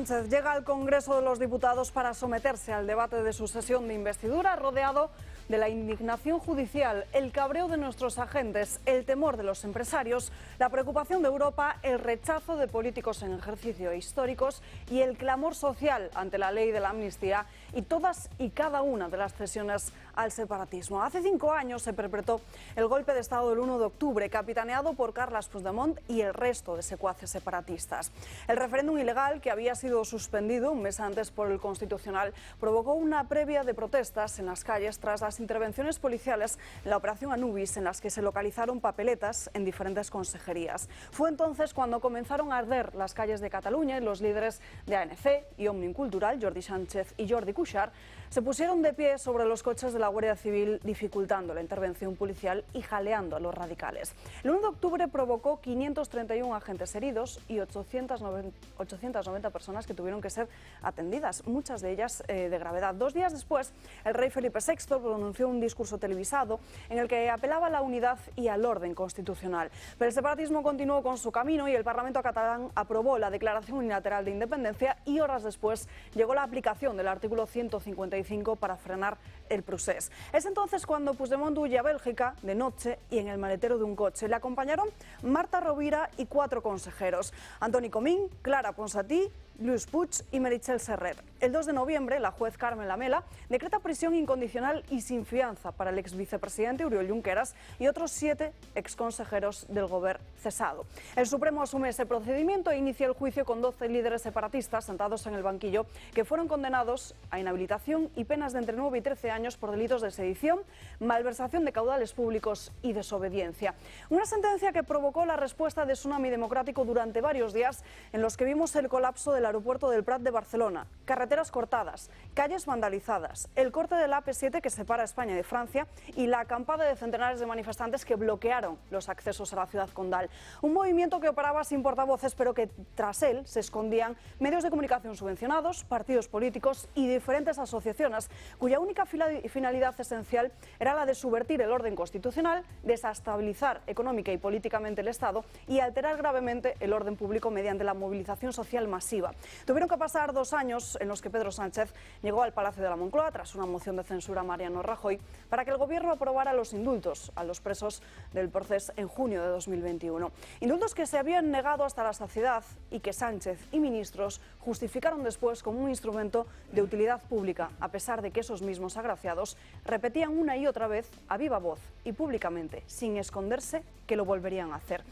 Sánchez llega al Congreso de los Diputados para someterse al debate de su sesión de investidura, rodeado de la indignación judicial, el cabreo de nuestros agentes, el temor de los empresarios, la preocupación de Europa, el rechazo de políticos en ejercicio históricos y el clamor social ante la ley de la amnistía y todas y cada una de las cesiones al separatismo. Hace 5 años se perpetró el golpe de Estado del 1 de octubre, capitaneado por Carles Puigdemont y el resto de secuaces separatistas. El referéndum ilegal, que había sido suspendido un mes antes por el Constitucional, provocó una previa de protestas en las calles tras las intervenciones policiales en la operación Anubis, en las que se localizaron papeletas en diferentes consejerías. Fue entonces cuando comenzaron a arder las calles de Cataluña y los líderes de ANC y Òmnium Cultural, Jordi Sánchez y Jordi Cuixart, se pusieron de pie sobre los coches de la Guardia Civil, dificultando la intervención policial y jaleando a los radicales. El 1 de octubre provocó 531 agentes heridos y 890 personas que tuvieron que ser atendidas, muchas de ellas de gravedad. 2 días después, el rey Felipe VI pronunció un discurso televisado en el que apelaba a la unidad y al orden constitucional. Pero el separatismo continuó con su camino y el Parlamento catalán aprobó la declaración unilateral de independencia y horas después llegó la aplicación del artículo 155 para frenar el procés. Es entonces cuando Puigdemont huye a Bélgica de noche y en el maletero de un coche. Le acompañaron Marta Rovira y 4 consejeros: Antoni Comín, Clara Ponsatí, Lluís Puig y Meritxell Serret. El 2 de noviembre, la juez Carmen Lamela decreta prisión incondicional y sin fianza para el exvicepresidente Oriol Junqueras y otros 7 exconsejeros del Govern cesado. El Supremo asume ese procedimiento e inicia el juicio con 12 líderes separatistas sentados en el banquillo que fueron condenados a inhabilitación y penas de entre 9 y 13 años por delitos de sedición, malversación de caudales públicos y desobediencia. Una sentencia que provocó la respuesta de Tsunami Democrático durante varios días, en los que vimos el colapso del aeropuerto del Prat de Barcelona, carreteras cortadas, calles vandalizadas, el corte del AP7 que separa España de Francia y la acampada de centenares de manifestantes que bloquearon los accesos a la ciudad condal. Un movimiento que operaba sin portavoces, pero que tras él se escondían medios de comunicación subvencionados, partidos políticos y diferentes asociaciones, cuya única finalidad esencial era la de subvertir el orden constitucional, desestabilizar económica y políticamente el Estado y alterar gravemente el orden público mediante la movilización social masiva. Tuvieron que pasar 2 años en los que Pedro Sánchez llegó al Palacio de la Moncloa tras una moción de censura a Mariano Rajoy para que el gobierno aprobara los indultos a los presos del Procés en junio de 2021. Indultos que se habían negado hasta la saciedad y que Sánchez y ministros justificaron después como un instrumento de utilidad pública, a pesar de que esos mismos agraciados repetían una y otra vez a viva voz y públicamente, sin esconderse, que lo volverían a hacer.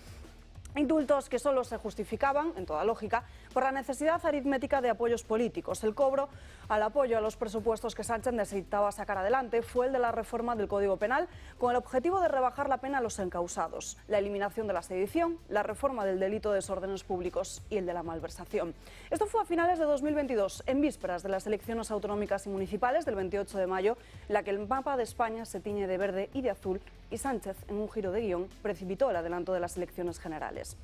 Indultos que solo se justificaban, en toda lógica, por la necesidad aritmética de apoyos políticos. El cobro al apoyo a los presupuestos que Sánchez necesitaba sacar adelante fue el de la reforma del Código Penal, con el objetivo de rebajar la pena a los encausados, la eliminación de la sedición, la reforma del delito de desórdenes públicos y el de la malversación. Esto fue a finales de 2022, en vísperas de las elecciones autonómicas y municipales del 28 de mayo, en la que el mapa de España se tiñe de verde y de azul y Sánchez, en un giro de guión, precipitó el adelanto de las elecciones generales.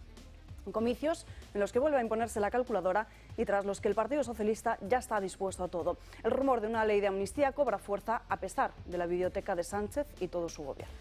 Comicios en los que vuelve a imponerse la calculadora y tras los que el Partido Socialista ya está dispuesto a todo. El rumor de una ley de amnistía cobra fuerza a pesar de la biblioteca de Sánchez y todo su gobierno.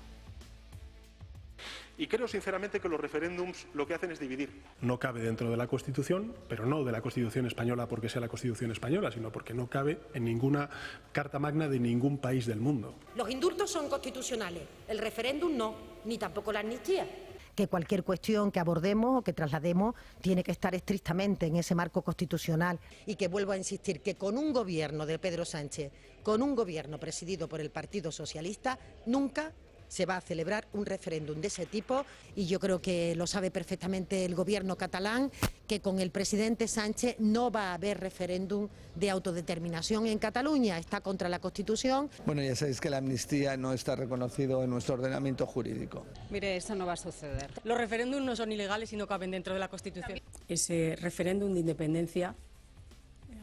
Y creo sinceramente que los referéndums lo que hacen es dividir. No cabe dentro de la Constitución, pero no de la Constitución española porque sea la Constitución española, sino porque no cabe en ninguna carta magna de ningún país del mundo. Los indultos son constitucionales, el referéndum no, ni tampoco la amnistía. Que cualquier cuestión que abordemos o que traslademos tiene que estar estrictamente en ese marco constitucional. Y que vuelvo a insistir que con un gobierno de Pedro Sánchez, con un gobierno presidido por el Partido Socialista, nunca se va a celebrar un referéndum de ese tipo, y yo creo que lo sabe perfectamente el gobierno catalán, que con el presidente Sánchez no va a haber referéndum de autodeterminación en Cataluña, está contra la Constitución. Bueno, ya sabéis que la amnistía no está reconocido en nuestro ordenamiento jurídico. Mire, eso no va a suceder. Los referéndums no son ilegales y no caben dentro de la Constitución. Ese referéndum de independencia,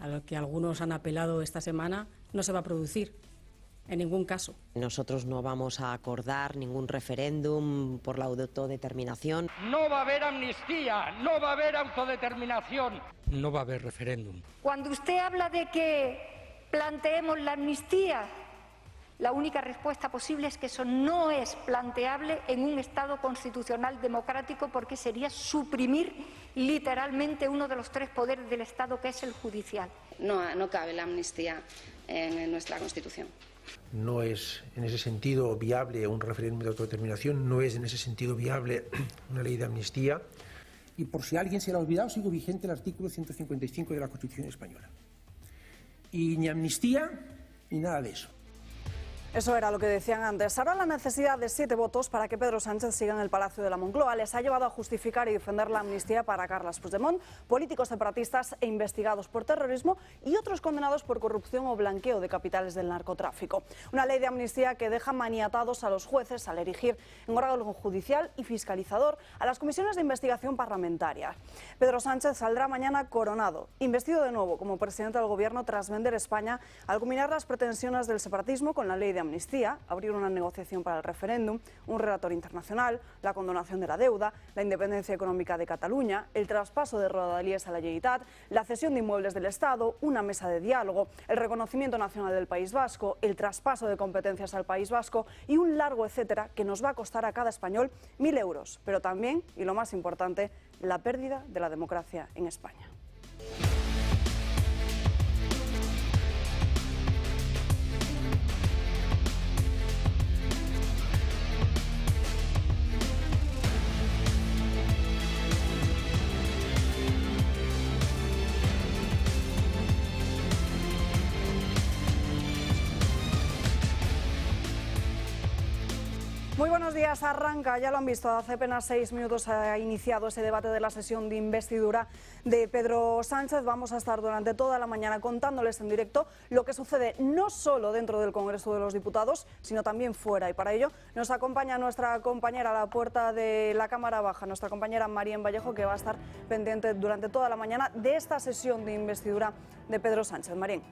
a lo que algunos han apelado esta semana, no se va a producir. En ningún caso. Nosotros no vamos a acordar ningún referéndum por la autodeterminación. No va a haber amnistía, no va a haber autodeterminación. No va a haber referéndum. Cuando usted habla de que planteemos la amnistía, La única respuesta posible es que eso no es planteable en un Estado constitucional democrático, porque sería suprimir literalmente uno de los tres poderes del Estado, que es el judicial. No cabe la amnistía en nuestra Constitución. No es en ese sentido viable un referéndum de autodeterminación, no es en ese sentido viable una ley de amnistía. Y por si a alguien se le ha olvidado, sigue vigente el artículo 155 de la Constitución española. Y ni amnistía ni nada de eso. Eso era lo que decían antes. Ahora la necesidad de 7 votos para que Pedro Sánchez siga en el Palacio de la Moncloa les ha llevado a justificar y defender la amnistía para Carles Puigdemont, políticos separatistas e investigados por terrorismo y otros condenados por corrupción o blanqueo de capitales del narcotráfico. Una ley de amnistía que deja maniatados a los jueces al erigir en órgano judicial y fiscalizador a las comisiones de investigación parlamentaria. Pedro Sánchez saldrá mañana coronado, investido de nuevo como presidente del Gobierno tras vender España al culminar las pretensiones del separatismo con la ley de amnistía, abrir una negociación para el referéndum, un relator internacional, la condonación de la deuda, la independencia económica de Cataluña, el traspaso de Rodalies a la Generalitat, la cesión de inmuebles del Estado, una mesa de diálogo, el reconocimiento nacional del País Vasco, el traspaso de competencias al País Vasco y un largo etcétera que nos va a costar a cada español 1.000 euros, pero también, y lo más importante, la pérdida de la democracia en España. Muy buenos días, arranca, ya lo han visto, hace apenas 6 minutos ha iniciado ese debate de la sesión de investidura de Pedro Sánchez. Vamos a estar durante toda la mañana contándoles en directo lo que sucede no solo dentro del Congreso de los Diputados, sino también fuera. Y para ello nos acompaña nuestra compañera a la puerta de la Cámara Baja, nuestra compañera Marien Vallejo, que va a estar pendiente durante toda la mañana de esta sesión de investidura de Pedro Sánchez. Marien.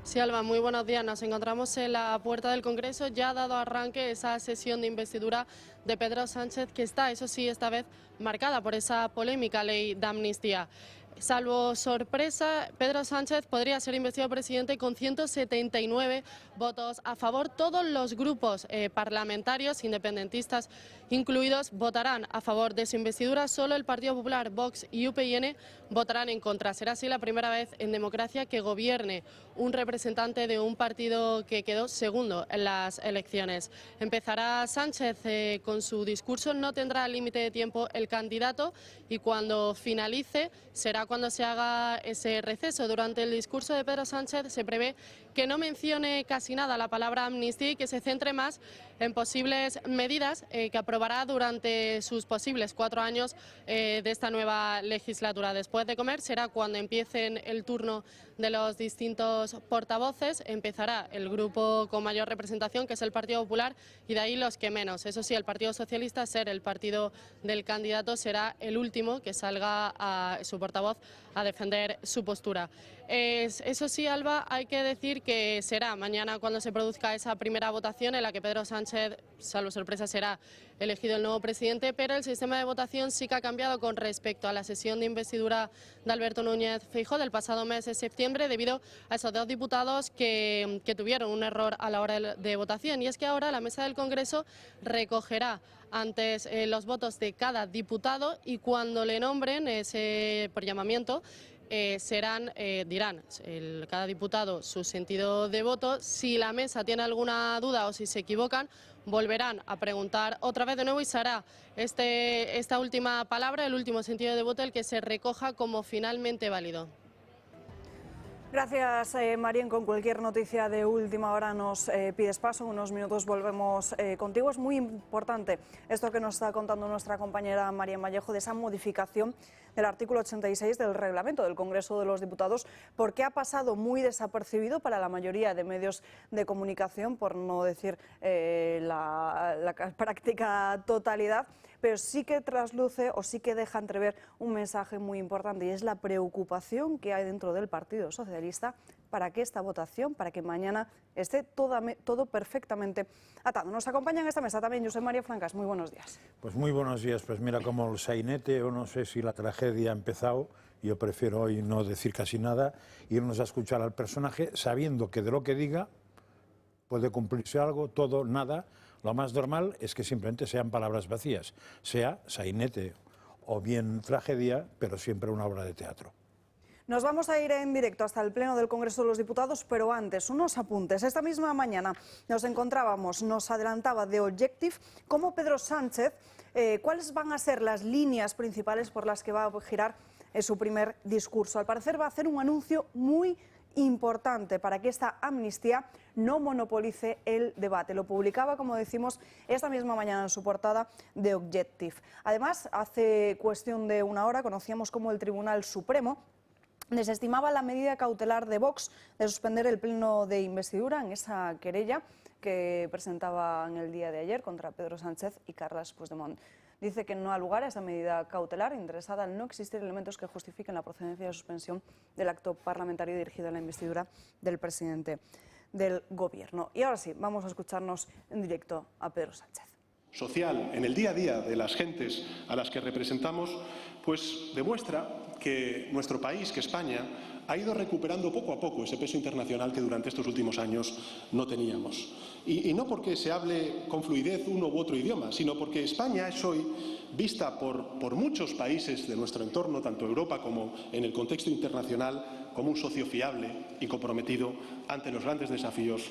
Sí, Alba, muy buenos días. Nos encontramos en la puerta del Congreso. Ya ha dado arranque esa sesión de investidura de Pedro Sánchez, que está, eso sí, esta vez marcada por esa polémica ley de amnistía. Salvo sorpresa, Pedro Sánchez podría ser investido presidente con 179 votos a favor. Todos los grupos parlamentarios, independentistas incluidos, votarán a favor de su investidura. Solo el Partido Popular, Vox y UPyN votarán en contra. Será así la primera vez en democracia que gobierne un representante de un partido que quedó segundo en las elecciones. Empezará Sánchez con su discurso. No tendrá límite de tiempo el candidato y cuando finalice será cuando se haga ese receso. Durante el discurso de Pedro Sánchez se prevé que no mencione casi nada la palabra amnistía y que se centre más en posibles medidas que aprobará durante sus posibles 4 años de esta nueva legislatura. Después de comer será cuando empiecen el turno de los distintos portavoces. Empezará el grupo con mayor representación, que es el Partido Popular, y de ahí los que menos. Eso sí, el Partido Socialista, ser el partido del candidato, será el último que salga a su portavoz a defender su postura. Eso sí, Alba, hay que decir que será mañana cuando se produzca esa primera votación en la que Pedro Sánchez, salvo sorpresa, será elegido el nuevo presidente, pero el sistema de votación sí que ha cambiado con respecto a la sesión de investidura de Alberto Núñez Feijóo del pasado mes de septiembre, debido a esos 2 diputados que tuvieron un error a la hora de votación. Y es que ahora la mesa del Congreso recogerá antes los votos de cada diputado y cuando le nombren por llamamiento dirán cada diputado su sentido de voto. Si la mesa tiene alguna duda o si se equivocan, volverán a preguntar otra vez de nuevo y será esta última palabra, el último sentido de voto, el que se recoja como finalmente válido. Gracias, Marien. Con cualquier noticia de última hora nos pides paso. En unos minutos volvemos contigo. Es muy importante esto que nos está contando nuestra compañera Marien Vallejo de esa modificación del artículo 86 del reglamento del Congreso de los Diputados, porque ha pasado muy desapercibido para la mayoría de medios de comunicación, por no decir la práctica totalidad, pero sí que trasluce o sí que deja entrever un mensaje muy importante, y es la preocupación que hay dentro del Partido Socialista para que esta votación, para que mañana esté todo perfectamente atado. Nos acompaña en esta mesa también Josep María Francas. Muy buenos días. Pues muy buenos días. Pues mira, como el sainete, o no sé si la tragedia ha empezado, yo prefiero hoy no decir casi nada, irnos a escuchar al personaje sabiendo que de lo que diga puede cumplirse algo, todo, nada. Lo más normal es que simplemente sean palabras vacías, sea sainete o bien tragedia, pero siempre una obra de teatro. Nos vamos a ir en directo hasta el Pleno del Congreso de los Diputados, pero antes, unos apuntes. Esta misma mañana nos adelantaba The Objective cómo Pedro Sánchez, cuáles van a ser las líneas principales por las que va a girar su primer discurso. Al parecer va a hacer un anuncio muy importante para que esta amnistía no monopolice el debate. Lo publicaba, como decimos, esta misma mañana en su portada The Objective. Además, hace cuestión de una hora conocíamos cómo el Tribunal Supremo desestimaba la medida cautelar de Vox de suspender el pleno de investidura en esa querella que presentaba en el día de ayer contra Pedro Sánchez y Carles Puigdemont. Dice que no ha lugar a esa medida cautelar, interesada al no existir elementos que justifiquen la procedencia de suspensión del acto parlamentario dirigido a la investidura del presidente del Gobierno. Y ahora sí, vamos a escucharnos en directo a Pedro Sánchez. Social en el día a día de las gentes a las que representamos, pues demuestra que nuestro país, que España, ha ido recuperando poco a poco ese peso internacional que durante estos últimos años no teníamos. Y no porque se hable con fluidez uno u otro idioma, sino porque España es hoy vista por muchos países de nuestro entorno, tanto Europa como en el contexto internacional, como un socio fiable y comprometido ante los grandes desafíos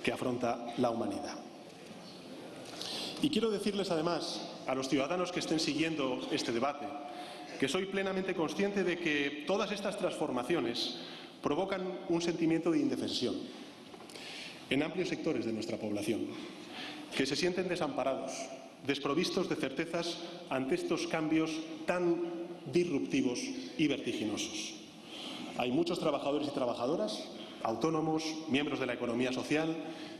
que afronta la humanidad. Y quiero decirles además a los ciudadanos que estén siguiendo este debate que soy plenamente consciente de que todas estas transformaciones provocan un sentimiento de indefensión en amplios sectores de nuestra población, que se sienten desamparados, desprovistos de certezas ante estos cambios tan disruptivos y vertiginosos. Hay muchos trabajadores y trabajadoras, autónomos, miembros de la economía social,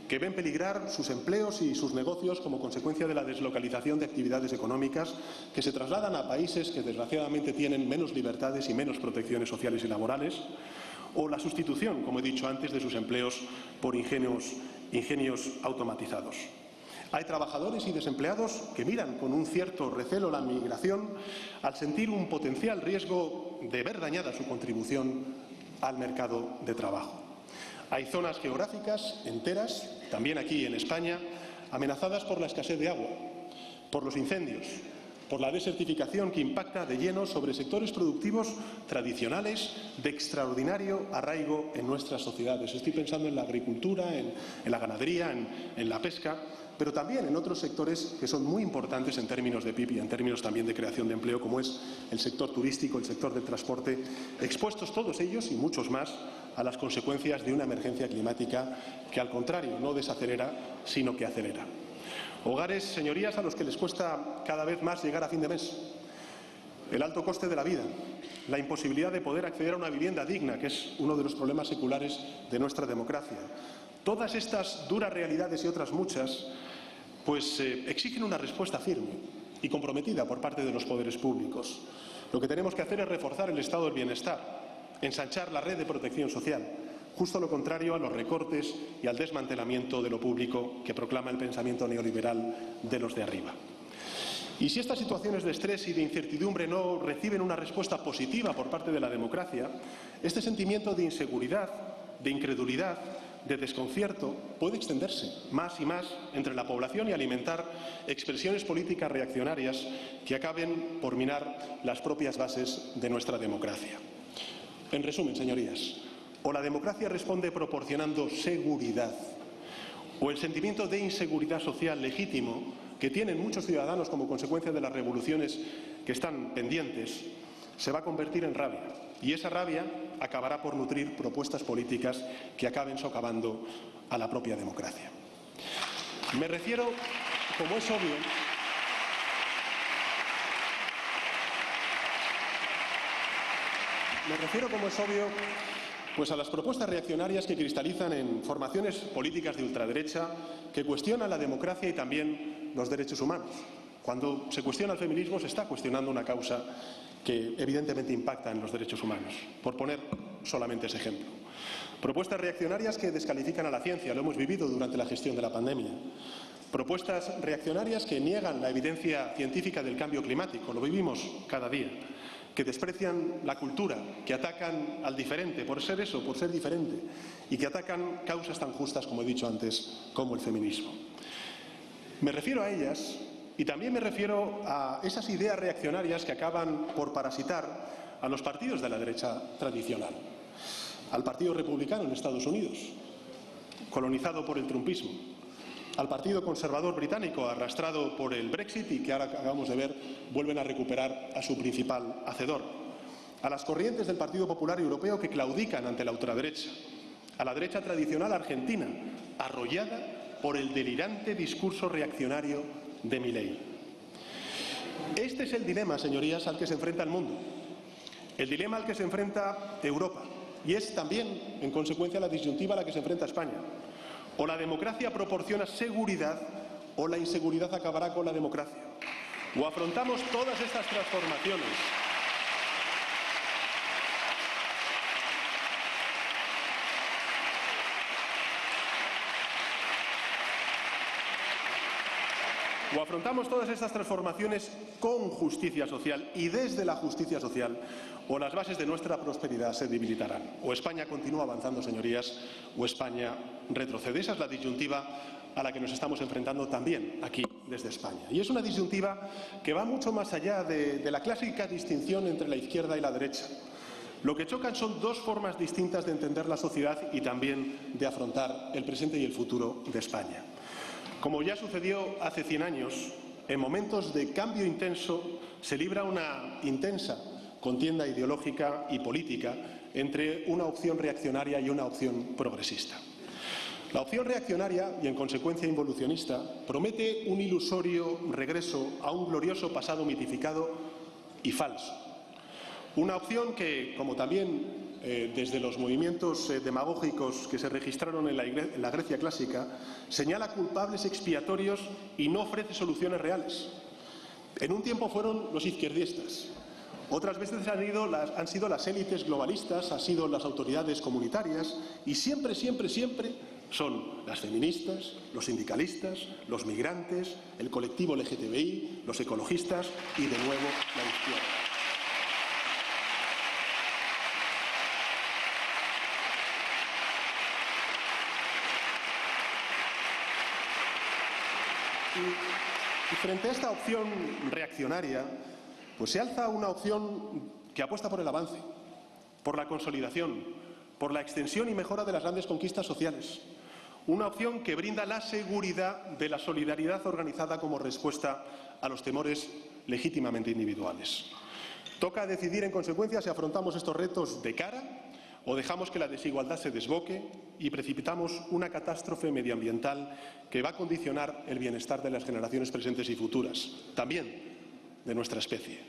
que ven peligrar sus empleos y sus negocios como consecuencia de la deslocalización de actividades económicas que se trasladan a países que desgraciadamente tienen menos libertades y menos protecciones sociales y laborales, o la sustitución, como he dicho antes, de sus empleos por ingenios automatizados. Hay trabajadores y desempleados que miran con un cierto recelo la migración al sentir un potencial riesgo de ver dañada su contribución al mercado de trabajo. Hay zonas geográficas enteras, también aquí en España, amenazadas por la escasez de agua, por los incendios, por la desertificación que impacta de lleno sobre sectores productivos tradicionales de extraordinario arraigo en nuestras sociedades. Estoy pensando en la agricultura, en la ganadería, en la pesca, pero también en otros sectores que son muy importantes en términos de PIB y en términos también de creación de empleo, como es el sector turístico, el sector del transporte, expuestos todos ellos y muchos más a las consecuencias de una emergencia climática que, al contrario, no desacelera, sino que acelera. Hogares, señorías, a los que les cuesta cada vez más llegar a fin de mes. El alto coste de la vida, la imposibilidad de poder acceder a una vivienda digna, que es uno de los problemas seculares de nuestra democracia. Todas estas duras realidades y otras muchas, pues exigen una respuesta firme y comprometida por parte de los poderes públicos. Lo que tenemos que hacer es reforzar el estado del bienestar, ensanchar la red de protección social, justo lo contrario a los recortes y al desmantelamiento de lo público que proclama el pensamiento neoliberal de los de arriba. Y si estas situaciones de estrés y de incertidumbre no reciben una respuesta positiva por parte de la democracia, este sentimiento de inseguridad, de incredulidad, de desconcierto puede extenderse más y más entre la población y alimentar expresiones políticas reaccionarias que acaben por minar las propias bases de nuestra democracia. En resumen, señorías, o la democracia responde proporcionando seguridad, o el sentimiento de inseguridad social legítimo que tienen muchos ciudadanos como consecuencia de las revoluciones que están pendientes, se va a convertir en rabia. Y esa rabia acabará por nutrir propuestas políticas que acaben socavando a la propia democracia. Me refiero, como es obvio, pues a las propuestas reaccionarias que cristalizan en formaciones políticas de ultraderecha que cuestionan la democracia y también los derechos humanos, Cuando se cuestiona el feminismo se está cuestionando una causa que evidentemente impacta en los derechos humanos, por poner solamente ese ejemplo. Propuestas reaccionarias que descalifican a la ciencia, lo hemos vivido durante la gestión de la pandemia. Propuestas reaccionarias que niegan la evidencia científica del cambio climático, lo vivimos cada día. Que desprecian la cultura, que atacan al diferente por ser eso, por ser diferente, y que atacan causas tan justas, como he dicho antes, como el feminismo. Me refiero a ellas y también me refiero a esas ideas reaccionarias que acaban por parasitar a los partidos de la derecha tradicional. Al Partido Republicano en Estados Unidos, colonizado por el trumpismo, al Partido Conservador británico, arrastrado por el Brexit y que ahora acabamos de ver vuelven a recuperar a su principal hacedor, a las corrientes del Partido Popular Europeo que claudican ante la ultraderecha, a la derecha tradicional argentina, arrollada por el delirante discurso reaccionario de Milei. Este es el dilema, señorías, al que se enfrenta el mundo, el dilema al que se enfrenta Europa, y es también, en consecuencia, la disyuntiva a la que se enfrenta España. O la democracia proporciona seguridad o la inseguridad acabará con la democracia. O afrontamos todas estas transformaciones con justicia social y desde la justicia social, o las bases de nuestra prosperidad se debilitarán. O España continúa avanzando, señorías, o España retrocede. Esa es la disyuntiva a la que nos estamos enfrentando también aquí, desde España. Y es una disyuntiva que va mucho más allá de la clásica distinción entre la izquierda y la derecha. Lo que chocan son dos formas distintas de entender la sociedad y también de afrontar el presente y el futuro de España. Como ya sucedió hace 100 años, en momentos de cambio intenso se libra una intensa contienda ideológica y política entre una opción reaccionaria y una opción progresista. La opción reaccionaria y, en consecuencia, involucionista, promete un ilusorio regreso a un glorioso pasado mitificado y falso. Una opción que, como también desde los movimientos demagógicos que se registraron en la Grecia clásica, señala culpables expiatorios y no ofrece soluciones reales. En un tiempo fueron los izquierdistas, otras veces han sido las élites globalistas, han sido las autoridades comunitarias y siempre son las feministas, los sindicalistas, los migrantes, el colectivo LGTBI, los ecologistas y, de nuevo, la izquierda. Y frente a esta opción reaccionaria, pues se alza una opción que apuesta por el avance, por la consolidación, por la extensión y mejora de las grandes conquistas sociales. Una opción que brinda la seguridad de la solidaridad organizada como respuesta a los temores legítimamente individuales. Toca decidir, en consecuencia, si afrontamos estos retos de cara o dejamos que la desigualdad se desboque y precipitamos una catástrofe medioambiental que va a condicionar el bienestar de las generaciones presentes y futuras, también de nuestra especie.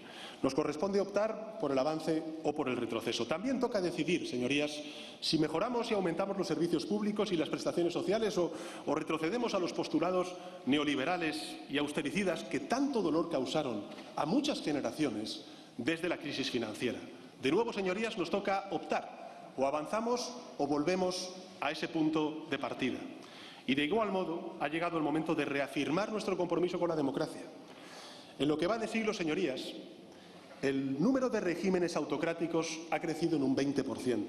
Nos corresponde optar por el avance o por el retroceso. También toca decidir, señorías, si mejoramos y aumentamos los servicios públicos y las prestaciones sociales o retrocedemos a los postulados neoliberales y austericidas que tanto dolor causaron a muchas generaciones desde la crisis financiera. De nuevo, señorías, nos toca optar. O avanzamos o volvemos a ese punto de partida. Y de igual modo ha llegado el momento de reafirmar nuestro compromiso con la democracia. En lo que va de siglo, señorías, el número de regímenes autocráticos ha crecido en un 20%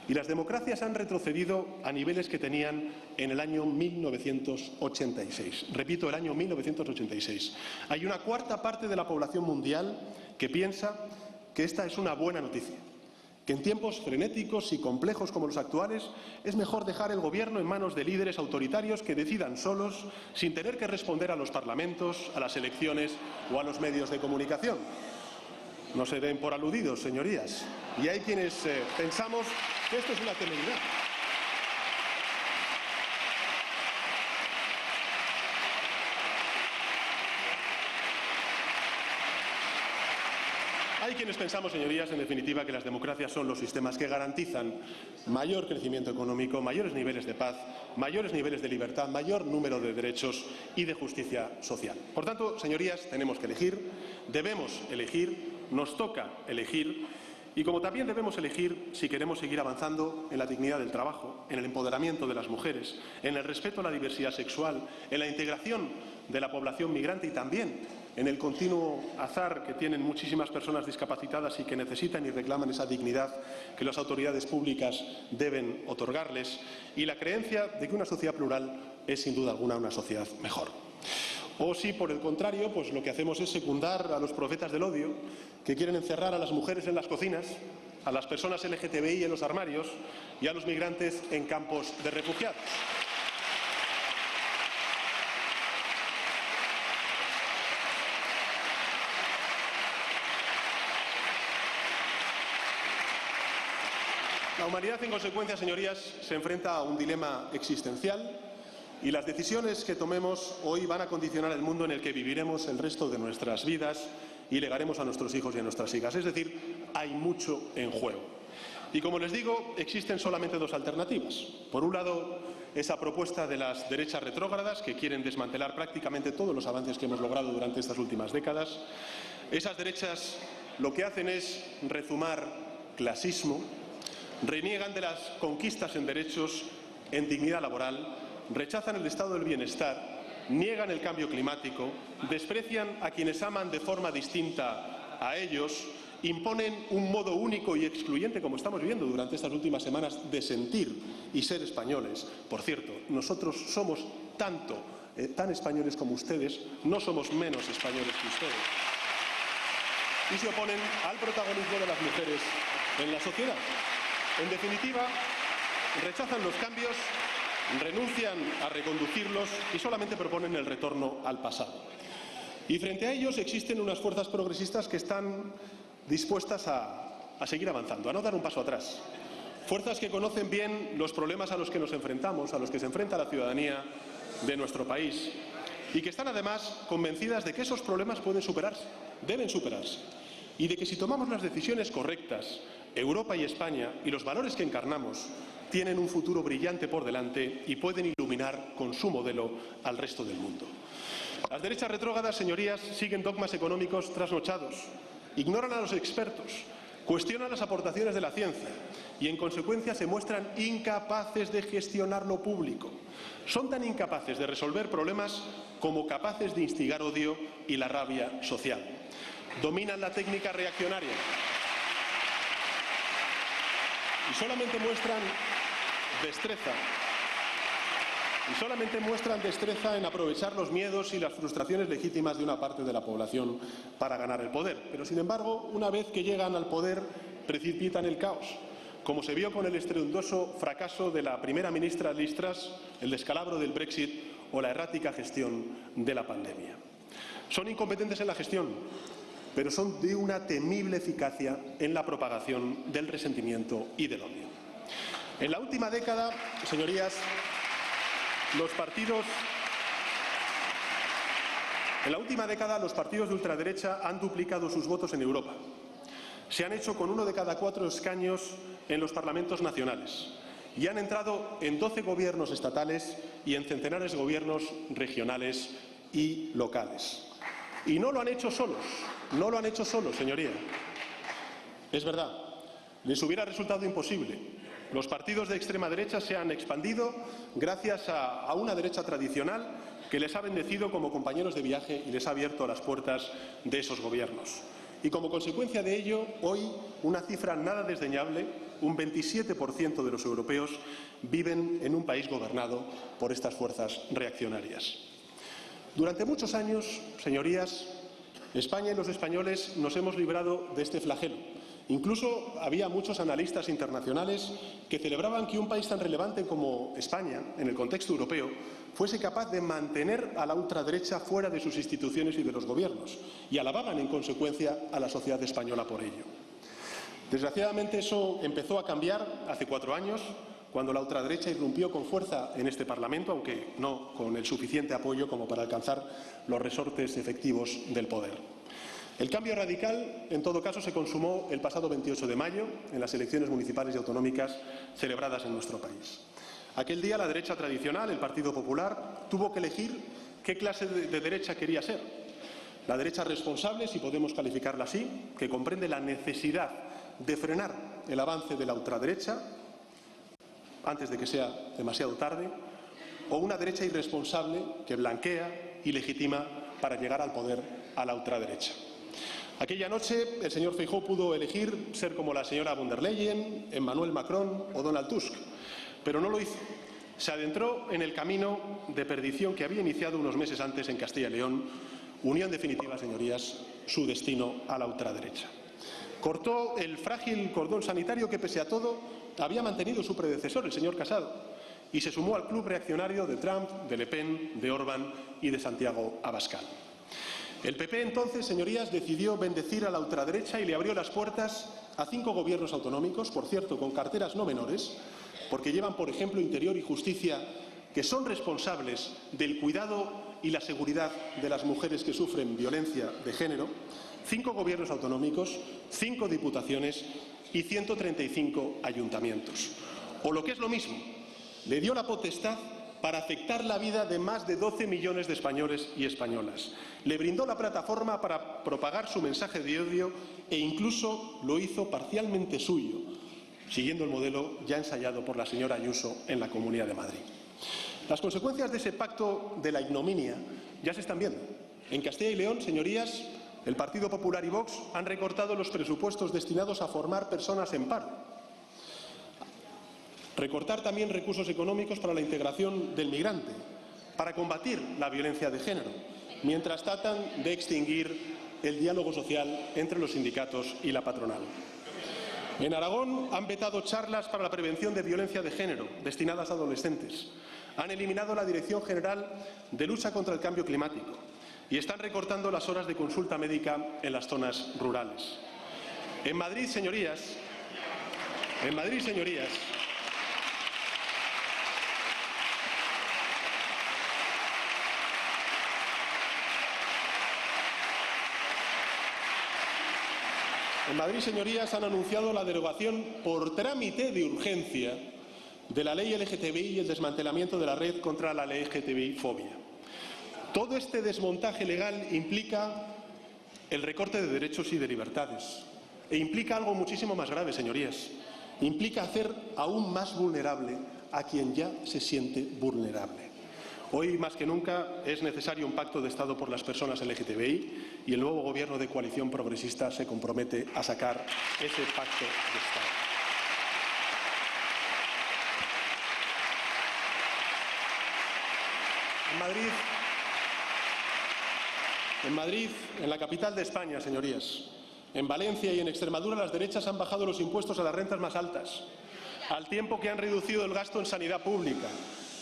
y las democracias han retrocedido a niveles que tenían en el año 1986. Repito, el año 1986. Hay una cuarta parte de la población mundial que piensa que esta es una buena noticia, que en tiempos frenéticos y complejos como los actuales es mejor dejar el gobierno en manos de líderes autoritarios que decidan solos sin tener que responder a los parlamentos, a las elecciones o a los medios de comunicación. No se den por aludidos, señorías. Y hay quienes pensamos que esto es una temeridad. Hay Hay quienes pensamos, señorías, en definitiva, que las democracias son los sistemas que garantizan mayor crecimiento económico, mayores niveles de paz, mayores niveles de libertad, mayor número de derechos y de justicia social. Por tanto, señorías, tenemos que elegir, debemos elegir, nos toca elegir, y como también debemos elegir si queremos seguir avanzando en la dignidad del trabajo, en el empoderamiento de las mujeres, en el respeto a la diversidad sexual, en la integración de la población migrante y también en el continuo azar que tienen muchísimas personas discapacitadas y que necesitan y reclaman esa dignidad que las autoridades públicas deben otorgarles, y la creencia de que una sociedad plural es sin duda alguna una sociedad mejor. O si, por el contrario, pues lo que hacemos es secundar a los profetas del odio que quieren encerrar a las mujeres en las cocinas, a las personas LGTBI en los armarios y a los migrantes en campos de refugiados. La humanidad, en consecuencia, señorías, se enfrenta a un dilema existencial y las decisiones que tomemos hoy van a condicionar el mundo en el que viviremos el resto de nuestras vidas y legaremos a nuestros hijos y a nuestras hijas. Es decir, hay mucho en juego. Y como les digo, existen solamente dos alternativas. Por un lado, esa propuesta de las derechas retrógradas que quieren desmantelar prácticamente todos los avances que hemos logrado durante estas últimas décadas. Esas derechas lo que hacen es rezumar clasismo, reniegan de las conquistas en derechos, en dignidad laboral, rechazan el estado del bienestar, niegan el cambio climático, desprecian a quienes aman de forma distinta a ellos, imponen un modo único y excluyente, como estamos viviendo durante estas últimas semanas, de sentir y ser españoles. Por cierto, nosotros somos tan españoles como ustedes, no somos menos españoles que ustedes. Y se oponen al protagonismo de las mujeres en la sociedad. En definitiva, rechazan los cambios, renuncian a reconducirlos y solamente proponen el retorno al pasado. Y frente a ellos existen unas fuerzas progresistas que están dispuestas a seguir avanzando, a no dar un paso atrás. Fuerzas que conocen bien los problemas a los que nos enfrentamos, a los que se enfrenta la ciudadanía de nuestro país, y que están además convencidas de que esos problemas pueden superarse, deben superarse, y de que si tomamos las decisiones correctas, Europa y España y los valores que encarnamos tienen un futuro brillante por delante y pueden iluminar con su modelo al resto del mundo. Las derechas retrógradas, señorías, siguen dogmas económicos trasnochados, ignoran a los expertos, cuestionan las aportaciones de la ciencia y, en consecuencia, se muestran incapaces de gestionar lo público. Son tan incapaces de resolver problemas como capaces de instigar odio y la rabia social. Dominan la técnica reaccionaria y solamente muestran destreza en aprovechar los miedos y las frustraciones legítimas de una parte de la población para ganar el poder. Pero, sin embargo, una vez que llegan al poder, precipitan el caos, como se vio con el estruendoso fracaso de la primera ministra Liz Truss, el descalabro del Brexit o la errática gestión de la pandemia. Son incompetentes en la gestión, pero son de una temible eficacia en la propagación del resentimiento y del odio. En la última década, señorías, los partidos de ultraderecha han duplicado sus votos en Europa. Se han hecho con 1 de cada 4 escaños en los parlamentos nacionales y han entrado en 12 gobiernos estatales y en centenares de gobiernos regionales y locales. Y no lo han hecho solos, señoría. Es verdad, les hubiera resultado imposible. Los partidos de extrema derecha se han expandido gracias a una derecha tradicional que les ha bendecido como compañeros de viaje y les ha abierto las puertas de esos gobiernos. Y como consecuencia de ello, hoy una cifra nada desdeñable, un 27% de los europeos viven en un país gobernado por estas fuerzas reaccionarias. Durante muchos años, señorías, España y los españoles nos hemos librado de este flagelo. Incluso había muchos analistas internacionales que celebraban que un país tan relevante como España, en el contexto europeo, fuese capaz de mantener a la ultraderecha fuera de sus instituciones y de los gobiernos, y alababan en consecuencia a la sociedad española por ello. Desgraciadamente eso empezó a cambiar hace 4 años, cuando la ultraderecha irrumpió con fuerza en este Parlamento, aunque no con el suficiente apoyo como para alcanzar los resortes efectivos del poder. El cambio radical, en todo caso, se consumó el pasado 28 de mayo en las elecciones municipales y autonómicas celebradas en nuestro país. Aquel día la derecha tradicional, el Partido Popular, tuvo que elegir qué clase de derecha quería ser. La derecha responsable, si podemos calificarla así, que comprende la necesidad de frenar el avance de la ultraderecha antes de que sea demasiado tarde, o una derecha irresponsable que blanquea y legitima para llegar al poder a la ultraderecha. Aquella noche el señor Feijóo pudo elegir ser como la señora von der Leyen, Emmanuel Macron o Donald Tusk, pero no lo hizo. Se adentró en el camino de perdición que había iniciado unos meses antes en Castilla y León. Unió en definitiva, señorías, su destino a la ultraderecha. Cortó el frágil cordón sanitario que, pese a todo, había mantenido su predecesor, el señor Casado, y se sumó al club reaccionario de Trump, de Le Pen, de Orbán y de Santiago Abascal. El PP entonces, señorías, decidió bendecir a la ultraderecha y le abrió las puertas a 5 gobiernos autonómicos, por cierto, con carteras no menores, porque llevan, por ejemplo, Interior y Justicia, que son responsables del cuidado y la seguridad de las mujeres que sufren violencia de género, 5 gobiernos autonómicos, 5 diputaciones y 135 ayuntamientos. O lo que es lo mismo, le dio la potestad para afectar la vida de más de 12 millones de españoles y españolas. Le brindó la plataforma para propagar su mensaje de odio e incluso lo hizo parcialmente suyo, siguiendo el modelo ya ensayado por la señora Ayuso en la Comunidad de Madrid. Las consecuencias de ese pacto de la ignominia ya se están viendo. En Castilla y León, señorías, el Partido Popular y Vox han recortado los presupuestos destinados a formar personas en paro. Recortar también recursos económicos para la integración del migrante, para combatir la violencia de género, mientras tratan de extinguir el diálogo social entre los sindicatos y la patronal. En Aragón han vetado charlas para la prevención de violencia de género destinadas a adolescentes. Han eliminado la Dirección General de Lucha contra el Cambio Climático y están recortando las horas de consulta médica en las zonas rurales. En Madrid, señorías, han anunciado la derogación por trámite de urgencia de la ley LGTBI y el desmantelamiento de la red contra la LGTBI-fobia. Todo este desmontaje legal implica el recorte de derechos y de libertades. E implica algo muchísimo más grave, señorías. Implica hacer aún más vulnerable a quien ya se siente vulnerable. Hoy, más que nunca, es necesario un pacto de Estado por las personas LGTBI y el nuevo Gobierno de coalición progresista se compromete a sacar ese pacto de Estado. En Madrid, en la capital de España, señorías, en Valencia y en Extremadura, las derechas han bajado los impuestos a las rentas más altas, al tiempo que han reducido el gasto en sanidad pública,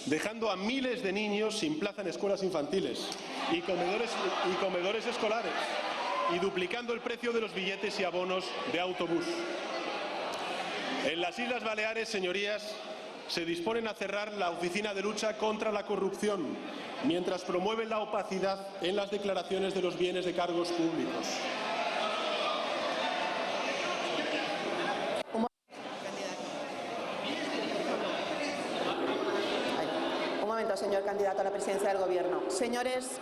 dejando a miles de niños sin plaza en escuelas infantiles y comedores escolares, y duplicando el precio de los billetes y abonos de autobús. En las Islas Baleares, señorías, se disponen a cerrar la Oficina de Lucha contra la Corrupción, mientras promueven la opacidad en las declaraciones de los bienes de cargos públicos. Un momento, señor candidato a la presidencia del Gobierno. Señorías,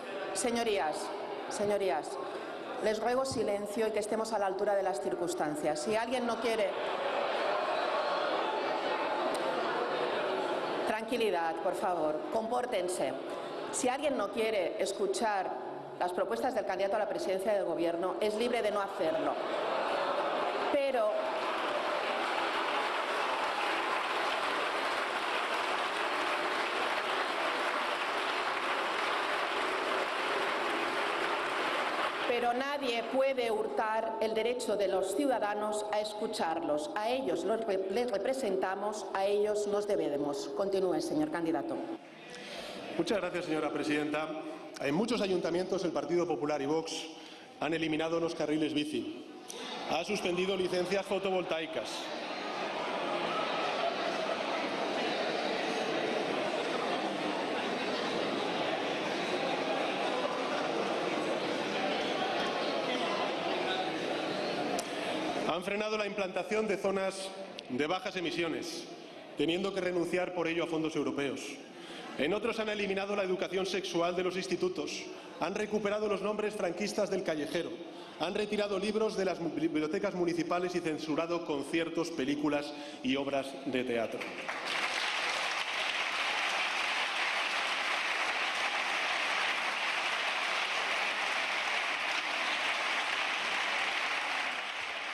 les ruego silencio y que estemos a la altura de las circunstancias. Si alguien no quiere... Tranquilidad, por favor, compórtense. Si alguien no quiere escuchar las propuestas del candidato a la presidencia del Gobierno, es libre de no hacerlo. Pero nadie puede hurtar el derecho de los ciudadanos a escucharlos. A ellos les representamos, a ellos nos debemos. Continúe, señor candidato. Muchas gracias, señora presidenta. En muchos ayuntamientos el Partido Popular y Vox han eliminado los carriles bici, ha suspendido licencias fotovoltaicas, Han frenado la implantación de zonas de bajas emisiones, teniendo que renunciar por ello a fondos europeos. En otros han eliminado la educación sexual de los institutos, han recuperado los nombres franquistas del callejero, han retirado libros de las bibliotecas municipales y censurado conciertos, películas y obras de teatro.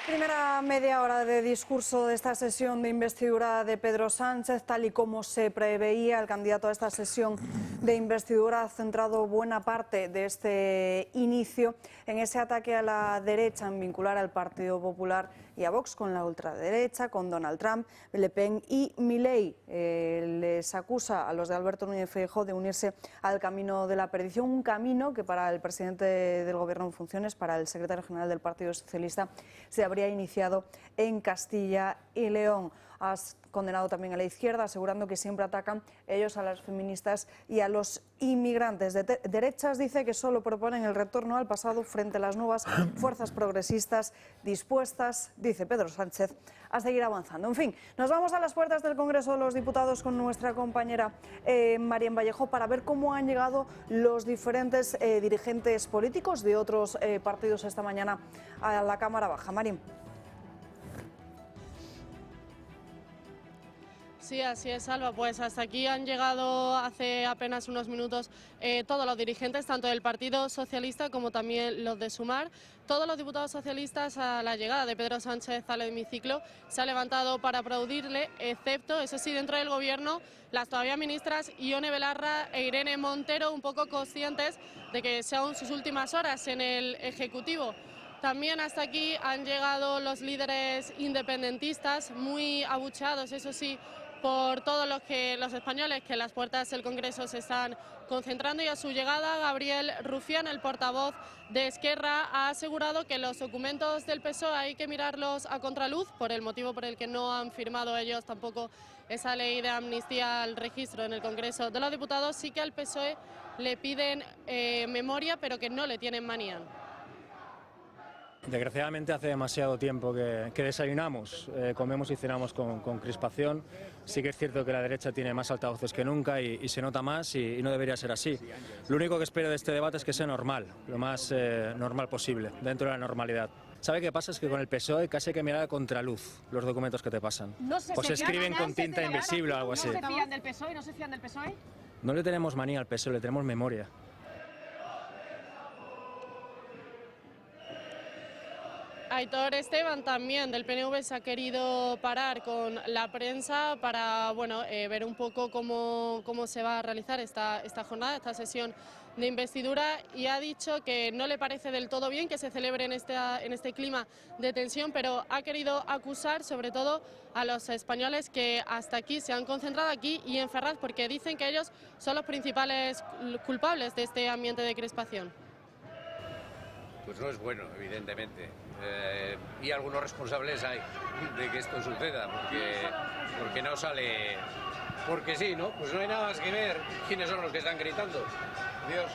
Primera media hora de discurso de esta sesión de investidura de Pedro Sánchez, tal y como se preveía. El candidato a esta sesión de investidura ha centrado buena parte de este inicio en ese ataque a la derecha, en vincular al Partido Popular y a Vox con la ultraderecha, con Donald Trump, Le Pen y Milei. Les acusa a los de Alberto Núñez Feijóo de unirse al camino de la perdición, un camino que para el presidente del Gobierno en funciones, para el secretario general del Partido Socialista, se habría iniciado en Castilla y León. Has condenado también a la izquierda, asegurando que siempre atacan ellos a las feministas y a los inmigrantes. De derechas dice que solo proponen el retorno al pasado frente a las nuevas fuerzas progresistas dispuestas, dice Pedro Sánchez, a seguir avanzando. En fin, nos vamos a las puertas del Congreso de los Diputados con nuestra compañera Marien Vallejo para ver cómo han llegado los diferentes dirigentes políticos de otros partidos esta mañana a la Cámara Baja. Marien. Sí, así es, Alba. Pues hasta aquí han llegado hace apenas unos minutos todos los dirigentes, tanto del Partido Socialista como también los de Sumar. Todos los diputados socialistas a la llegada de Pedro Sánchez al hemiciclo se han levantado para aplaudirle, excepto, eso sí, dentro del Gobierno, las todavía ministras Ione Belarra e Irene Montero, un poco conscientes de que sean sus últimas horas en el Ejecutivo. También hasta aquí han llegado los líderes independentistas, muy abucheados, eso sí, por todos los españoles que en las puertas del Congreso se están concentrando, y a su llegada Gabriel Rufián, el portavoz de Esquerra, ha asegurado que los documentos del PSOE hay que mirarlos a contraluz, por el motivo por el que no han firmado ellos tampoco esa ley de amnistía al registro en el Congreso de los Diputados. Sí que al PSOE le piden memoria, pero que no le tienen manía. Desgraciadamente hace demasiado tiempo que desayunamos, comemos y cenamos con crispación. Sí que es cierto que la derecha tiene más altavoces que nunca y se nota más y no debería ser así. Lo único que espero de este debate es que sea normal, lo más normal posible, dentro de la normalidad. ¿Sabe qué pasa? Es que con el PSOE casi hay que mirar a contraluz los documentos que te pasan. Pues escriben con tinta invisible o algo así. ¿No se fían del PSOE? ¿No se fían del PSOE? No le tenemos manía al PSOE, le tenemos memoria. Aitor Esteban, también del PNV, se ha querido parar con la prensa para ver un poco cómo se va a realizar esta jornada, esta sesión de investidura, y ha dicho que no le parece del todo bien que se celebre en este clima de tensión, pero ha querido acusar sobre todo a los españoles que hasta aquí se han concentrado aquí y en Ferraz, porque dicen que ellos son los principales culpables de este ambiente de crispación. Pues no es bueno, evidentemente. Y algunos responsables hay de que esto suceda, porque no sale... Porque sí, ¿no? Pues no hay nada más que ver quiénes son los que están gritando. Dios.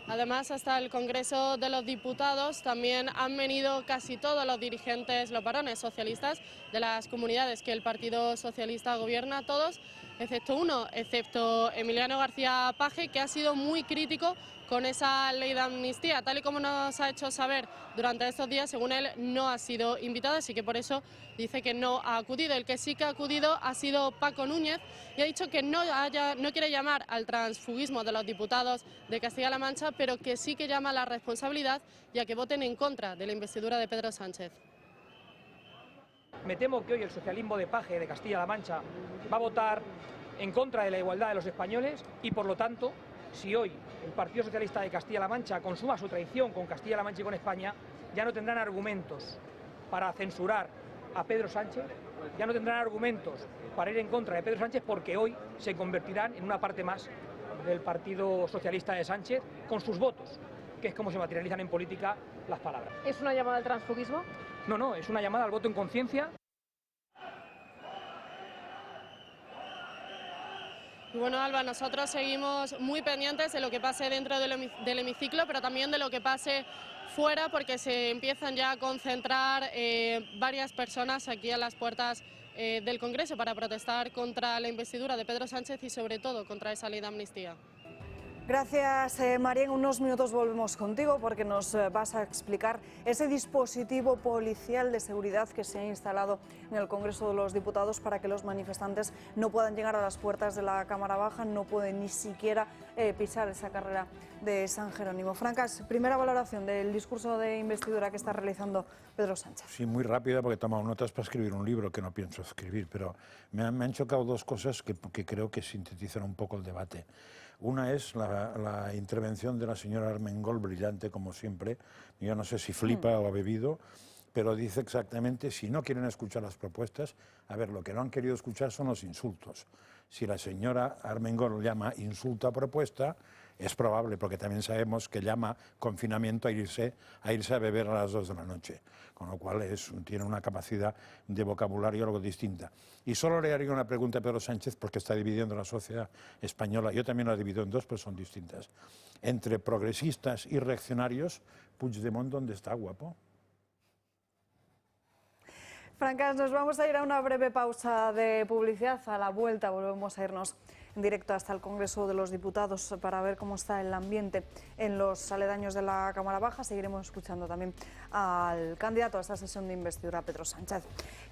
Además, hasta el Congreso de los Diputados también han venido casi todos los dirigentes, los varones socialistas de las comunidades que el Partido Socialista gobierna, todos, excepto uno, excepto Emiliano García Paje, que ha sido muy crítico con esa ley de amnistía. Tal y como nos ha hecho saber durante estos días, según él, no ha sido invitado, así que por eso dice que no ha acudido. El que sí que ha acudido ha sido Paco Núñez, y ha dicho que no quiere llamar al transfugismo de los diputados de Castilla-La Mancha, pero que sí que llama a la responsabilidad y a que voten en contra de la investidura de Pedro Sánchez. Me temo que hoy el socialismo de Paje de Castilla-La Mancha va a votar en contra de la igualdad de los españoles, y por lo tanto, si hoy el Partido Socialista de Castilla-La Mancha consuma su traición con Castilla-La Mancha y con España, ya no tendrán argumentos para censurar a Pedro Sánchez, ya no tendrán argumentos para ir en contra de Pedro Sánchez, porque hoy se convertirán en una parte más del Partido Socialista de Sánchez con sus votos, que es como se materializan en política las palabras. ¿Es una llamada al transfugismo? No, es una llamada al voto en conciencia. Bueno, Alba, nosotros seguimos muy pendientes de lo que pase dentro del hemiciclo, pero también de lo que pase fuera, porque se empiezan ya a concentrar varias personas aquí a las puertas del Congreso para protestar contra la investidura de Pedro Sánchez y sobre todo contra esa ley de amnistía. Gracias, María. En unos minutos volvemos contigo porque nos vas a explicar ese dispositivo policial de seguridad que se ha instalado en el Congreso de los Diputados para que los manifestantes no puedan llegar a las puertas de la Cámara Baja, no pueden ni siquiera pisar esa carrera de San Jerónimo. Francas, primera valoración del discurso de investidura que está realizando Pedro Sánchez. Sí, muy rápida porque he tomado notas para escribir un libro que no pienso escribir, pero me han chocado dos cosas que creo que sintetizan un poco el debate. Una es la intervención de la señora Armengol, brillante como siempre. Yo no sé si flipa o ha bebido, pero dice exactamente, si no quieren escuchar las propuestas, a ver, lo que no han querido escuchar son los insultos. Si la señora Armengol llama insulto a propuesta, es probable, porque también sabemos que llama confinamiento a irse a beber a las 2 de la noche, con lo cual tiene una capacidad de vocabulario algo distinta. Y solo le haría una pregunta a Pedro Sánchez, porque está dividiendo la sociedad española, yo también la divido en dos, pero son distintas. Entre progresistas y reaccionarios, Puigdemont, ¿dónde está, guapo? Francas, nos vamos a ir a una breve pausa de publicidad. A la vuelta volvemos a irnos en directo hasta el Congreso de los Diputados para ver cómo está el ambiente en los aledaños de la Cámara Baja. Seguiremos escuchando también al candidato a esta sesión de investidura, Pedro Sánchez.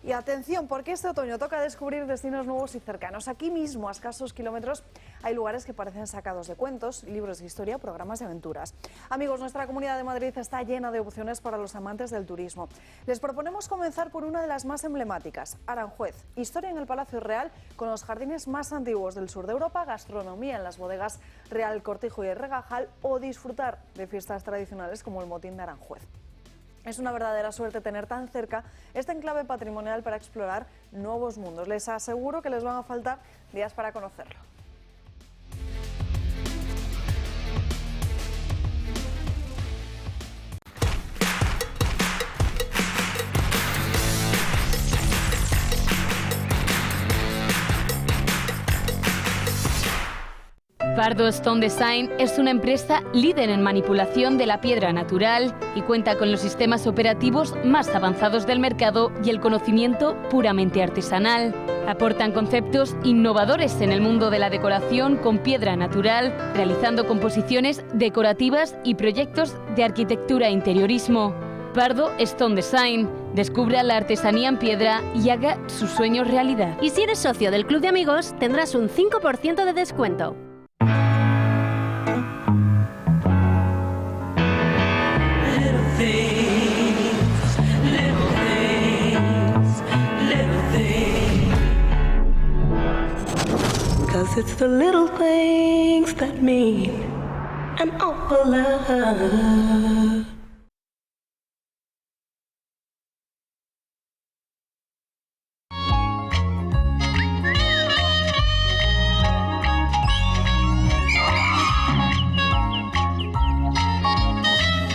Y atención, porque este otoño toca descubrir destinos nuevos y cercanos. Aquí mismo, a escasos kilómetros, hay lugares que parecen sacados de cuentos, libros de historia, programas de aventuras. Amigos, nuestra Comunidad de Madrid está llena de opciones para los amantes del turismo. Les proponemos comenzar por una de las más emblemáticas, Aranjuez. Historia en el Palacio Real, con los jardines más antiguos del sur de Europa, gastronomía en las bodegas Real, Cortijo y Regajal, o disfrutar de fiestas tradicionales como el Motín de Aranjuez. Es una verdadera suerte tener tan cerca este enclave patrimonial para explorar nuevos mundos. Les aseguro que les van a faltar días para conocerlo. Pardo Stone Design es una empresa líder en manipulación de la piedra natural y cuenta con los sistemas operativos más avanzados del mercado y el conocimiento puramente artesanal. Aportan conceptos innovadores en el mundo de la decoración con piedra natural, realizando composiciones decorativas y proyectos de arquitectura e interiorismo. Pardo Stone Design. Descubra la artesanía en piedra y haga sus sueños realidad. Y si eres socio del Club de Amigos, tendrás un 5% de descuento. It's the little things that mean an awful lot.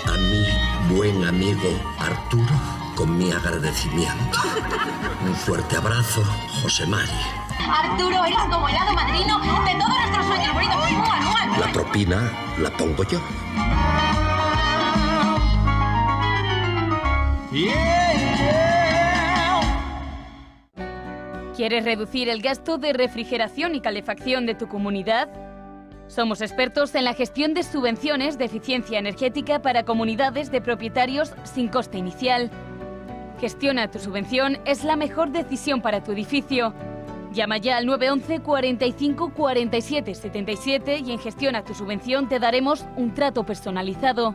A mi buen amigo Arturo, con mi agradecimiento. Un fuerte abrazo, José Mari. Arturo, eres como el hado madrino de todos nuestros sueños bonitos. La propina la pongo yo. ¿Quieres reducir el gasto de refrigeración y calefacción de tu comunidad? Somos expertos en la gestión de subvenciones de eficiencia energética para comunidades de propietarios sin coste inicial. Gestiona tu subvención, es la mejor decisión para tu edificio. Llama ya al 911 45 47 77 y en Gestiona tu subvención te daremos un trato personalizado.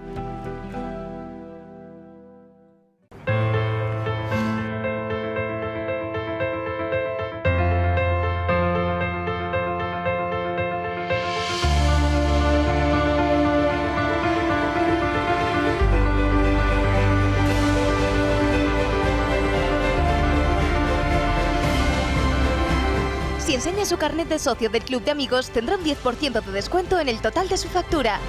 Si enseña su carnet de socio del Club de Amigos, tendrá un 10% de descuento en el total de su factura.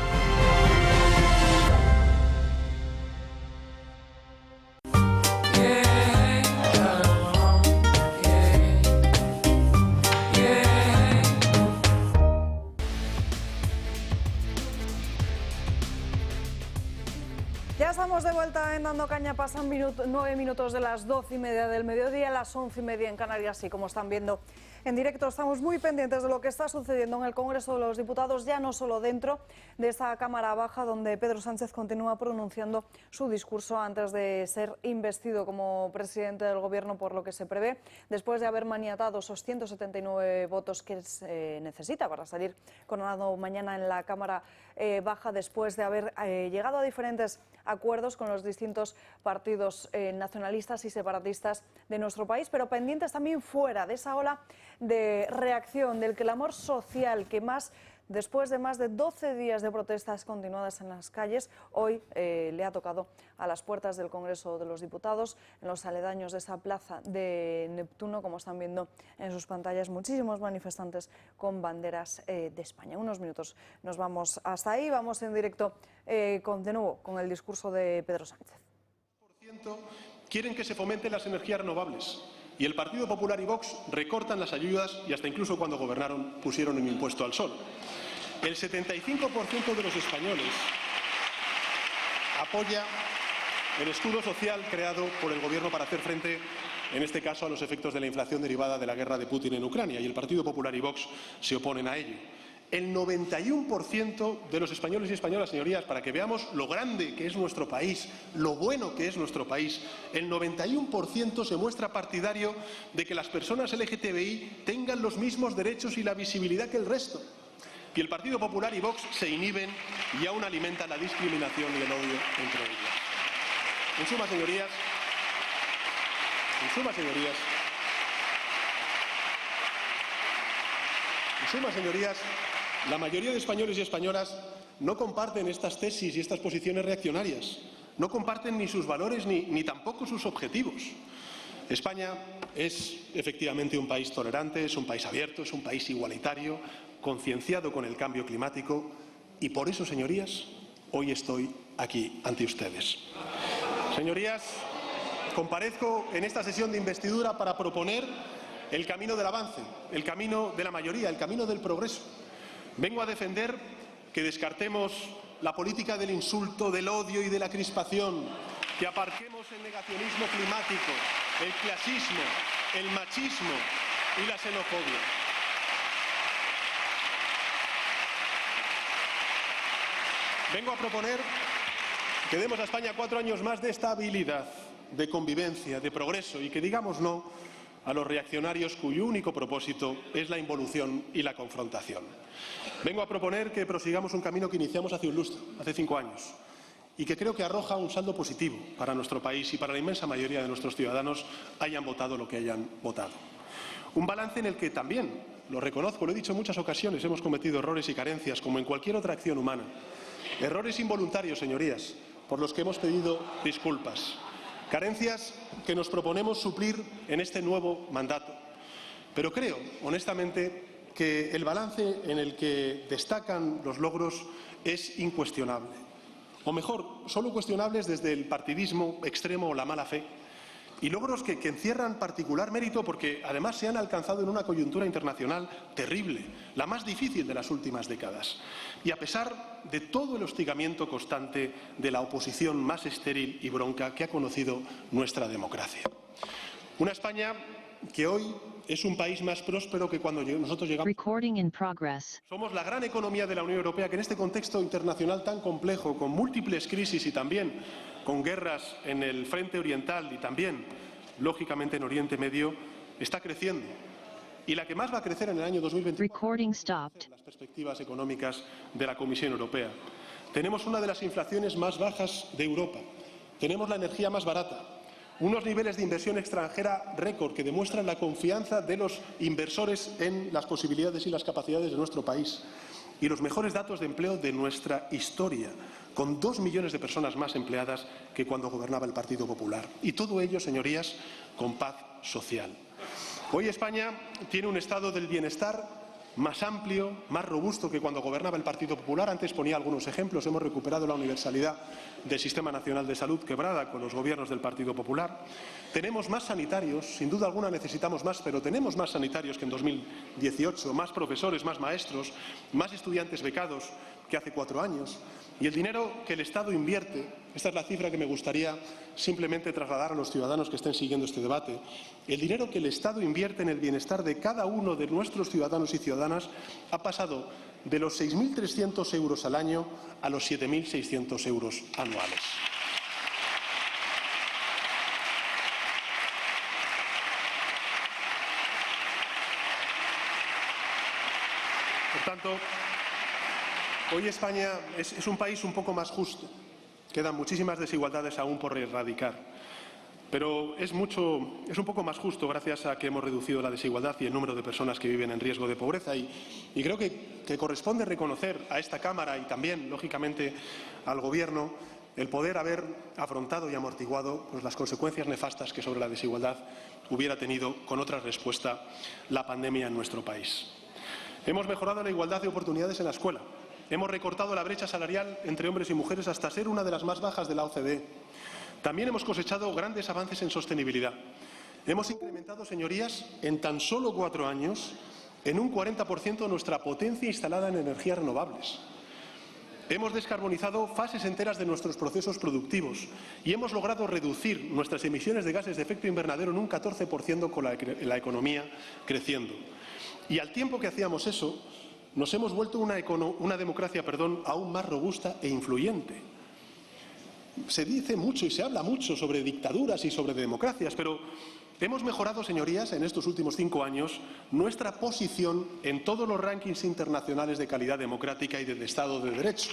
Ya estamos de vuelta en Dando Caña, pasan 9 minutos de las 12:30 del mediodía, las 11:30 en Canarias, y como están viendo en directo estamos muy pendientes de lo que está sucediendo en el Congreso de los Diputados, ya no solo dentro de esta Cámara Baja, donde Pedro Sánchez continúa pronunciando su discurso antes de ser investido como presidente del Gobierno, por lo que se prevé, después de haber maniatado esos 179 votos que necesita para salir coronado mañana en la Cámara Baja, después de haber llegado a diferentes acuerdos con los distintos partidos nacionalistas y separatistas de nuestro país, pero pendientes también fuera de esa ola de reacción, del clamor social que después de más de 12 días de protestas continuadas en las calles, hoy le ha tocado a las puertas del Congreso de los Diputados, en los aledaños de esa plaza de Neptuno, como están viendo en sus pantallas, muchísimos manifestantes con banderas de España. Unos minutos nos vamos hasta ahí, vamos en directo de nuevo con el discurso de Pedro Sánchez. Quieren que se fomenten las energías renovables. Y el Partido Popular y Vox recortan las ayudas y hasta incluso cuando gobernaron pusieron un impuesto al sol. El 75% de los españoles apoya el escudo social creado por el Gobierno para hacer frente, en este caso, a los efectos de la inflación derivada de la guerra de Putin en Ucrania, y el Partido Popular y Vox se oponen a ello. El 91% de los españoles y españolas, señorías, para que veamos lo grande que es nuestro país, lo bueno que es nuestro país, el 91% se muestra partidario de que las personas LGTBI tengan los mismos derechos y la visibilidad que el resto. Y el Partido Popular y Vox se inhiben y aún alimentan la discriminación y el odio entre ellos. En suma, señorías, la mayoría de españoles y españolas no comparten estas tesis y estas posiciones reaccionarias. No comparten ni sus valores ni tampoco sus objetivos. España es efectivamente un país tolerante, es un país abierto, es un país igualitario, concienciado con el cambio climático, y por eso, señorías, hoy estoy aquí ante ustedes. Señorías, comparezco en esta sesión de investidura para proponer el camino del avance, el camino de la mayoría, el camino del progreso. Vengo a defender que descartemos la política del insulto, del odio y de la crispación, que aparquemos el negacionismo climático, el clasismo, el machismo y la xenofobia. Vengo a proponer que demos a España 4 años más de estabilidad, de convivencia, de progreso, y que digamos no a los reaccionarios cuyo único propósito es la involución y la confrontación. Vengo a proponer que prosigamos un camino que iniciamos hace un lustro, hace 5 años, y que creo que arroja un saldo positivo para nuestro país y para la inmensa mayoría de nuestros ciudadanos, hayan votado lo que hayan votado. Un balance en el que también, lo reconozco, lo he dicho en muchas ocasiones, hemos cometido errores y carencias, como en cualquier otra acción humana. Errores involuntarios, señorías, por los que hemos pedido disculpas. Carencias que nos proponemos suplir en este nuevo mandato. Pero creo, honestamente, que el balance en el que destacan los logros es incuestionable. O mejor, solo cuestionables desde el partidismo extremo o la mala fe. Y logros que encierran particular mérito porque además se han alcanzado en una coyuntura internacional terrible, la más difícil de las últimas décadas. Y a pesar de todo el hostigamiento constante de la oposición más estéril y bronca que ha conocido nuestra democracia. Una España que hoy es un país más próspero que cuando nosotros llegamos. Somos la gran economía de la Unión Europea que en este contexto internacional tan complejo, con múltiples crisis y también con guerras en el frente oriental y también, lógicamente, en Oriente Medio, está creciendo. Y la que más va a crecer en el año 2024 las perspectivas económicas de la Comisión Europea. Tenemos una de las inflaciones más bajas de Europa. Tenemos la energía más barata. Unos niveles de inversión extranjera récord que demuestran la confianza de los inversores en las posibilidades y las capacidades de nuestro país. Y los mejores datos de empleo de nuestra historia, con 2 millones de personas más empleadas que cuando gobernaba el Partido Popular. Y todo ello, señorías, con paz social. Hoy España tiene un estado del bienestar más amplio, más robusto que cuando gobernaba el Partido Popular. Antes ponía algunos ejemplos. Hemos recuperado la universalidad del Sistema Nacional de Salud, quebrada con los gobiernos del Partido Popular. Tenemos más sanitarios, sin duda alguna necesitamos más, pero tenemos más sanitarios que en 2018, más profesores, más maestros, más estudiantes becados, que hace 4 años. Y el dinero que el Estado invierte, esta es la cifra que me gustaría simplemente trasladar a los ciudadanos que estén siguiendo este debate, el dinero que el Estado invierte en el bienestar de cada uno de nuestros ciudadanos y ciudadanas ha pasado de los 6.300 euros al año a los 7.600 euros anuales. Por tanto, hoy España es un país un poco más justo. Quedan muchísimas desigualdades aún por erradicar. Pero es un poco más justo gracias a que hemos reducido la desigualdad y el número de personas que viven en riesgo de pobreza. Y creo que corresponde reconocer a esta Cámara y también, lógicamente, al Gobierno el poder haber afrontado y amortiguado las consecuencias nefastas que sobre la desigualdad hubiera tenido con otra respuesta la pandemia en nuestro país. Hemos mejorado la igualdad de oportunidades en la escuela. Hemos recortado la brecha salarial entre hombres y mujeres hasta ser una de las más bajas de la OCDE. También hemos cosechado grandes avances en sostenibilidad. Hemos incrementado, señorías, en tan solo 4 años, en un 40% nuestra potencia instalada en energías renovables. Hemos descarbonizado fases enteras de nuestros procesos productivos y hemos logrado reducir nuestras emisiones de gases de efecto invernadero en un 14% con la economía creciendo. Y al tiempo que hacíamos eso, nos hemos vuelto una democracia aún más robusta e influyente. Se dice mucho y se habla mucho sobre dictaduras y sobre democracias, pero hemos mejorado, señorías, en estos últimos 5 años nuestra posición en todos los rankings internacionales de calidad democrática y del Estado de Derecho,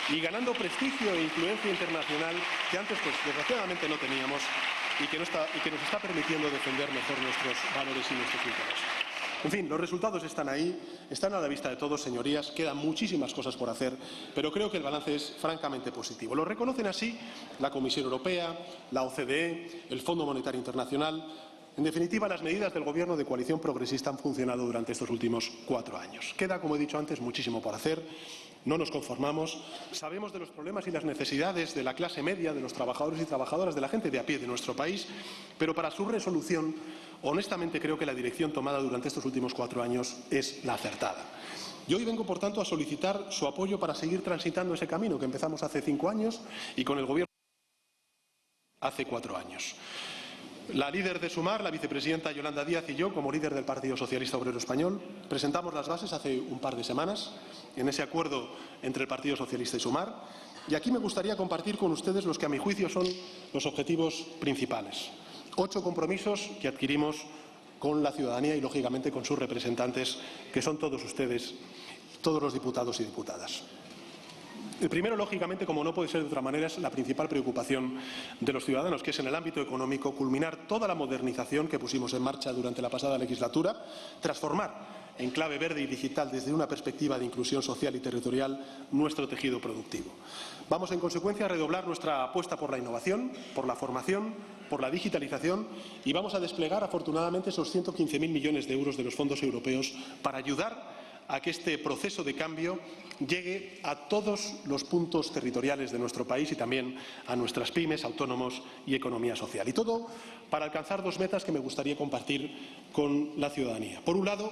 y ganando prestigio e influencia internacional que antes, desgraciadamente, no teníamos y que nos está permitiendo defender mejor nuestros valores y nuestros intereses. En fin, los resultados están ahí, están a la vista de todos, señorías. Quedan muchísimas cosas por hacer, pero creo que el balance es francamente positivo. Lo reconocen así la Comisión Europea, la OCDE, el Fondo Monetario Internacional. En definitiva, las medidas del Gobierno de coalición progresista han funcionado durante estos últimos 4 años. Queda, como he dicho antes, muchísimo por hacer. No nos conformamos. Sabemos de los problemas y las necesidades de la clase media, de los trabajadores y trabajadoras, de la gente de a pie de nuestro país, pero para su resolución, honestamente, creo que la dirección tomada durante estos últimos 4 años es la acertada. Y hoy vengo, por tanto, a solicitar su apoyo para seguir transitando ese camino que empezamos hace 5 años y con el Gobierno hace 4 años. La líder de Sumar, la vicepresidenta Yolanda Díaz, y yo, como líder del Partido Socialista Obrero Español, presentamos las bases hace un par de semanas en ese acuerdo entre el Partido Socialista y Sumar. Y aquí me gustaría compartir con ustedes los que, a mi juicio, son los objetivos principales. 8 compromisos que adquirimos con la ciudadanía y, lógicamente, con sus representantes, que son todos ustedes, todos los diputados y diputadas. El primero, lógicamente, como no puede ser de otra manera, es la principal preocupación de los ciudadanos, que es en el ámbito económico culminar toda la modernización que pusimos en marcha durante la pasada legislatura, transformar en clave verde y digital desde una perspectiva de inclusión social y territorial nuestro tejido productivo. Vamos, en consecuencia, a redoblar nuestra apuesta por la innovación, por la formación, por la digitalización y vamos a desplegar, afortunadamente, esos 115.000 millones de euros de los fondos europeos para ayudar a que este proceso de cambio llegue a todos los puntos territoriales de nuestro país y también a nuestras pymes, autónomos y economía social. Y todo para alcanzar 2 metas que me gustaría compartir con la ciudadanía. Por un lado,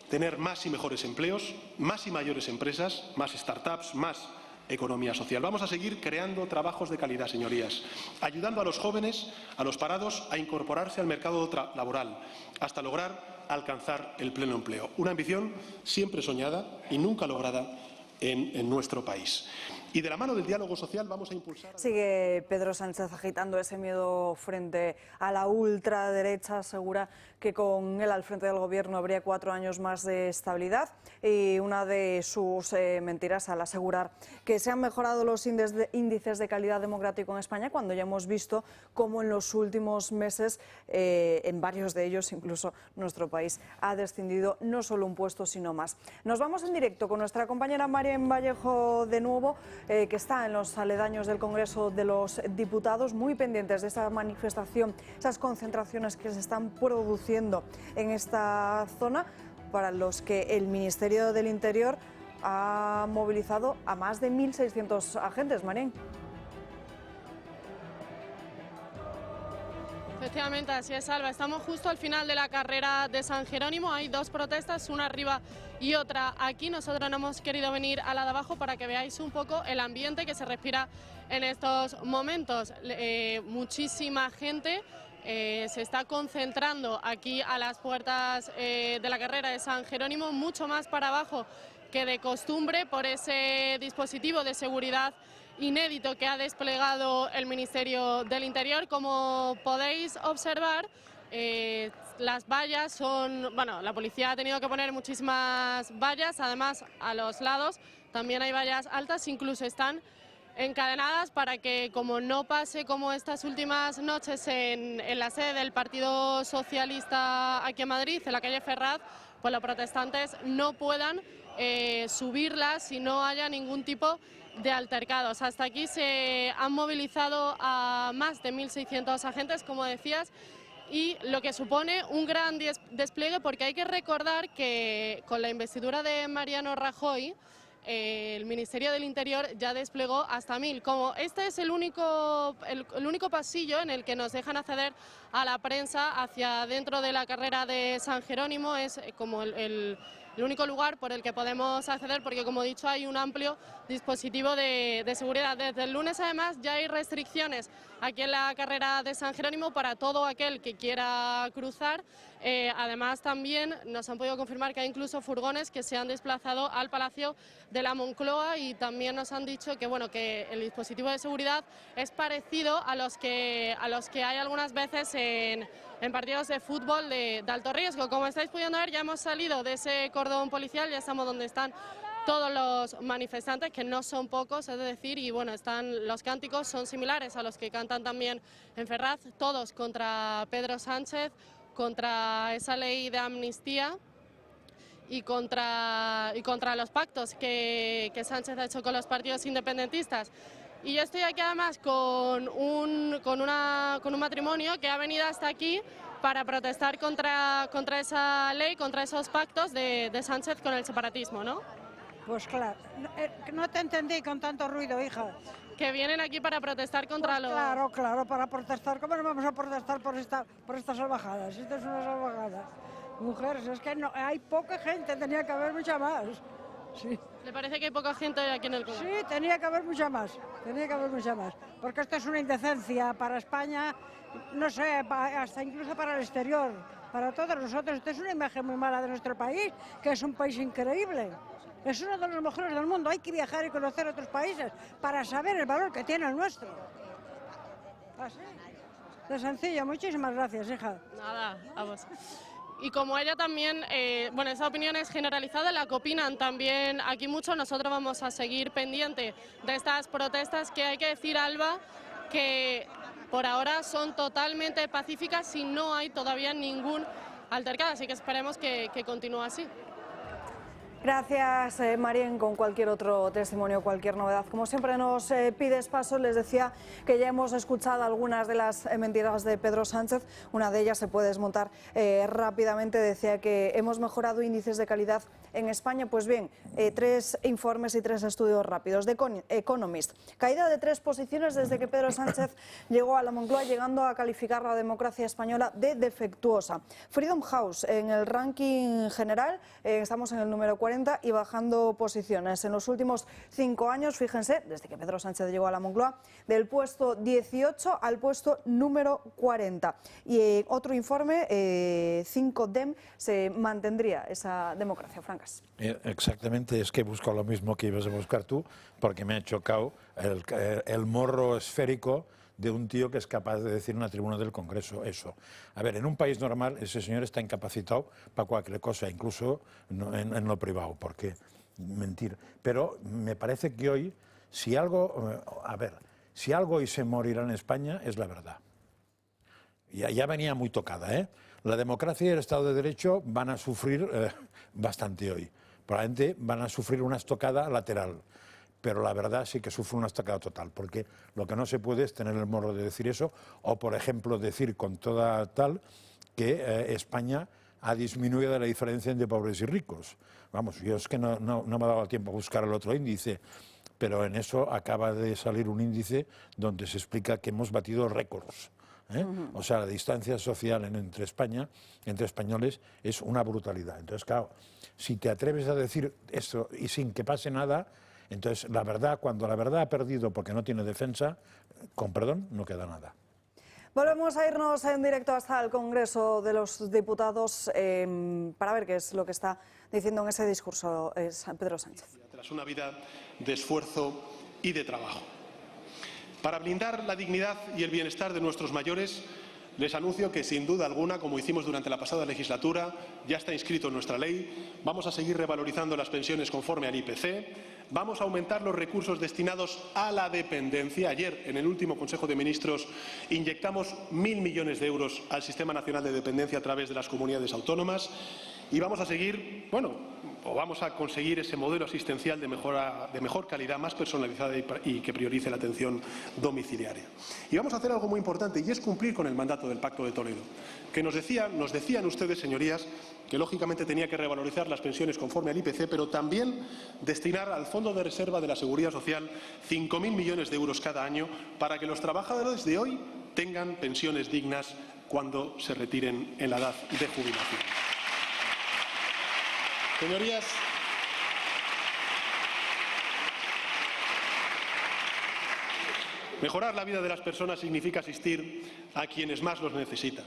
tener más y mejores empleos, más y mayores empresas, más startups, más economía social. Vamos a seguir creando trabajos de calidad, señorías, ayudando a los jóvenes, a los parados, a incorporarse al mercado laboral, hasta lograr alcanzar el pleno empleo. Una ambición siempre soñada y nunca lograda en nuestro país. Y de la mano del diálogo social vamos a impulsar... Sigue Pedro Sánchez agitando ese miedo frente a la ultraderecha. Asegura que con él al frente del Gobierno habría 4 años más de estabilidad. Y una de sus mentiras al asegurar que se han mejorado los índices de calidad democrático en España, cuando ya hemos visto cómo en los últimos meses, en varios de ellos, incluso nuestro país ha descendido no solo un puesto, sino más. Nos vamos en directo con nuestra compañera Marian Vallejo de nuevo, que está en los aledaños del Congreso de los Diputados, muy pendientes de esta manifestación, esas concentraciones que se están produciendo en esta zona, para los que el Ministerio del Interior ha movilizado a más de 1.600 agentes. Marian. Efectivamente, así es, Alba. Estamos justo al final de la carrera de San Jerónimo. Hay dos protestas, una arriba y otra aquí. Nosotros no hemos querido venir a la de abajo para que veáis un poco el ambiente que se respira en estos momentos. Muchísima gente se está concentrando aquí a las puertas de la carrera de San Jerónimo, mucho más para abajo que de costumbre por ese dispositivo de seguridad inédito que ha desplegado el Ministerio del Interior. Como podéis observar, las vallas son... Bueno, la policía ha tenido que poner muchísimas vallas, además a los lados también hay vallas altas, incluso están encadenadas para que, como no pase como estas últimas noches en la sede del Partido Socialista aquí en Madrid, en la calle Ferraz, pues los protestantes no puedan subirlas y no haya ningún tipo de altercados. Hasta aquí se han movilizado a más de 1.600 agentes, como decías, y lo que supone un gran despliegue, porque hay que recordar que con la investidura de Mariano Rajoy, el Ministerio del Interior ya desplegó hasta 1.000. Como este es el único pasillo en el que nos dejan acceder a la prensa hacia dentro de la carrera de San Jerónimo, es como el único lugar por el que podemos acceder, porque, como he dicho, hay un amplio dispositivo de seguridad. Desde el lunes, además, ya hay restricciones aquí en la carrera de San Jerónimo para todo aquel que quiera cruzar. Además, también nos han podido confirmar que hay incluso furgones que se han desplazado al Palacio de la Moncloa, y también nos han dicho que, bueno, que el dispositivo de seguridad es parecido a los que hay algunas veces en partidos de fútbol de alto riesgo. Como estáis pudiendo ver, ya hemos salido de ese cordón policial, ya estamos donde están todos los manifestantes, que no son pocos, es decir, y bueno, los cánticos son similares a los que cantan también en Ferraz, todos contra Pedro Sánchez, contra esa ley de amnistía y contra los pactos que Sánchez ha hecho con los partidos independentistas. Y yo estoy aquí además con un matrimonio que ha venido hasta aquí para protestar contra esa ley, contra esos pactos de Sánchez con el separatismo, ¿no? Pues claro, no te entendí con tanto ruido, hija. Que vienen aquí para protestar contra los... Claro, para protestar. ¿Cómo no vamos a protestar por estas salvajadas? Esto es una salvajada. Mujeres, es que no, hay poca gente, tenía que haber mucha más. Sí. ¿Le parece que hay poca gente aquí en el Congreso? Sí, tenía que haber mucha más, porque esto es una indecencia para España, no sé, hasta incluso para el exterior, para todos nosotros. Esto es una imagen muy mala de nuestro país, que es un país increíble. Es uno de los mejores del mundo. Hay que viajar y conocer otros países para saber el valor que tiene el nuestro. Así, de sencillo. Muchísimas gracias, hija. Nada, a vos. Y como ella también, bueno, esa opinión es generalizada, la que opinan también aquí mucho. Nosotros vamos a seguir pendiente de estas protestas, que hay que decir, Alba, que por ahora son totalmente pacíficas y no hay todavía ningún altercado, así que esperemos que continúe así. Gracias, Marien. Con cualquier otro testimonio, cualquier novedad, como siempre nos pides paso. Les decía que ya hemos escuchado algunas de las mentiras de Pedro Sánchez. Una de ellas se puede desmontar rápidamente. Decía que hemos mejorado índices de calidad en España. Pues bien, 3 informes y 3 estudios rápidos de Economist. Caída de 3 posiciones desde que Pedro Sánchez llegó a la Moncloa, llegando a calificar la democracia española de defectuosa. Freedom House, en el ranking general, estamos en el número 40 y bajando posiciones. En los últimos 5 años, fíjense, desde que Pedro Sánchez llegó a la Moncloa, del puesto 18 al puesto número 40. Y otro informe, 5DEM, se mantendría esa democracia, Francas. Exactamente, es que busco lo mismo que ibas a buscar tú, porque me ha chocado el morro esférico de un tío que es capaz de decir en una tribuna del Congreso eso. A ver, en un país normal ese señor está incapacitado para cualquier cosa, incluso en lo privado, porque mentir. Pero me parece que hoy, si algo hoy se morirá en España, es la verdad. Ya venía muy tocada, ¿eh? La democracia y el Estado de Derecho van a sufrir bastante hoy. Probablemente van a sufrir una estocada lateral. Pero la verdad sí que sufre una estocada total, porque lo que no se puede es tener el morro de decir eso, o por ejemplo decir con toda tal que España ha disminuido la diferencia entre pobres y ricos. Vamos, yo es que no me ha dado tiempo a buscar el otro índice, pero en eso acaba de salir un índice donde se explica que hemos batido récords O sea, la distancia social entre España, entre españoles, es una brutalidad. Entonces, claro, si te atreves a decir esto y sin que pase nada, entonces la verdad, cuando la verdad ha perdido porque no tiene defensa, con perdón, no queda nada. Volvemos a irnos en directo hasta el Congreso de los Diputados para ver qué es lo que está diciendo en ese discurso Pedro Sánchez. Tras una vida de esfuerzo y de trabajo. Para blindar la dignidad y el bienestar de nuestros mayores, les anuncio que, sin duda alguna, como hicimos durante la pasada legislatura, ya está inscrito en nuestra ley, vamos a seguir revalorizando las pensiones conforme al IPC, vamos a aumentar los recursos destinados a la dependencia. Ayer, en el último Consejo de Ministros, inyectamos 1.000 millones de euros al Sistema Nacional de Dependencia a través de las comunidades autónomas y vamos a seguir, vamos a conseguir ese modelo asistencial de mejor calidad, más personalizada y que priorice la atención domiciliaria. Y vamos a hacer algo muy importante, y es cumplir con el mandato del Pacto de Toledo, que nos decían ustedes, señorías, que lógicamente tenía que revalorizar las pensiones conforme al IPC, pero también destinar al Fondo de Reserva de la Seguridad Social 5.000 millones de euros cada año para que los trabajadores de hoy tengan pensiones dignas cuando se retiren en la edad de jubilación. Señorías, mejorar la vida de las personas significa asistir a quienes más los necesitan.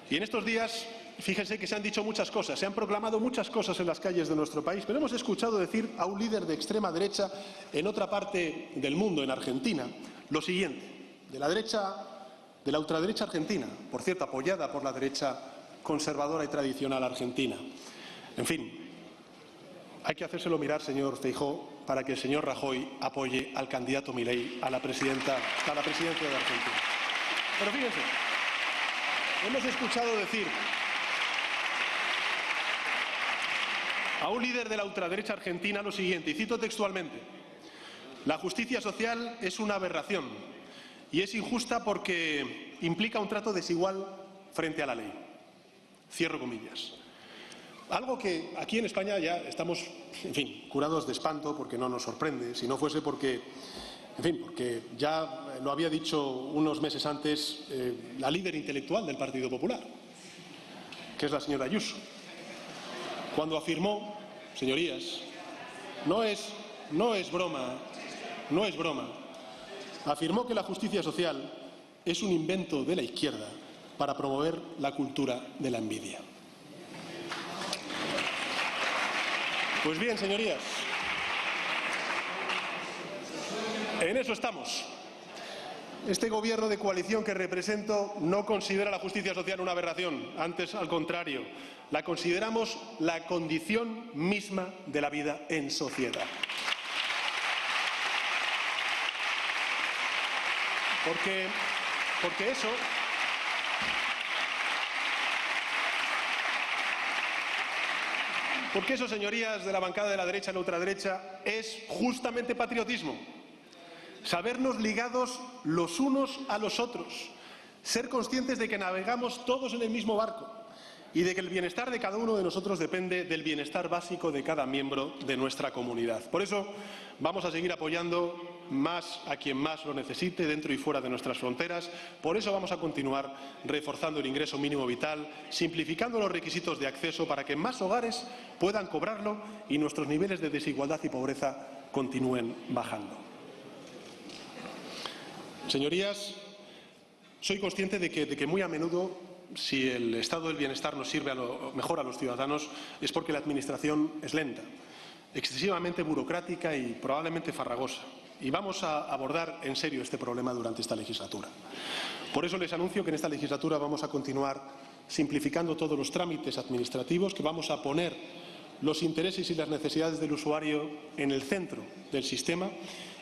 Y en estos días, fíjense que se han dicho muchas cosas, se han proclamado muchas cosas en las calles de nuestro país, pero hemos escuchado decir a un líder de extrema derecha en otra parte del mundo, en Argentina, lo siguiente, de la ultraderecha argentina, por cierto, apoyada por la derecha conservadora y tradicional argentina. En fin, hay que hacérselo mirar, señor Feijóo, para que el señor Rajoy apoye al candidato Milei a la presidencia de Argentina. Pero fíjense, hemos escuchado decir a un líder de la ultraderecha argentina lo siguiente, y cito textualmente: la justicia social es una aberración y es injusta porque implica un trato desigual frente a la ley. Cierro comillas. Algo que aquí en España ya estamos, en fin, curados de espanto, porque no nos sorprende, si no fuese porque ya lo había dicho unos meses antes la líder intelectual del Partido Popular, que es la señora Ayuso, cuando afirmó, señorías, no es broma, afirmó que la justicia social es un invento de la izquierda para promover la cultura de la envidia. Pues bien, señorías, en eso estamos. Este gobierno de coalición que represento no considera la justicia social una aberración, antes al contrario, la consideramos la condición misma de la vida en sociedad. Porque eso, señorías de la bancada de la derecha y la ultraderecha, es justamente patriotismo. Sabernos ligados los unos a los otros, ser conscientes de que navegamos todos en el mismo barco y de que el bienestar de cada uno de nosotros depende del bienestar básico de cada miembro de nuestra comunidad. Por eso vamos a seguir apoyando más a quien más lo necesite, dentro y fuera de nuestras fronteras. Por eso vamos a continuar reforzando el ingreso mínimo vital, simplificando los requisitos de acceso para que más hogares puedan cobrarlo y nuestros niveles de desigualdad y pobreza continúen bajando. Señorías, soy consciente de que muy a menudo, si el estado del bienestar nos sirve mejor a los ciudadanos, es porque la administración es lenta, excesivamente burocrática y probablemente farragosa. Y vamos a abordar en serio este problema durante esta legislatura. Por eso les anuncio que en esta legislatura vamos a continuar simplificando todos los trámites administrativos, que vamos a poner los intereses y las necesidades del usuario en el centro del sistema,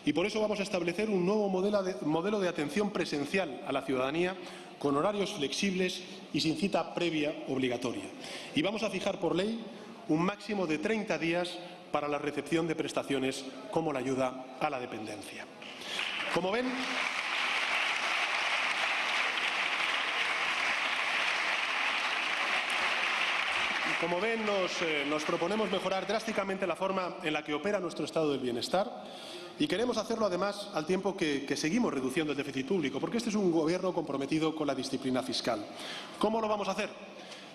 y por eso vamos a establecer un nuevo modelo de atención presencial a la ciudadanía con horarios flexibles y sin cita previa obligatoria. Y vamos a fijar por ley un máximo de 30 días para la recepción de prestaciones como la ayuda a la dependencia. Como ven, nos proponemos mejorar drásticamente la forma en la que opera nuestro estado del bienestar Y queremos hacerlo, además, al tiempo que seguimos reduciendo el déficit público, porque este es un gobierno comprometido con la disciplina fiscal. ¿Cómo lo vamos a hacer?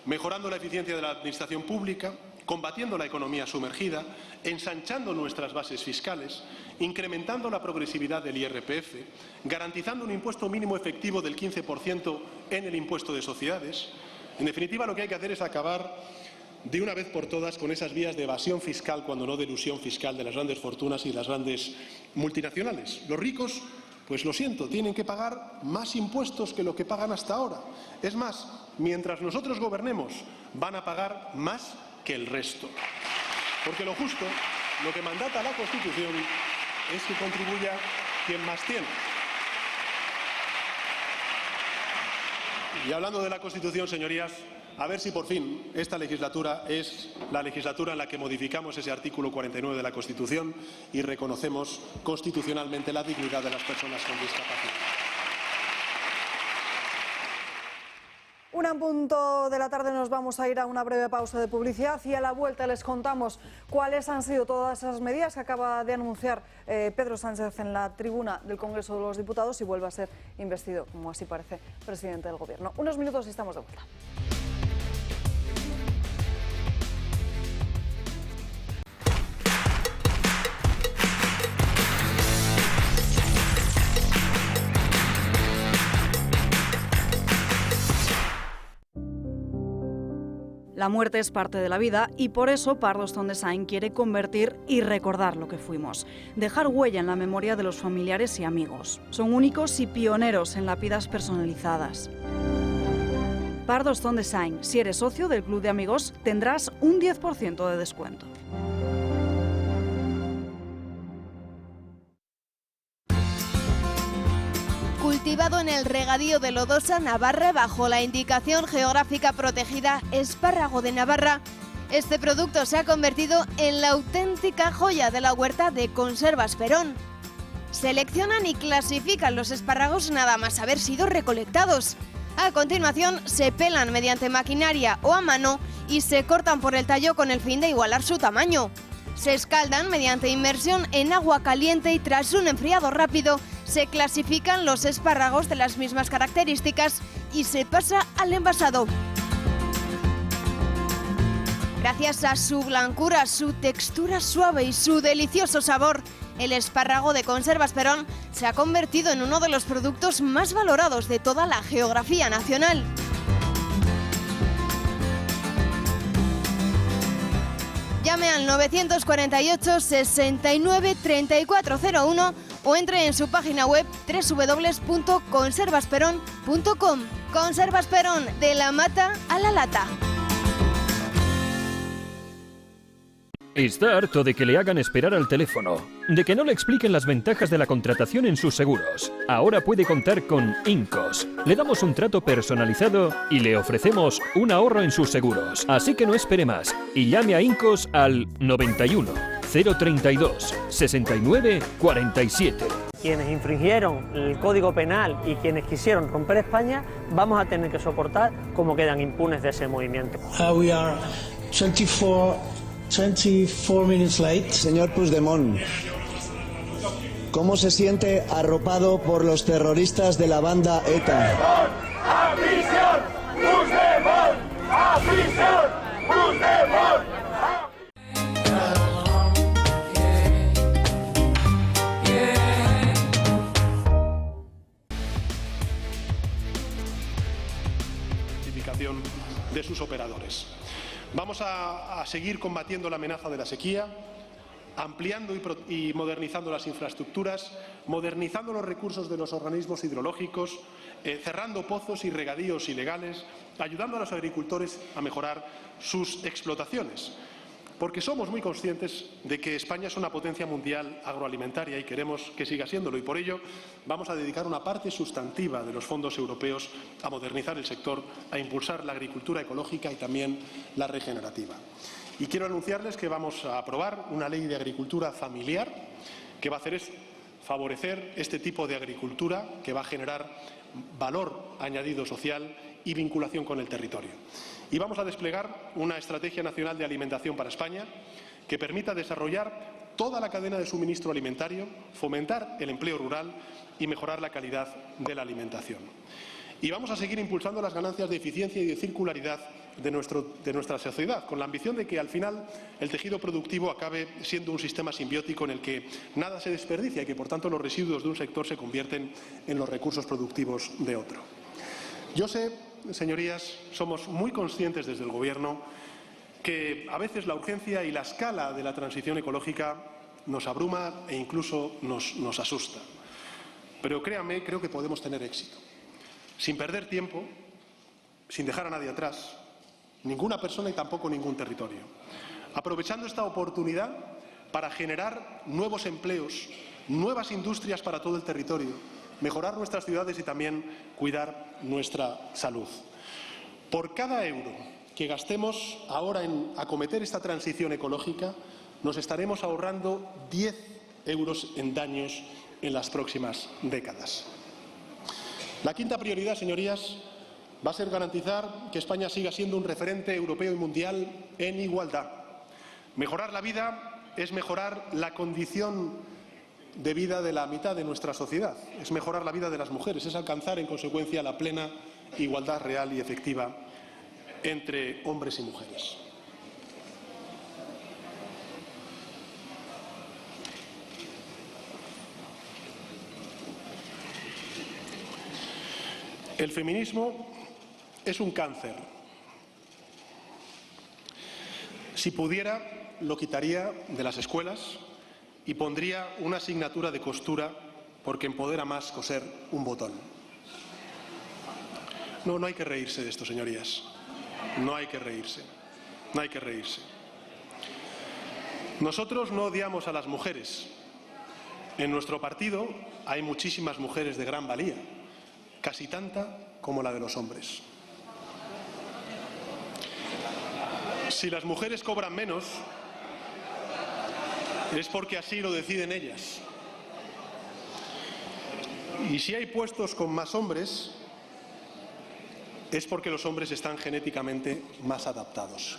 Mejorando la eficiencia de la administración pública, combatiendo la economía sumergida, ensanchando nuestras bases fiscales, incrementando la progresividad del IRPF, garantizando un impuesto mínimo efectivo del 15% en el impuesto de sociedades. En definitiva, lo que hay que hacer es acabar de una vez por todas con esas vías de evasión fiscal, cuando no de elusión fiscal, de las grandes fortunas y de las grandes multinacionales. Los ricos, pues lo siento, tienen que pagar más impuestos que lo que pagan hasta ahora. Es más, mientras nosotros gobernemos, van a pagar más que el resto. Porque lo justo, lo que mandata la Constitución, es que contribuya quien más tiene. Y hablando de la Constitución, señorías, a ver si por fin esta legislatura es la legislatura en la que modificamos ese artículo 49 de la Constitución y reconocemos constitucionalmente la dignidad de las personas con discapacidad. 1:00 p.m, nos vamos a ir a una breve pausa de publicidad y a la vuelta les contamos cuáles han sido todas esas medidas que acaba de anunciar Pedro Sánchez en la tribuna del Congreso de los Diputados y vuelve a ser investido, como así parece, presidente del Gobierno. Unos minutos y estamos de vuelta. La muerte es parte de la vida y por eso Pardos Design quiere convertir y recordar lo que fuimos. Dejar huella en la memoria de los familiares y amigos. Son únicos y pioneros en lápidas personalizadas. Pardos Design. Si eres socio del Club de Amigos, tendrás un 10% de descuento. Cultivado en el regadío de Lodosa, Navarra, bajo la indicación geográfica protegida Espárrago de Navarra, este producto se ha convertido en la auténtica joya de la huerta de Conservas Perón. Seleccionan y clasifican los espárragos nada más haber sido recolectados. A continuación, se pelan mediante maquinaria o a mano y se cortan por el tallo con el fin de igualar su tamaño. Se escaldan mediante inmersión en agua caliente y tras un enfriado rápido se clasifican los espárragos de las mismas características y se pasa al envasado. Gracias a su blancura, su textura suave y su delicioso sabor, el espárrago de Conservas Perón se ha convertido en uno de los productos más valorados de toda la geografía nacional. Llame al 948 69 3401 o entre en su página web www.conservasperón.com. Conservas Perón, de la mata a la lata. Está harto de que le hagan esperar al teléfono, de que no le expliquen las ventajas de la contratación en sus seguros. Ahora puede contar con Incos. Le damos un trato personalizado y le ofrecemos un ahorro en sus seguros. Así que no espere más y llame a Incos al 91 032 69 47. Quienes infringieron el Código Penal y quienes quisieron romper España, vamos a tener que soportar cómo quedan impunes de ese movimiento. We are 24 minutes late. Señor Puigdemont, ¿cómo se siente arropado por los terroristas de la banda ETA? ¡Afición! ¡Puigdemont! ¡Afición! ¡Puigdemont! De sus operadores. Vamos a seguir combatiendo la amenaza de la sequía, ampliando y modernizando las infraestructuras, modernizando los recursos de los organismos hidrológicos, cerrando pozos y regadíos ilegales, ayudando a los agricultores a mejorar sus explotaciones. Porque somos muy conscientes de que España es una potencia mundial agroalimentaria y queremos que siga siéndolo, y por ello vamos a dedicar una parte sustantiva de los fondos europeos a modernizar el sector, a impulsar la agricultura ecológica y también la regenerativa. Y quiero anunciarles que vamos a aprobar una ley de agricultura familiar que va a hacer es favorecer este tipo de agricultura que va a generar valor añadido social y vinculación con el territorio. Y vamos a desplegar una estrategia nacional de alimentación para España que permita desarrollar toda la cadena de suministro alimentario, fomentar el empleo rural y mejorar la calidad de la alimentación. Y vamos a seguir impulsando las ganancias de eficiencia y de circularidad de nuestra sociedad, con la ambición de que al final el tejido productivo acabe siendo un sistema simbiótico en el que nada se desperdicia y que por tanto los residuos de un sector se convierten en los recursos productivos de otro. Yo sé, señorías, somos muy conscientes desde el Gobierno que a veces la urgencia y la escala de la transición ecológica nos abruma e incluso nos asusta. Pero créanme, creo que podemos tener éxito. Sin perder tiempo, sin dejar a nadie atrás, ninguna persona y tampoco ningún territorio. Aprovechando esta oportunidad para generar nuevos empleos, nuevas industrias para todo el territorio, mejorar nuestras ciudades y también cuidar nuestra salud. Por cada euro que gastemos ahora en acometer esta transición ecológica, nos estaremos ahorrando 10 euros en daños en las próximas décadas. La quinta prioridad, señorías, va a ser garantizar que España siga siendo un referente europeo y mundial en igualdad. Mejorar la vida es mejorar la condición de vida de la mitad de nuestra sociedad, es mejorar la vida de las mujeres, es alcanzar en consecuencia la plena igualdad real y efectiva entre hombres y mujeres. El feminismo es un cáncer. Si pudiera, lo quitaría de las escuelas y pondría una asignatura de costura porque empodera más coser un botón. No hay que reírse de esto, señorías. No hay que reírse. No hay que reírse. Nosotros no odiamos a las mujeres. En nuestro partido hay muchísimas mujeres de gran valía, casi tanta como la de los hombres. Si las mujeres cobran menos, es porque así lo deciden ellas. Y si hay puestos con más hombres, es porque los hombres están genéticamente más adaptados.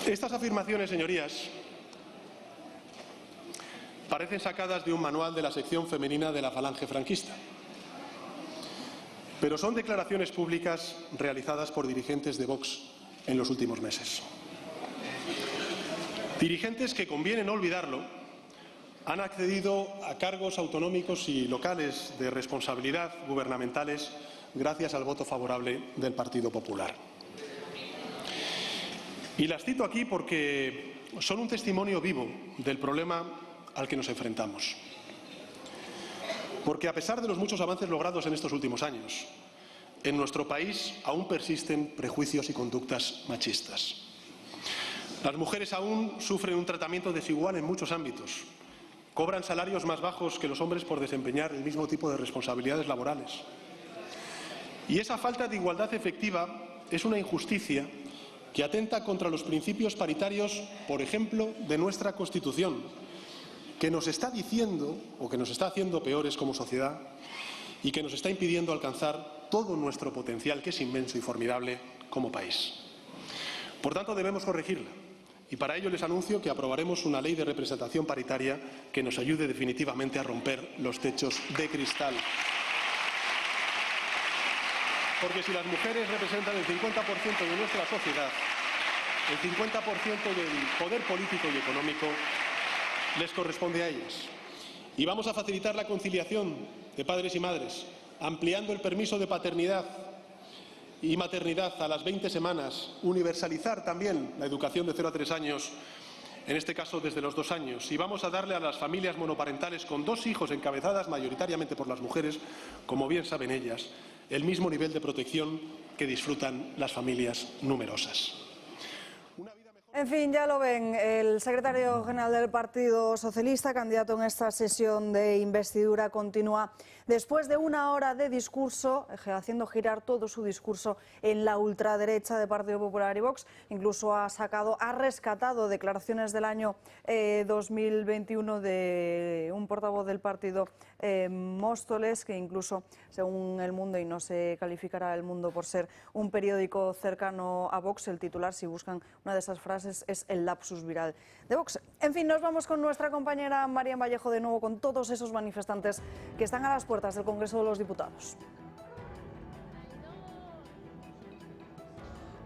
Estas afirmaciones, señorías, parecen sacadas de un manual de la sección femenina de la Falange franquista, pero son declaraciones públicas realizadas por dirigentes de Vox en los últimos meses. Dirigentes que, conviene no olvidarlo, han accedido a cargos autonómicos y locales de responsabilidad gubernamentales gracias al voto favorable del Partido Popular. Y las cito aquí porque son un testimonio vivo del problema al que nos enfrentamos. Porque a pesar de los muchos avances logrados en estos últimos años, en nuestro país aún persisten prejuicios y conductas machistas. Las mujeres aún sufren un tratamiento desigual en muchos ámbitos. Cobran salarios más bajos que los hombres por desempeñar el mismo tipo de responsabilidades laborales. Y esa falta de igualdad efectiva es una injusticia que atenta contra los principios paritarios, por ejemplo, de nuestra Constitución, que nos está diciendo o que nos está haciendo peores como sociedad y que nos está impidiendo alcanzar todo nuestro potencial, que es inmenso y formidable como país. Por tanto, debemos corregirla. Y para ello les anuncio que aprobaremos una ley de representación paritaria que nos ayude definitivamente a romper los techos de cristal. Porque si las mujeres representan el 50% de nuestra sociedad, el 50% del poder político y económico les corresponde a ellas. Y vamos a facilitar la conciliación de padres y madres, ampliando el permiso de paternidad y maternidad a las 20 semanas, universalizar también la educación de 0 a 3 años, en este caso desde los 2 años. Y vamos a darle a las familias monoparentales con 2 hijos, encabezadas mayoritariamente por las mujeres, como bien saben ellas, el mismo nivel de protección que disfrutan las familias numerosas. En fin, ya lo ven, el secretario general del Partido Socialista, candidato en esta sesión de investidura, continúa después de una hora de discurso, haciendo girar todo su discurso en la ultraderecha de Partido Popular y Vox. Incluso ha rescatado declaraciones del año 2021 de un portavoz del partido, Móstoles, que incluso, según El Mundo, y no se calificará El Mundo por ser un periódico cercano a Vox, el titular, si buscan una de esas frases, es el lapsus viral de Vox. En fin, nos vamos con nuestra compañera Marian Vallejo de nuevo con todos esos manifestantes que están a las puertas del Congreso de los Diputados.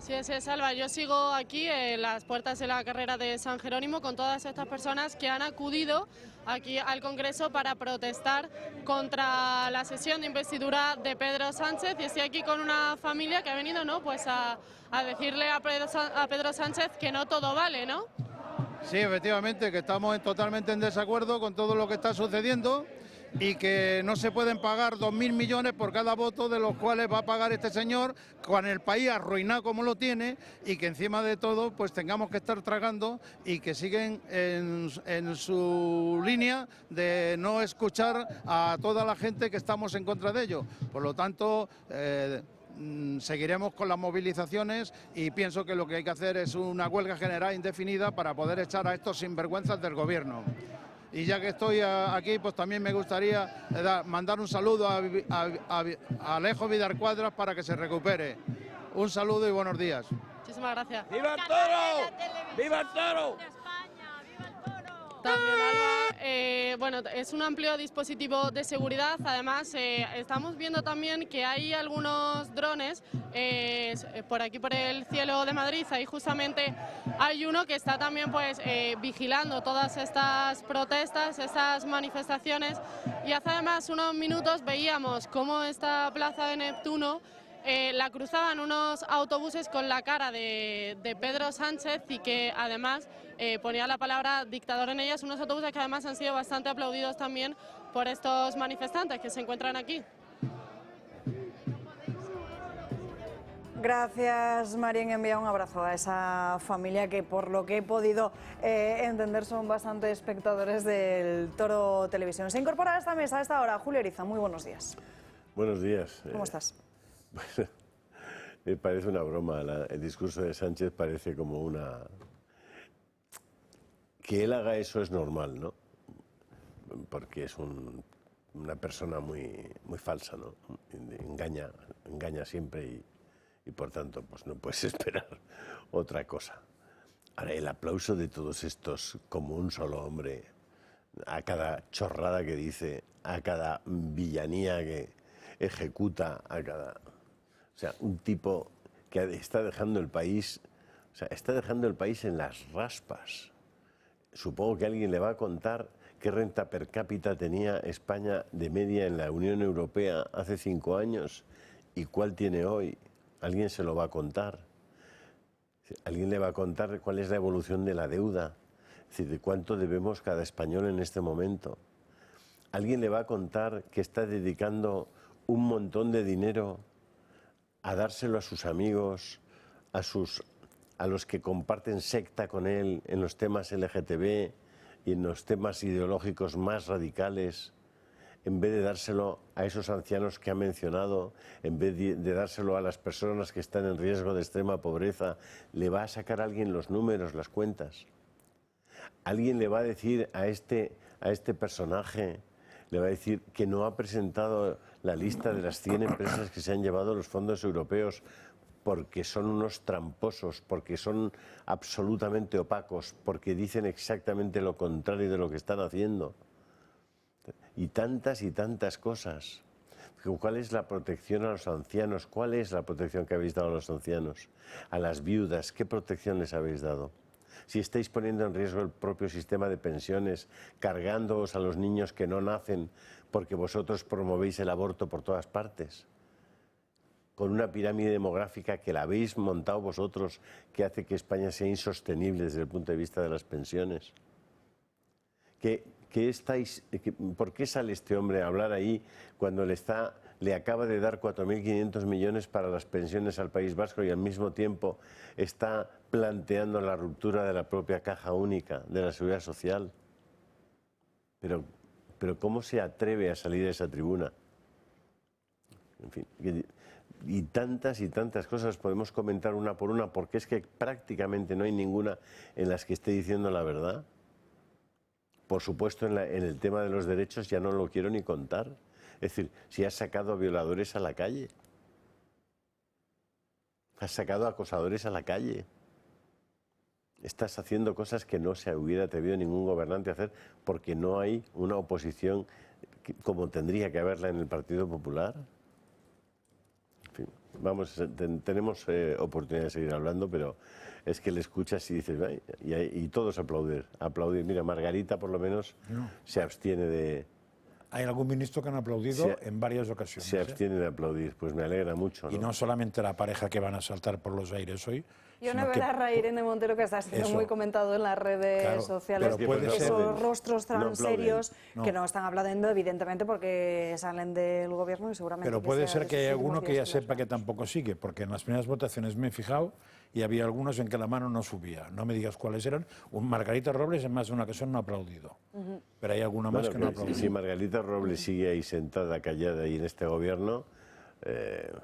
Sí, es Alba. Yo sigo aquí en las puertas de la carrera de San Jerónimo con todas estas personas que han acudido aquí al Congreso para protestar contra la sesión de investidura de Pedro Sánchez, y estoy aquí con una familia que ha venido, ¿no?, pues a decirle a Pedro Sánchez que no todo vale, ¿no? Sí, efectivamente, que estamos totalmente en desacuerdo con todo lo que está sucediendo y que no se pueden pagar 2.000 millones por cada voto, de los cuales va a pagar este señor con el país arruinado como lo tiene, y que encima de todo pues tengamos que estar tragando y que siguen en su línea de no escuchar a toda la gente que estamos en contra de ello. Por lo tanto, seguiremos con las movilizaciones y pienso que lo que hay que hacer es una huelga general indefinida para poder echar a estos sinvergüenzas del gobierno. Y ya que estoy aquí, pues también me gustaría mandar un saludo a Alejo Vidal Cuadras para que se recupere. Un saludo y buenos días. Muchísimas gracias. ¡Viva el toro! ¡Viva el toro! También, Alba, bueno, es un amplio dispositivo de seguridad. Además, estamos viendo también que hay algunos drones por aquí, por el cielo de Madrid. Ahí justamente hay uno que está también pues vigilando todas estas protestas, estas manifestaciones. Y hace además unos minutos veíamos cómo esta plaza de Neptuno la cruzaban unos autobuses con la cara de Pedro Sánchez, y que además ponía la palabra dictador en ellas, unos autobuses que además han sido bastante aplaudidos también por estos manifestantes que se encuentran aquí. Gracias, Marian. Envía un abrazo a esa familia que, por lo que he podido entender, son bastante espectadores del Toro Televisión. Se incorpora a esta mesa a esta hora Julio Eriza. Muy buenos días. Buenos días. ¿Cómo estás? Bueno, me parece una broma. El discurso de Sánchez parece como una... Que él haga eso es normal, ¿no? Porque es una persona muy falsa, ¿no? Engaña siempre y por tanto pues no puedes esperar otra cosa. Ahora, el aplauso de todos estos como un solo hombre, a cada chorrada que dice, a cada villanía que ejecuta, a cada... O sea, un tipo que está dejando el país, o sea, está dejando el país en las raspas. Supongo que alguien le va a contar qué renta per cápita tenía España de media en la Unión Europea hace 5 años y cuál tiene hoy. Alguien se lo va a contar. Alguien le va a contar cuál es la evolución de la deuda, es decir, de cuánto debemos cada español en este momento. Alguien le va a contar que está dedicando un montón de dinero a dárselo a sus amigos, a los que comparten secta con él en los temas LGTB y en los temas ideológicos más radicales, en vez de dárselo a esos ancianos que ha mencionado, en vez de dárselo a las personas que están en riesgo de extrema pobreza. Le va a sacar a alguien los números, las cuentas. Alguien le va a decir a este personaje, le va a decir que no ha presentado la lista de las 100 empresas que se han llevado los fondos europeos porque son unos tramposos, porque son absolutamente opacos, porque dicen exactamente lo contrario de lo que están haciendo. Y tantas cosas. ¿Cuál es la protección a los ancianos? ¿Cuál es la protección que habéis dado a los ancianos? A las viudas, ¿qué protección les habéis dado? Si estáis poniendo en riesgo el propio sistema de pensiones, cargándoos a los niños que no nacen porque vosotros promovéis el aborto por todas partes, con una pirámide demográfica que la habéis montado vosotros, que hace que España sea insostenible desde el punto de vista de las pensiones. ¿por qué sale este hombre a hablar ahí cuando le acaba de dar 4.500 millones para las pensiones al País Vasco y al mismo tiempo está planteando la ruptura de la propia caja única de la Seguridad Social? Pero ¿cómo se atreve a salir a esa tribuna? En fin, y tantas cosas podemos comentar una por una, porque es que prácticamente no hay ninguna en las que esté diciendo la verdad. Por supuesto, en el tema de los derechos ya no lo quiero ni contar. Es decir, si has sacado a violadores a la calle, has sacado a acosadores a la calle, estás haciendo cosas que no se hubiera atrevido ningún gobernante a hacer porque no hay una oposición como tendría que haberla en el Partido Popular. En fin, vamos, tenemos oportunidad de seguir hablando, pero es que le escuchas y dices, "Ay", y todos aplaudir. Mira, Margarita por lo menos se abstiene de... Hay algún ministro que han aplaudido en varias ocasiones. Se abstiene de aplaudir, pues me alegra mucho, ¿no? Y no solamente la pareja que van a saltar por los aires hoy. Ione Belarra, Irene Montero, que está siendo muy comentado en las redes sociales, esos rostros transerios que no están hablando, evidentemente, porque salen del gobierno y seguramente... Pero puede ser que haya alguno que ya sepa que tampoco sigue, porque en las primeras votaciones me he fijado y había algunos en que la mano no subía. No me digas cuáles eran. Margarita Robles en más de una ocasión no ha aplaudido. Pero hay alguna más que no ha aplaudido. Si Margarita Robles sigue ahí sentada, callada y en este gobierno, en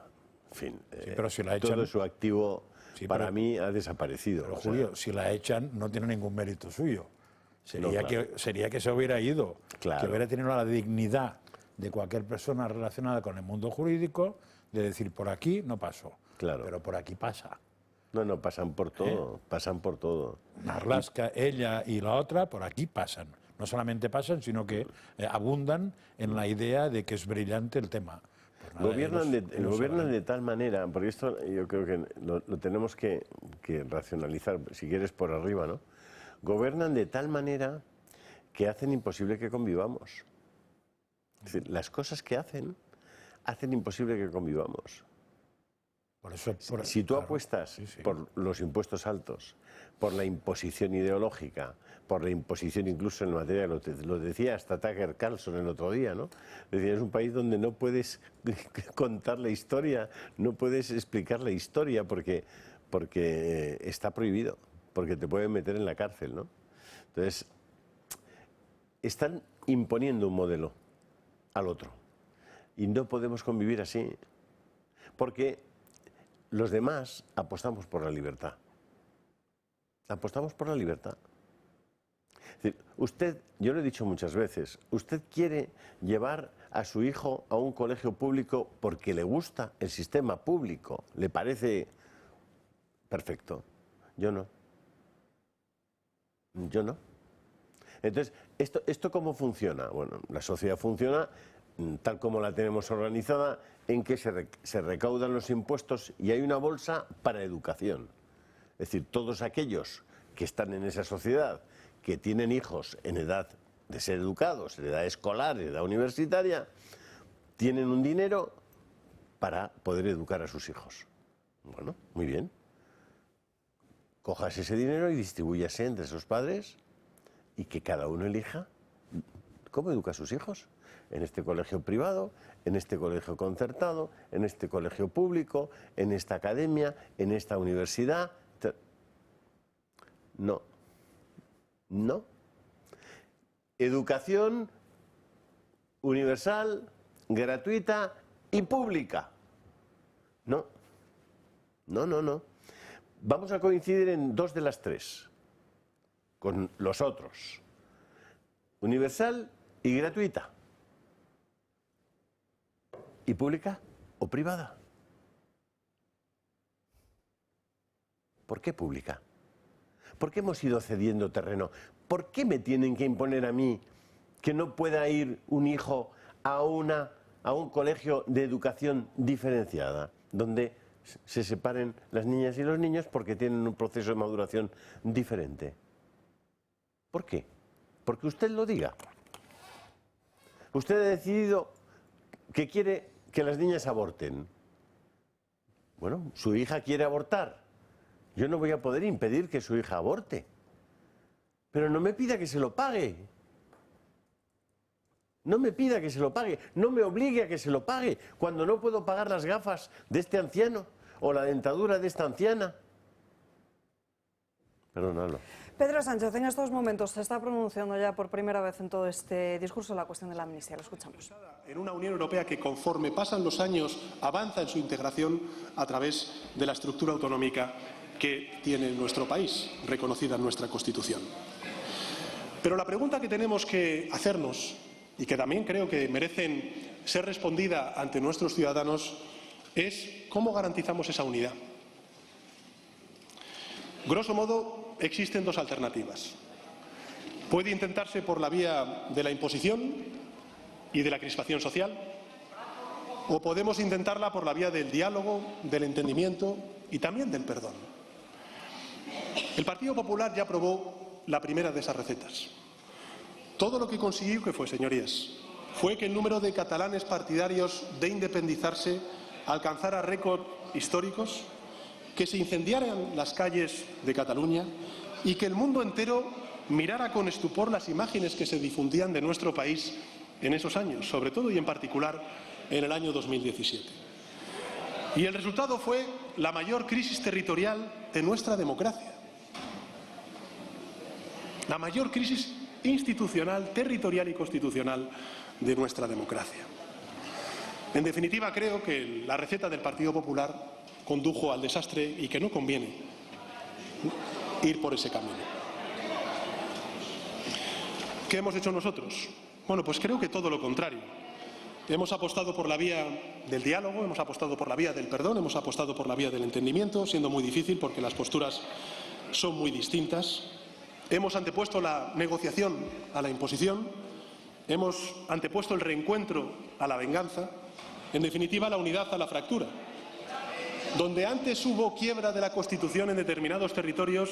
fin, pero si la echan, todo su activo para mí ha desaparecido. Pero Julio, si la echan no tiene ningún mérito suyo. Sería que se hubiera ido, que hubiera tenido la dignidad de cualquier persona relacionada con el mundo jurídico de decir, por aquí no pasó, pero por aquí pasa. No, pasan por todo, pasan por todo. Marlaska, ella y la otra, por aquí pasan. No solamente pasan, sino que abundan en la idea de que es brillante el tema. Gobiernan de tal manera, porque esto yo creo que lo tenemos que racionalizar, si quieres por arriba, ¿no? Gobiernan de tal manera que hacen imposible que convivamos. Es decir, las cosas que hacen imposible que convivamos. Si tú apuestas por los impuestos altos, por la imposición ideológica, por la imposición incluso en materia, lo decía hasta Tucker Carlson el otro día, ¿no? Decía, es un país donde no puedes contar la historia, no puedes explicar la historia porque está prohibido, porque te pueden meter en la cárcel, ¿no? Entonces, están imponiendo un modelo al otro y no podemos convivir así, porque los demás apostamos por la libertad. Apostamos por la libertad. Es decir, usted, yo lo he dicho muchas veces, usted quiere llevar a su hijo a un colegio público porque le gusta el sistema público, le parece perfecto. Yo no. Yo no. Entonces, ¿esto cómo funciona? Bueno, la sociedad funciona tal como la tenemos organizada, en que se recaudan los impuestos y hay una bolsa para educación. Es decir, todos aquellos que están en esa sociedad, que tienen hijos en edad de ser educados, en edad escolar, en edad universitaria, tienen un dinero para poder educar a sus hijos. Bueno, muy bien. Cojas ese dinero y distribúyase entre sus padres y que cada uno elija cómo educa a sus hijos. En este colegio privado, en este colegio concertado, en este colegio público, en esta academia, en esta universidad. No. No. Educación universal, gratuita y pública. No. No. Vamos a coincidir en dos de las tres, con los otros. Universal y gratuita. ¿Y pública o privada? ¿Por qué pública? ¿Por qué hemos ido cediendo terreno? ¿Por qué me tienen que imponer a mí que no pueda ir un hijo a un colegio de educación diferenciada, donde se separen las niñas y los niños porque tienen un proceso de maduración diferente? ¿Por qué? Porque usted lo diga. Usted ha decidido que quiere que las niñas aborten. Bueno, su hija quiere abortar. Yo no voy a poder impedir que su hija aborte. Pero no me pida que se lo pague. No me pida que se lo pague, no me obligue a que se lo pague, cuando no puedo pagar las gafas de este anciano o la dentadura de esta anciana. Perdónalo. Pedro Sánchez en estos momentos se está pronunciando ya por primera vez en todo este discurso la cuestión de la amnistía. Lo escuchamos. En una Unión Europea que, conforme pasan los años, avanza en su integración a través de la estructura autonómica que tiene nuestro país, reconocida en nuestra Constitución. Pero la pregunta que tenemos que hacernos, y que también creo que merecen ser respondida ante nuestros ciudadanos, es ¿cómo garantizamos esa unidad? Grosso modo, existen dos alternativas. Puede intentarse por la vía de la imposición y de la crispación social, o podemos intentarla por la vía del diálogo, del entendimiento y también del perdón. El Partido Popular ya probó la primera de esas recetas. Todo lo que consiguió, ¿qué fue, señorías? Fue que el número de catalanes partidarios de independizarse alcanzara récords históricos, que se incendiaran las calles de Cataluña y que el mundo entero mirara con estupor las imágenes que se difundían de nuestro país en esos años, sobre todo y en particular en el año 2017. Y el resultado fue la mayor crisis territorial de nuestra democracia. La mayor crisis institucional, territorial y constitucional de nuestra democracia. En definitiva, creo que la receta del Partido Popular condujo al desastre y que no conviene ir por ese camino. ¿Qué hemos hecho nosotros? Bueno, pues creo que todo lo contrario. Hemos apostado por la vía del diálogo, hemos apostado por la vía del perdón, hemos apostado por la vía del entendimiento, siendo muy difícil porque las posturas son muy distintas. Hemos antepuesto la negociación a la imposición, hemos antepuesto el reencuentro a la venganza, en definitiva la unidad a la fractura. Donde antes hubo quiebra de la Constitución en determinados territorios,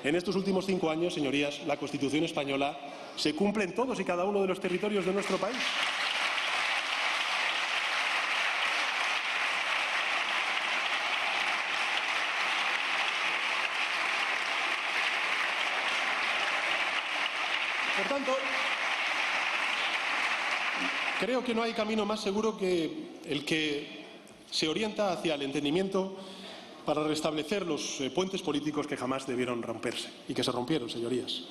en estos últimos 5 años, señorías, la Constitución española se cumple en todos y cada uno de los territorios de nuestro país. Por tanto, creo que no hay camino más seguro que el que se orienta hacia el entendimiento para restablecer los puentes políticos que jamás debieron romperse y que se rompieron, señorías.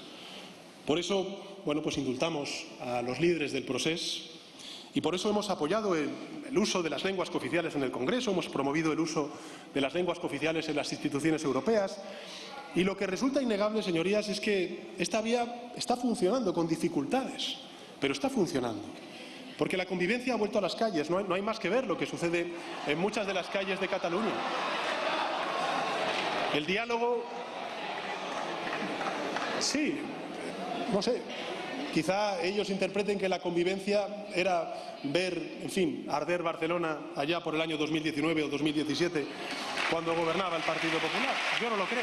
Por eso, bueno, pues indultamos a los líderes del procés y por eso hemos apoyado el uso de las lenguas cooficiales en el Congreso, hemos promovido el uso de las lenguas cooficiales en las instituciones europeas. Y lo que resulta innegable, señorías, es que esta vía está funcionando con dificultades, pero está funcionando. Porque la convivencia ha vuelto a las calles, no hay más que ver lo que sucede en muchas de las calles de Cataluña. El diálogo, sí, no sé, quizá ellos interpreten que la convivencia era ver, en fin, arder Barcelona allá por el año 2019 o 2017, cuando gobernaba el Partido Popular. Yo no lo creo.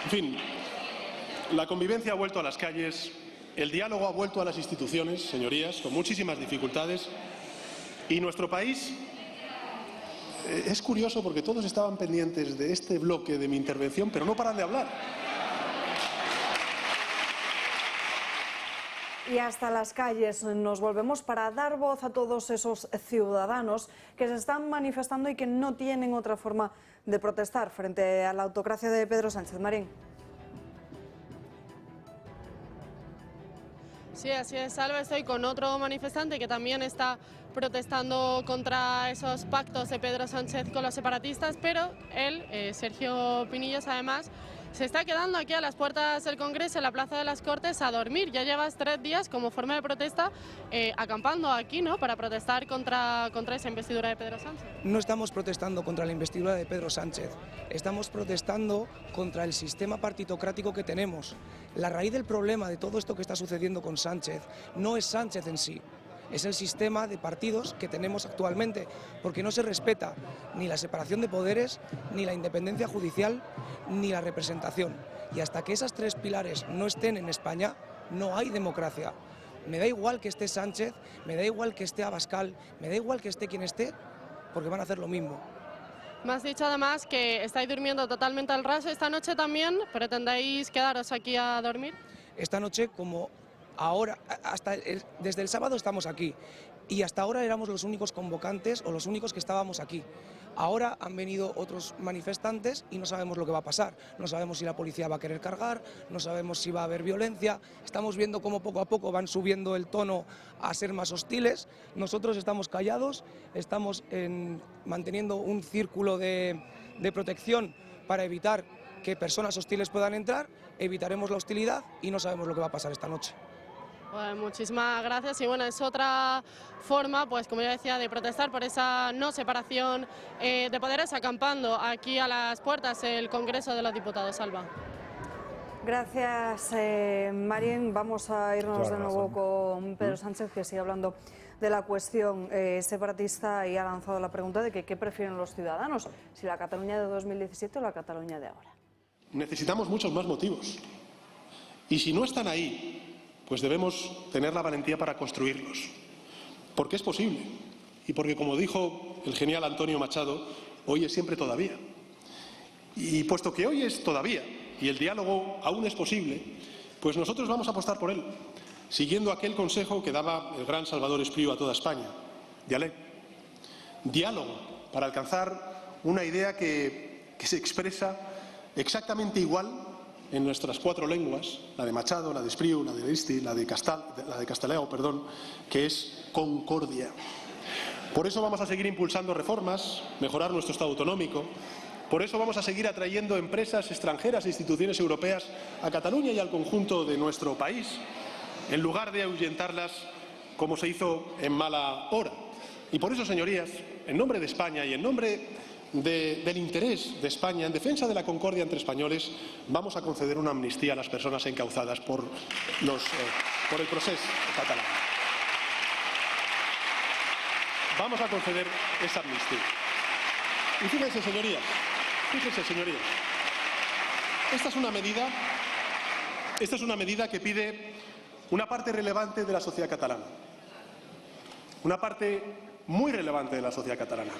En fin, la convivencia ha vuelto a las calles, el diálogo ha vuelto a las instituciones, señorías, con muchísimas dificultades, y nuestro país es curioso porque todos estaban pendientes de este bloque de mi intervención, pero no paran de hablar. Y hasta las calles nos volvemos para dar voz a todos esos ciudadanos que se están manifestando y que no tienen otra forma de protestar frente a la autocracia de Pedro Sánchez. Marín. Sí, así es, Salva. Estoy con otro manifestante que también está protestando contra esos pactos de Pedro Sánchez con los separatistas, pero él, Sergio Pinillos, además, se está quedando aquí a las puertas del Congreso, en la Plaza de las Cortes, a dormir. Ya llevas 3 días como forma de protesta acampando aquí, ¿no?, para protestar contra esa investidura de Pedro Sánchez. No estamos protestando contra la investidura de Pedro Sánchez, estamos protestando contra el sistema partitocrático que tenemos. La raíz del problema de todo esto que está sucediendo con Sánchez no es Sánchez en sí, es el sistema de partidos que tenemos actualmente, porque no se respeta ni la separación de poderes, ni la independencia judicial, ni la representación. Y hasta que esas 3 pilares no estén en España, no hay democracia. Me da igual que esté Sánchez, me da igual que esté Abascal, me da igual que esté quien esté, porque van a hacer lo mismo. Me has dicho además que estáis durmiendo totalmente al raso. ¿Esta noche también pretendéis quedaros aquí a dormir? Esta noche, como ahora, desde el sábado estamos aquí y hasta ahora éramos los únicos convocantes o los únicos que estábamos aquí. Ahora han venido otros manifestantes y no sabemos lo que va a pasar. No sabemos si la policía va a querer cargar, no sabemos si va a haber violencia. Estamos viendo cómo poco a poco van subiendo el tono a ser más hostiles. Nosotros estamos callados, estamos manteniendo un círculo de protección para evitar que personas hostiles puedan entrar. Evitaremos la hostilidad y no sabemos lo que va a pasar esta noche. Pues muchísimas gracias y bueno, es otra forma, pues como ya decía, de protestar por esa no separación de poderes, acampando aquí a las puertas del Congreso de los Diputados. Alba. Gracias, Marín. Vamos a irnos de nuevo con Pedro Sánchez, que sigue hablando de la cuestión separatista y ha lanzado la pregunta de que qué prefieren los ciudadanos, si la Cataluña de 2017 o la Cataluña de ahora. Necesitamos muchos más motivos. Y si no están ahí, pues debemos tener la valentía para construirlos. Porque es posible. Y porque, como dijo el genial Antonio Machado, hoy es siempre todavía. Y puesto que hoy es todavía y el diálogo aún es posible, pues nosotros vamos a apostar por él, siguiendo aquel consejo que daba el gran Salvador Espriu a toda España. Diálogo para alcanzar una idea que se expresa exactamente igual en nuestras 4 lenguas, la de Machado, la de Espriu, la de Aristi, la de Castelao, que es concordia. Por eso vamos a seguir impulsando reformas, mejorar nuestro Estado autonómico. Por eso vamos a seguir atrayendo empresas extranjeras e instituciones europeas a Cataluña y al conjunto de nuestro país, en lugar de ahuyentarlas como se hizo en mala hora. Y por eso, señorías, en nombre de España y en nombre del interés de España, en defensa de la concordia entre españoles, vamos a conceder una amnistía a las personas encauzadas por el proceso catalán. Vamos a conceder esa amnistía. Y fíjense, señorías, esta es una medida que pide una parte relevante de la sociedad catalana, una parte muy relevante de la sociedad catalana,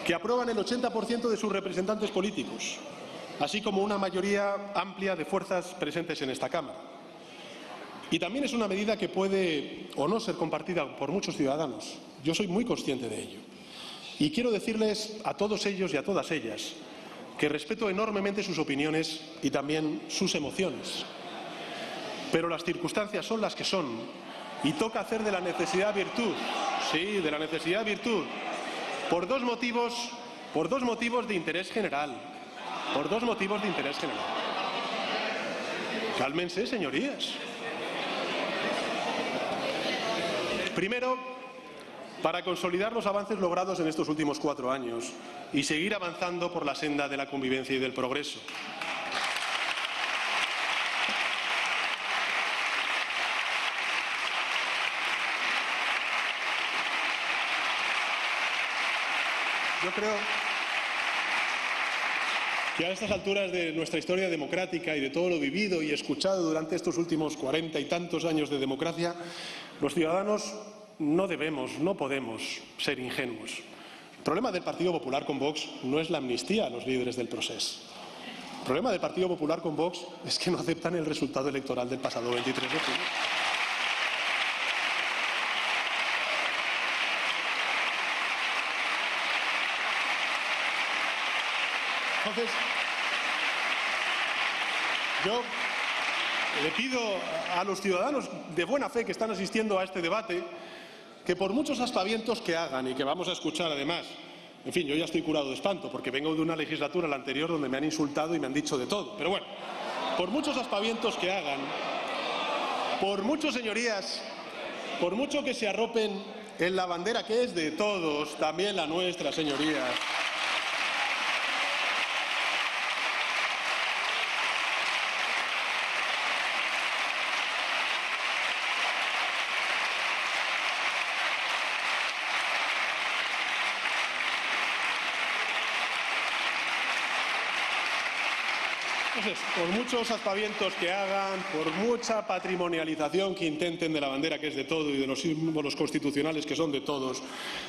que aprueban el 80% de sus representantes políticos, así como una mayoría amplia de fuerzas presentes en esta Cámara. Y también es una medida que puede o no ser compartida por muchos ciudadanos. Yo soy muy consciente de ello. Y quiero decirles a todos ellos y a todas ellas que respeto enormemente sus opiniones y también sus emociones. Pero las circunstancias son las que son y toca hacer de la necesidad virtud. Sí, de la necesidad virtud. Por dos motivos de interés general. Por dos motivos de interés general. Cálmense, señorías. Primero, para consolidar los avances logrados en estos últimos 4 años y seguir avanzando por la senda de la convivencia y del progreso. Yo creo que a estas alturas de nuestra historia democrática y de todo lo vivido y escuchado durante estos últimos 40 y tantos años de democracia, los ciudadanos no podemos ser ingenuos. El problema del Partido Popular con Vox no es la amnistía a los líderes del procés. El problema del Partido Popular con Vox es que no aceptan el resultado electoral del pasado 23 de junio. Entonces, yo le pido a los ciudadanos de buena fe que están asistiendo a este debate que por muchos aspavientos que hagan y que vamos a escuchar además, en fin, yo ya estoy curado de espanto porque vengo de una legislatura, la anterior, donde me han insultado y me han dicho de todo, pero bueno, por muchos aspavientos que hagan, por mucho, señorías, por mucho que se arropen en la bandera que es de todos, también la nuestra, señorías, Entonces, por muchos aspavientos que hagan, por mucha patrimonialización que intenten de la bandera, que es de todo, y de los símbolos constitucionales, que son de todos,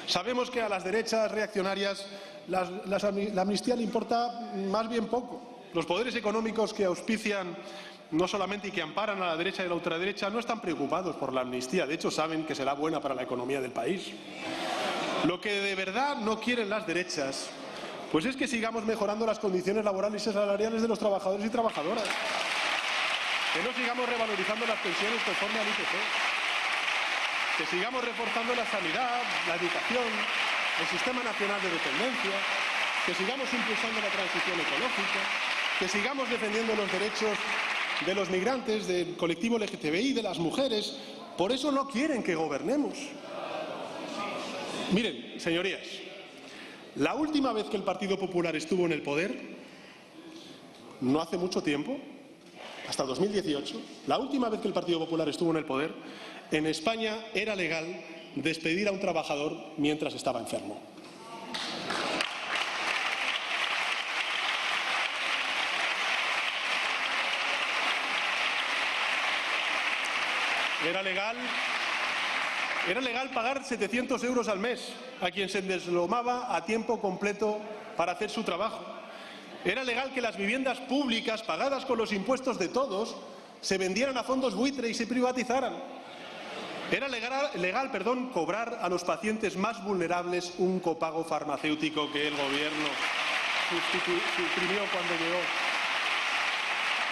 sabemos que a las derechas reaccionarias la amnistía le importa más bien poco. Los poderes económicos que auspician no solamente y que amparan a la derecha y la ultraderecha no están preocupados por la amnistía. De hecho, saben que será buena para la economía del país. Lo que de verdad no quieren las derechas pues es que sigamos mejorando las condiciones laborales y salariales de los trabajadores y trabajadoras. Que no sigamos revalorizando las pensiones conforme al IPC. Que sigamos reforzando la sanidad, la educación, el Sistema Nacional de Dependencia. Que sigamos impulsando la transición ecológica. Que sigamos defendiendo los derechos de los migrantes, del colectivo LGTBI, de las mujeres. Por eso no quieren que gobernemos. Miren, señorías, la última vez que el Partido Popular estuvo en el poder, no hace mucho tiempo, hasta 2018, la última vez que el Partido Popular estuvo en el poder, en España era legal despedir a un trabajador mientras estaba enfermo. Era legal pagar 700 euros al mes a quien se deslomaba a tiempo completo para hacer su trabajo. Era legal que las viviendas públicas pagadas con los impuestos de todos se vendieran a fondos buitre y se privatizaran. Era legal, cobrar a los pacientes más vulnerables un copago farmacéutico que el gobierno suprimió cuando llegó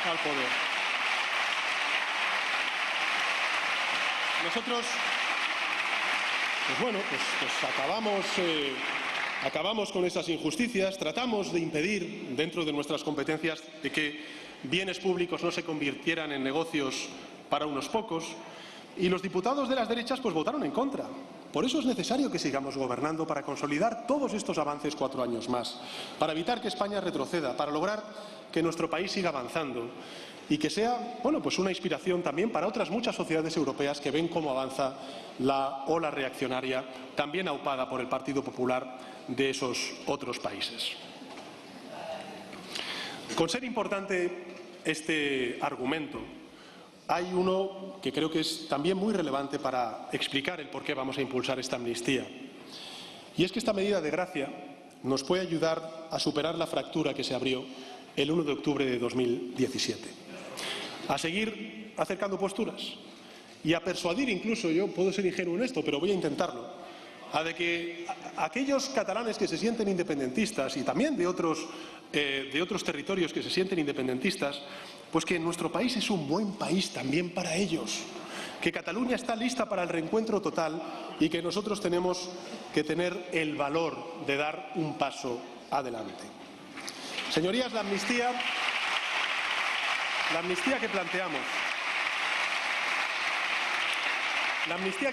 al poder. Nosotros, acabamos con esas injusticias, tratamos de impedir, dentro de nuestras competencias, de que bienes públicos no se convirtieran en negocios para unos pocos, y los diputados de las derechas votaron en contra. Por eso es necesario que sigamos gobernando, para consolidar todos estos avances 4 años más, para evitar que España retroceda, para lograr que nuestro país siga avanzando y que sea una inspiración también para otras muchas sociedades europeas que ven cómo avanza la ola reaccionaria, también aupada por el Partido Popular de esos otros países. Con ser importante este argumento, hay uno que creo que es también muy relevante para explicar el por qué vamos a impulsar esta amnistía. Y es que esta medida de gracia nos puede ayudar a superar la fractura que se abrió el 1 de octubre de 2017. A seguir acercando posturas y a persuadir, incluso, yo puedo ser ingenuo en esto, pero voy a intentarlo, a de que aquellos catalanes que se sienten independentistas y también de otros territorios que se sienten independentistas, pues que nuestro país es un buen país también para ellos, que Cataluña está lista para el reencuentro total y que nosotros tenemos que tener el valor de dar un paso adelante. Señorías, la amnistía que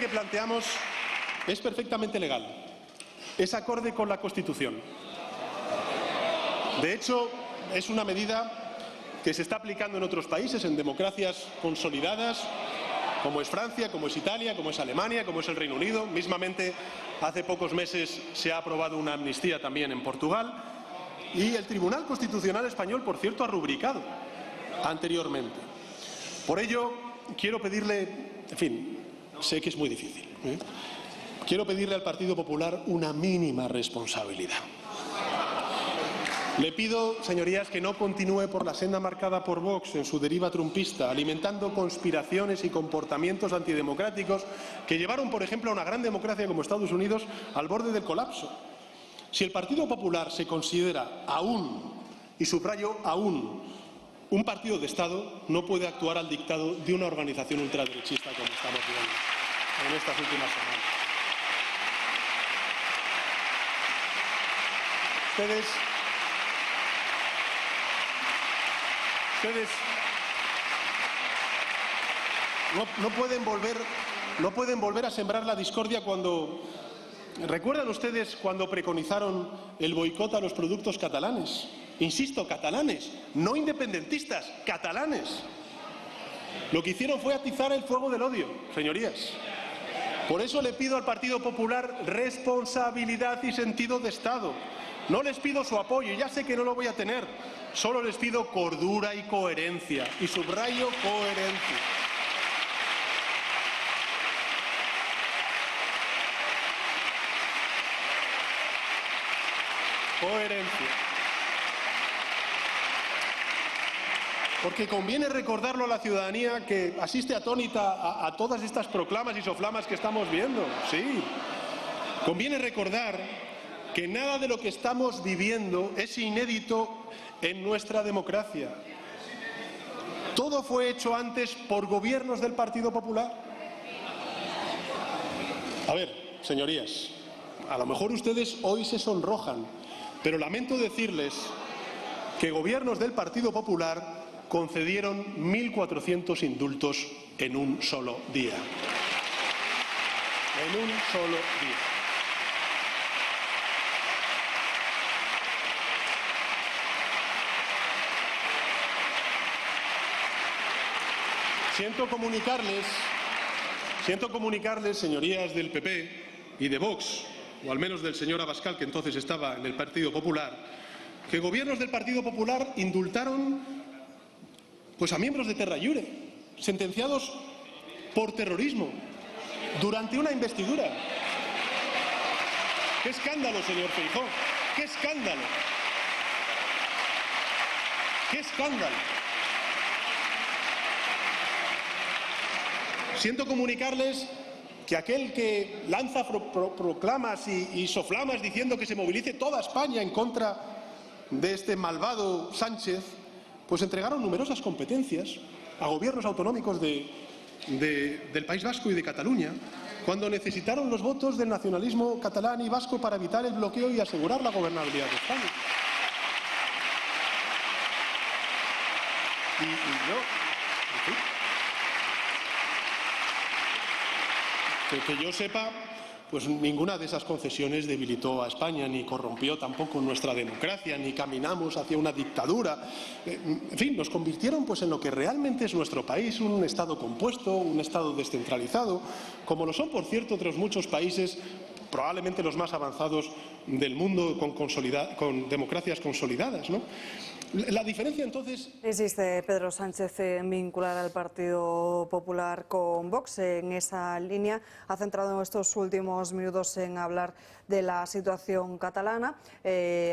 planteamos es perfectamente legal, es acorde con la Constitución. De hecho, es una medida que se está aplicando en otros países, en democracias consolidadas, como es Francia, como es Italia, como es Alemania, como es el Reino Unido. Mismamente, hace pocos meses se ha aprobado una amnistía también en Portugal. Y el Tribunal Constitucional español, por cierto, ha rubricado anteriormente. Por ello, quiero pedirle, sé que es muy difícil, quiero pedirle al Partido Popular una mínima responsabilidad. Le pido, señorías, que no continúe por la senda marcada por Vox en su deriva trumpista, alimentando conspiraciones y comportamientos antidemocráticos que llevaron, por ejemplo, a una gran democracia como Estados Unidos al borde del colapso. Si el Partido Popular se considera aún, y subrayo aún, un partido de Estado, no puede actuar al dictado de una organización ultraderechista como estamos viendo en estas últimas semanas. Ustedes no pueden volver a sembrar la discordia cuando... ¿Recuerdan ustedes cuando preconizaron el boicot a los productos catalanes? Insisto, catalanes, no independentistas, catalanes. Lo que hicieron fue atizar el fuego del odio, señorías. Por eso le pido al Partido Popular responsabilidad y sentido de Estado. No les pido su apoyo, ya sé que no lo voy a tener. Solo les pido cordura y coherencia. Y subrayo coherencia. Coherencia. Porque conviene recordarlo a la ciudadanía que asiste atónita a todas estas proclamas y soflamas que estamos viendo. Sí. Conviene recordar que nada de lo que estamos viviendo es inédito en nuestra democracia. Todo fue hecho antes por gobiernos del Partido Popular. A ver, señorías, a lo mejor ustedes hoy se sonrojan, pero lamento decirles que gobiernos del Partido Popular concedieron 1.400 indultos en un solo día. En un solo día. Siento comunicarles, señorías del PP y de Vox, o al menos del señor Abascal, que entonces estaba en el Partido Popular, que gobiernos del Partido Popular indultaron pues a miembros de Terra Iure, sentenciados por terrorismo, durante una investidura. ¡Qué escándalo, señor Feijóo! ¡Qué escándalo! ¡Qué escándalo! Siento comunicarles que aquel que lanza proclamas y soflamas diciendo que se movilice toda España en contra de este malvado Sánchez, pues entregaron numerosas competencias a gobiernos autonómicos del País Vasco y de Cataluña, cuando necesitaron los votos del nacionalismo catalán y vasco para evitar el bloqueo y asegurar la gobernabilidad de España. Y yo, en fin, que yo sepa, pues ninguna de esas concesiones debilitó a España, ni corrompió tampoco nuestra democracia, ni caminamos hacia una dictadura. En fin, nos convirtieron pues en lo que realmente es nuestro país, un Estado compuesto, un Estado descentralizado, como lo son, por cierto, otros muchos países, probablemente los más avanzados del mundo, con democracias consolidadas, ¿no? La diferencia, entonces... Insiste Pedro Sánchez en vincular al Partido Popular con Vox. En esa línea ha centrado estos últimos minutos en hablar de la situación catalana.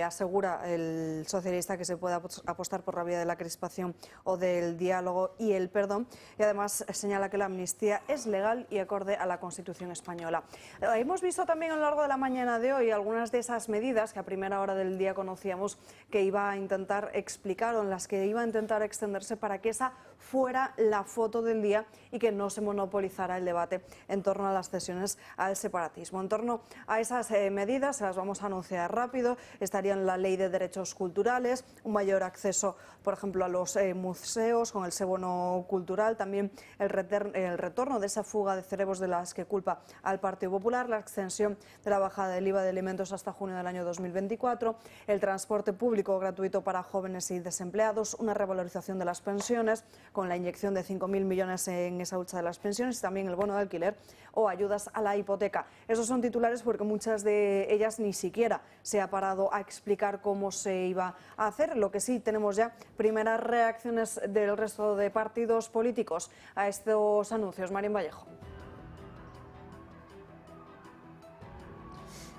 Asegura el socialista que se puede apostar por la vía de la crispación o del diálogo y el perdón. Y además señala que la amnistía es legal y acorde a la Constitución española. Hemos visto también a lo largo de la mañana de hoy algunas de esas medidas que a primera hora del día conocíamos que iba a intentar explicar o en las que iba a intentar extenderse para que esa fuera la foto del día y que no se monopolizara el debate en torno a las cesiones al separatismo. En torno a esas medidas, se las vamos a anunciar rápido, estarían la Ley de Derechos Culturales, un mayor acceso, por ejemplo, a los museos con el bono cultural, también el retorno de esa fuga de cerebros de las que culpa al Partido Popular, la extensión de la bajada del IVA de alimentos hasta junio del año 2024, el transporte público gratuito para jóvenes y desempleados, una revalorización de las pensiones con la inyección de 5.000 millones en esa hucha de las pensiones y también el bono de alquiler o ayudas a la hipoteca. Esos son titulares porque muchas de ellas ni siquiera se ha parado a explicar cómo se iba a hacer. Lo que sí tenemos ya primeras reacciones del resto de partidos políticos a estos anuncios. Marín Vallejo.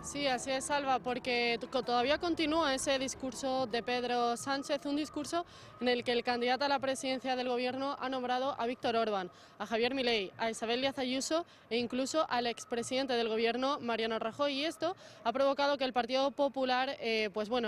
Sí, así es, Alba, porque todavía continúa ese discurso de Pedro Sánchez, un discurso en el que el candidato a la presidencia del Gobierno ha nombrado a Víctor Orbán, a Javier Milei, a Isabel Díaz Ayuso e incluso al expresidente del Gobierno, Mariano Rajoy. Y esto ha provocado que el Partido Popular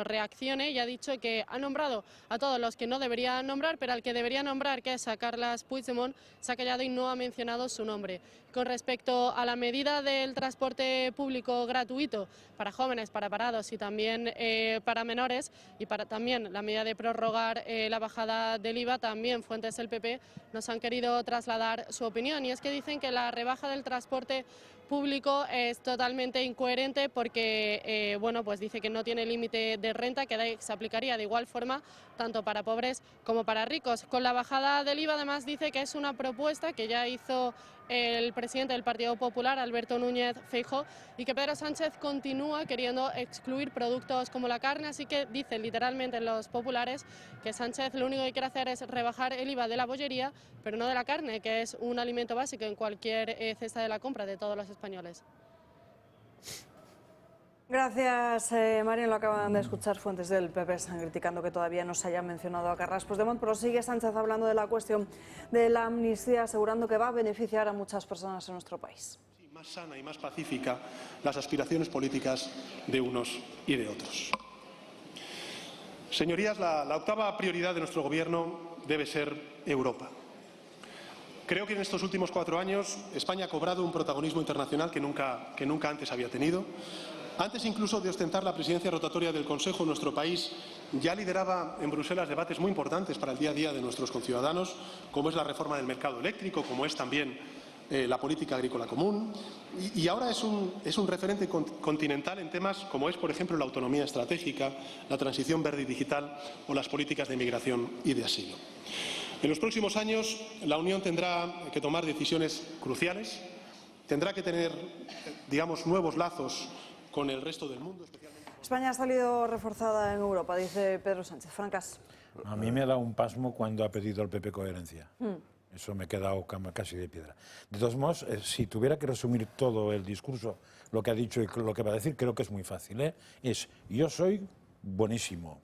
reaccione y ha dicho que ha nombrado a todos los que no debería nombrar, pero al que debería nombrar, que es a Carles Puigdemont, se ha callado y no ha mencionado su nombre. Con respecto a la medida del transporte público gratuito para jóvenes, para parados y también para menores, y para también la medida de prorrogar la bajada del IVA, también fuentes del PP nos han querido trasladar su opinión, y es que dicen que la rebaja del transporte público es totalmente incoherente porque bueno, pues dice que no tiene límite de renta, que se aplicaría de igual forma tanto para pobres como para ricos. Con la bajada del IVA además dice que es una propuesta que ya hizo el presidente del Partido Popular, Alberto Núñez Feijóo, y que Pedro Sánchez continúa queriendo excluir productos como la carne, así que dicen literalmente los populares que Sánchez lo único que quiere hacer es rebajar el IVA de la bollería, pero no de la carne, que es un alimento básico en cualquier cesta de la compra de todos los españoles. Gracias, Marian. Lo acaban de escuchar. Fuentes del PP están criticando que todavía no se haya mencionado a Carrasco Puigdemont. Prosigue Sánchez hablando de la cuestión de la amnistía, asegurando que va a beneficiar a muchas personas en nuestro país. Más sana y más pacífica las aspiraciones políticas de unos y de otros. Señorías, la octava prioridad de nuestro Gobierno debe ser Europa. Creo que en estos últimos 4 años España ha cobrado un protagonismo internacional que nunca antes había tenido. Antes incluso de ostentar la presidencia rotatoria del Consejo, nuestro país ya lideraba en Bruselas debates muy importantes para el día a día de nuestros conciudadanos, como es la reforma del mercado eléctrico, como es también la política agrícola común, y ahora es un referente continental en temas como es, por ejemplo, la autonomía estratégica, la transición verde y digital o las políticas de migración y de asilo. En los próximos años, la Unión tendrá que tomar decisiones cruciales, tendrá que tener, digamos, nuevos lazos con el resto del mundo. España ha salido reforzada en Europa, dice Pedro Sánchez. Francas. A mí me ha dado un pasmo cuando ha pedido el PP coherencia. Eso me he quedado casi de piedra. De todos modos, si tuviera que resumir todo el discurso, lo que ha dicho y lo que va a decir, creo que es muy fácil. Es, yo soy buenísimo.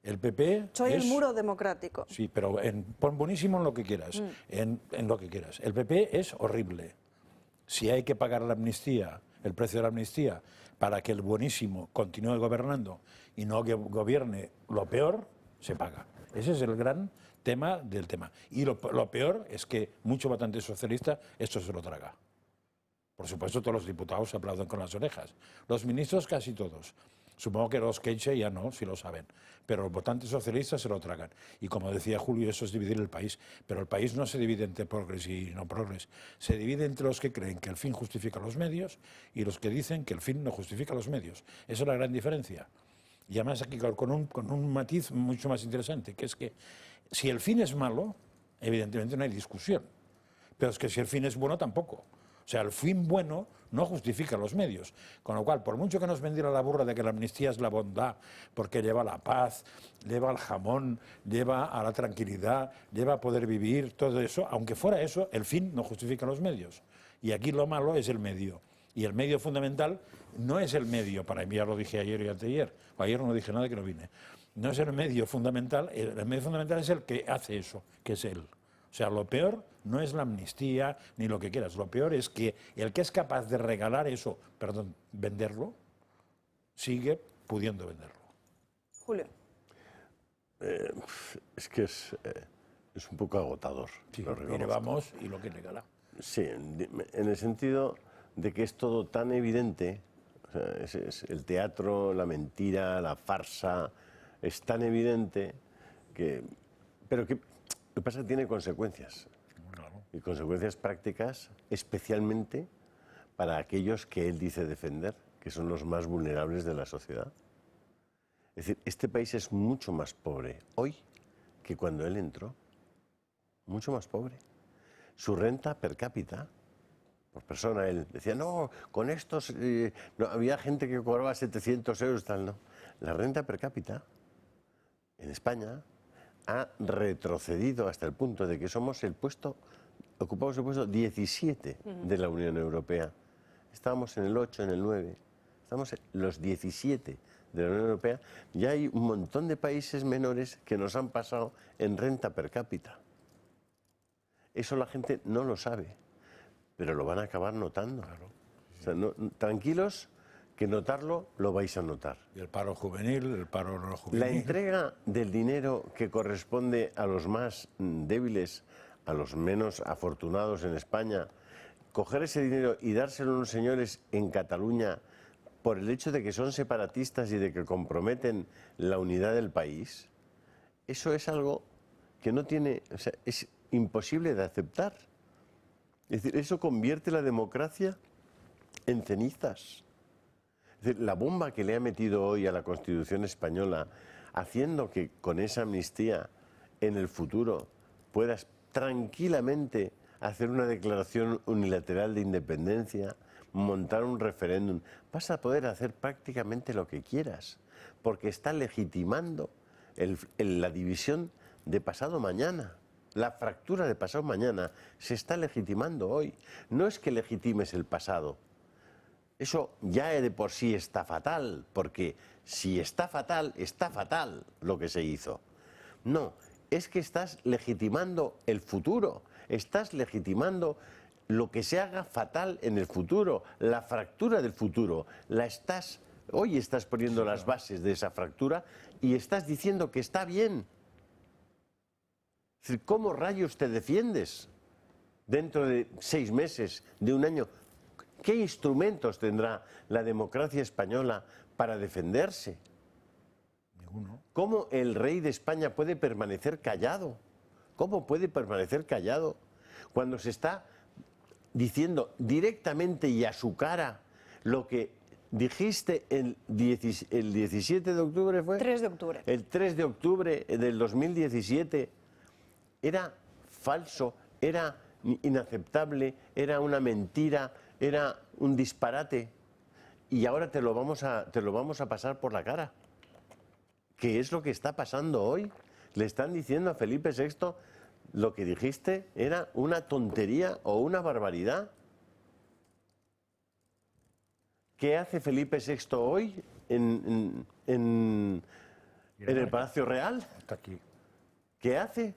El PP soy el muro democrático. Sí, pero pon buenísimo en lo que quieras. En lo que quieras. El PP es horrible. Si hay que pagar la amnistía, el precio de la amnistía, para que el buenísimo continúe gobernando y no gobierne lo peor, se paga. Ese es el gran tema del tema. Y lo peor es que mucho votante socialista esto se lo traga. Por supuesto, todos los diputados se aplauden con las orejas. Los ministros casi todos. Supongo que los Queixe ya no, si lo saben. Pero los votantes socialistas se lo tragan. Y como decía Julio, eso es dividir el país. Pero el país no se divide entre progres y no progres. Se divide entre los que creen que el fin justifica los medios y los que dicen que el fin no justifica los medios. Esa es la gran diferencia. Y además aquí con un matiz mucho más interesante, que es que si el fin es malo, evidentemente no hay discusión. Pero es que si el fin es bueno, tampoco. O sea, el fin bueno no justifica los medios. Con lo cual, por mucho que nos vendiera la burra de que la amnistía es la bondad, porque lleva a la paz, lleva al jamón, lleva a la tranquilidad, lleva a poder vivir, todo eso, aunque fuera eso, el fin no justifica los medios. Y aquí lo malo es el medio. Y el medio fundamental no es el medio, ya lo dije ayer y anteayer, o ayer no dije nada que no vine. No es el medio fundamental es el que hace eso, que es él. O sea, lo peor no es la amnistía ni lo que quieras. Lo peor es que el que es capaz de regalar eso, venderlo, sigue pudiendo venderlo. Julio. Es que es un poco agotador. Sí, mire, vamos y lo que regala. Sí, en el sentido de que es todo tan evidente, o sea, es el teatro, la mentira, la farsa, es tan evidente que... Pero que... Lo que pasa es que tiene consecuencias, y consecuencias prácticas, especialmente para aquellos que él dice defender, que son los más vulnerables de la sociedad. Es decir, este país es mucho más pobre hoy que cuando él entró, mucho más pobre. Su renta per cápita, por persona, él decía, no, con estos, no, había gente que cobraba 700 euros, tal, no. La renta per cápita en España ha retrocedido hasta el punto de que ocupamos el puesto 17 de la Unión Europea. Estábamos en el 8, en el 9, estamos en los 17 de la Unión Europea. Ya hay un montón de países menores que nos han pasado en renta per cápita. Eso la gente no lo sabe, pero lo van a acabar notando. Claro. O sea, tranquilos, que notarlo lo vais a notar. Y el paro juvenil, el paro no juvenil. La entrega del dinero que corresponde a los más débiles, a los menos afortunados en España, coger ese dinero y dárselo a unos señores en Cataluña por el hecho de que son separatistas y de que comprometen la unidad del país, eso es algo que no tiene, o sea, es imposible de aceptar. Es decir, eso convierte la democracia en cenizas. Es decir, la bomba que le ha metido hoy a la Constitución española, haciendo que con esa amnistía en el futuro puedas tranquilamente hacer una declaración unilateral de independencia, montar un referéndum, vas a poder hacer prácticamente lo que quieras, porque está legitimando la división de pasado mañana. La fractura de pasado mañana se está legitimando hoy. No es que legitimes el pasado. Eso ya de por sí está fatal, porque si está fatal lo que se hizo. No, es que estás legitimando el futuro, estás legitimando lo que se haga fatal en el futuro, la fractura del futuro. Hoy estás poniendo las bases de esa fractura y estás diciendo que está bien. Es decir, ¿cómo rayos te defiendes dentro de 6 meses, de un año? ¿Qué instrumentos tendrá la democracia española para defenderse? Ninguno. ¿Cómo el rey de España puede permanecer callado? ¿Cómo puede permanecer callado cuando se está diciendo directamente y a su cara lo que dijiste el 17 de octubre? ¿Fue? 3 de octubre. El 3 de octubre del 2017 era falso, era inaceptable, era una mentira, era un disparate, y ahora te lo vamos a pasar por la cara. ¿Qué es lo que está pasando hoy? Le están diciendo a Felipe VI, lo que dijiste era una tontería o una barbaridad. ¿Qué hace Felipe VI hoy en el Palacio Real? Está aquí. ¿Qué hace?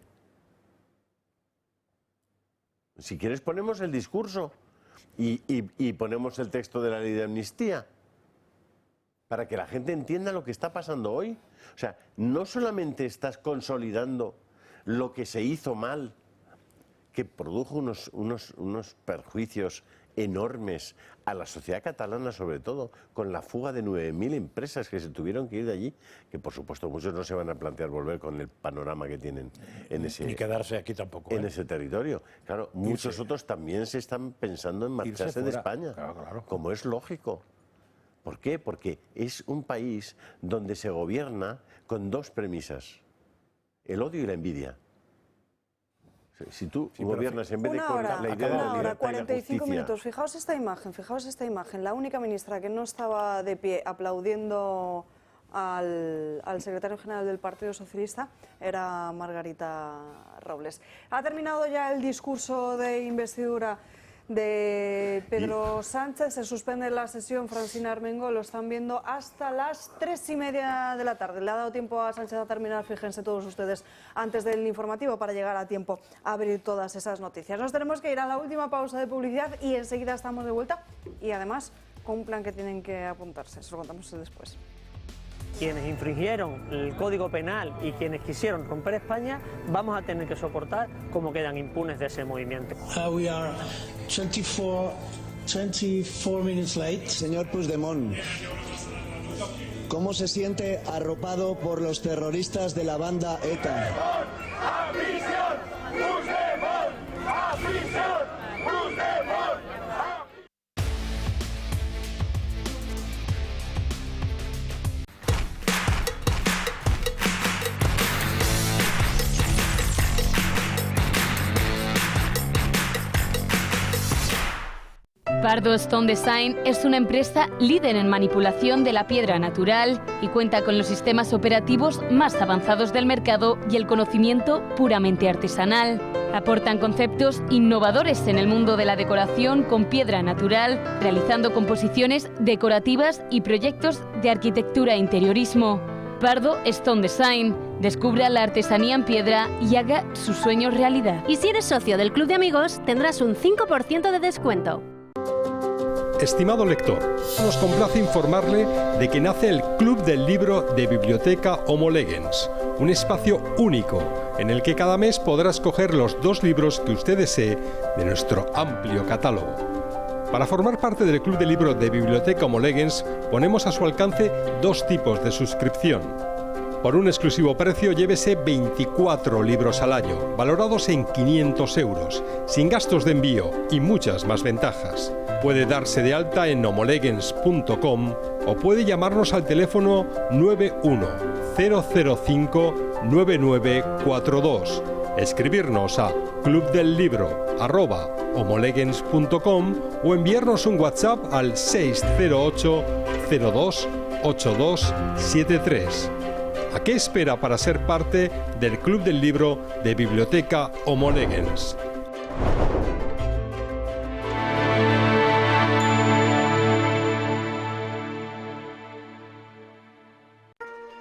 Si quieres ponemos el discurso y ponemos el texto de la ley de amnistía para que la gente entienda lo que está pasando hoy. O sea, no solamente estás consolidando lo que se hizo mal, que produjo unos perjuicios enormes a la sociedad catalana, sobre todo, con la fuga de 9.000 empresas que se tuvieron que ir de allí, que por supuesto muchos no se van a plantear volver con el panorama que tienen en ese... Ni quedarse aquí tampoco. En ese territorio. Claro, muchos otros también se están pensando en marcharse de España, claro. Como es lógico. ¿Por qué? Porque es un país donde se gobierna con 2 premisas, el odio y la envidia. Si tú gobiernas en vez de con la idea de la libertad 45 y la minutos. Fijaos esta imagen. La única ministra que no estaba de pie aplaudiendo al secretario general del Partido Socialista era Margarita Robles. Ha terminado ya el discurso de investidura de Pedro Sánchez. Se suspende la sesión. Francina Armengol, lo están viendo hasta las 3:30 de la tarde. Le ha dado tiempo a Sánchez a terminar, fíjense todos ustedes, antes del informativo, para llegar a tiempo a abrir todas esas noticias. Nos tenemos que ir a la última pausa de publicidad y enseguida estamos de vuelta, y además con un plan que tienen que apuntarse. Se lo contamos después. Quienes infringieron el Código Penal y quienes quisieron romper España, vamos a tener que soportar cómo quedan impunes de ese movimiento. We are 24 minutes late. Señor Puigdemont, ¿cómo se siente arropado por los terroristas de la banda ETA? ¡A prisión! ¡Puigdemont! ¡A prisión! ¡Puigdemont! Pardo Stone Design es una empresa líder en manipulación de la piedra natural y cuenta con los sistemas operativos más avanzados del mercado y el conocimiento puramente artesanal. Aportan conceptos innovadores en el mundo de la decoración con piedra natural, realizando composiciones decorativas y proyectos de arquitectura e interiorismo. Pardo Stone Design. Descubra la artesanía en piedra y haga sus sueños realidad. Y si eres socio del Club de Amigos, tendrás un 5% de descuento. Estimado lector, nos complace informarle de que nace el Club del Libro de Biblioteca Homo Legens, un espacio único en el que cada mes podrá escoger los 2 libros que usted desee de nuestro amplio catálogo. Para formar parte del Club del Libro de Biblioteca Homo Legens, ponemos a su alcance 2 tipos de suscripción. Por un exclusivo precio, llévese 24 libros al año, valorados en 500 euros, sin gastos de envío y muchas más ventajas. Puede darse de alta en homolegens.com o puede llamarnos al teléfono 910059942, escribirnos a clubdellibro@homolegens.com o enviarnos un WhatsApp al 608 02 8273. ¿A qué espera para ser parte del Club del Libro de Biblioteca Homolegens?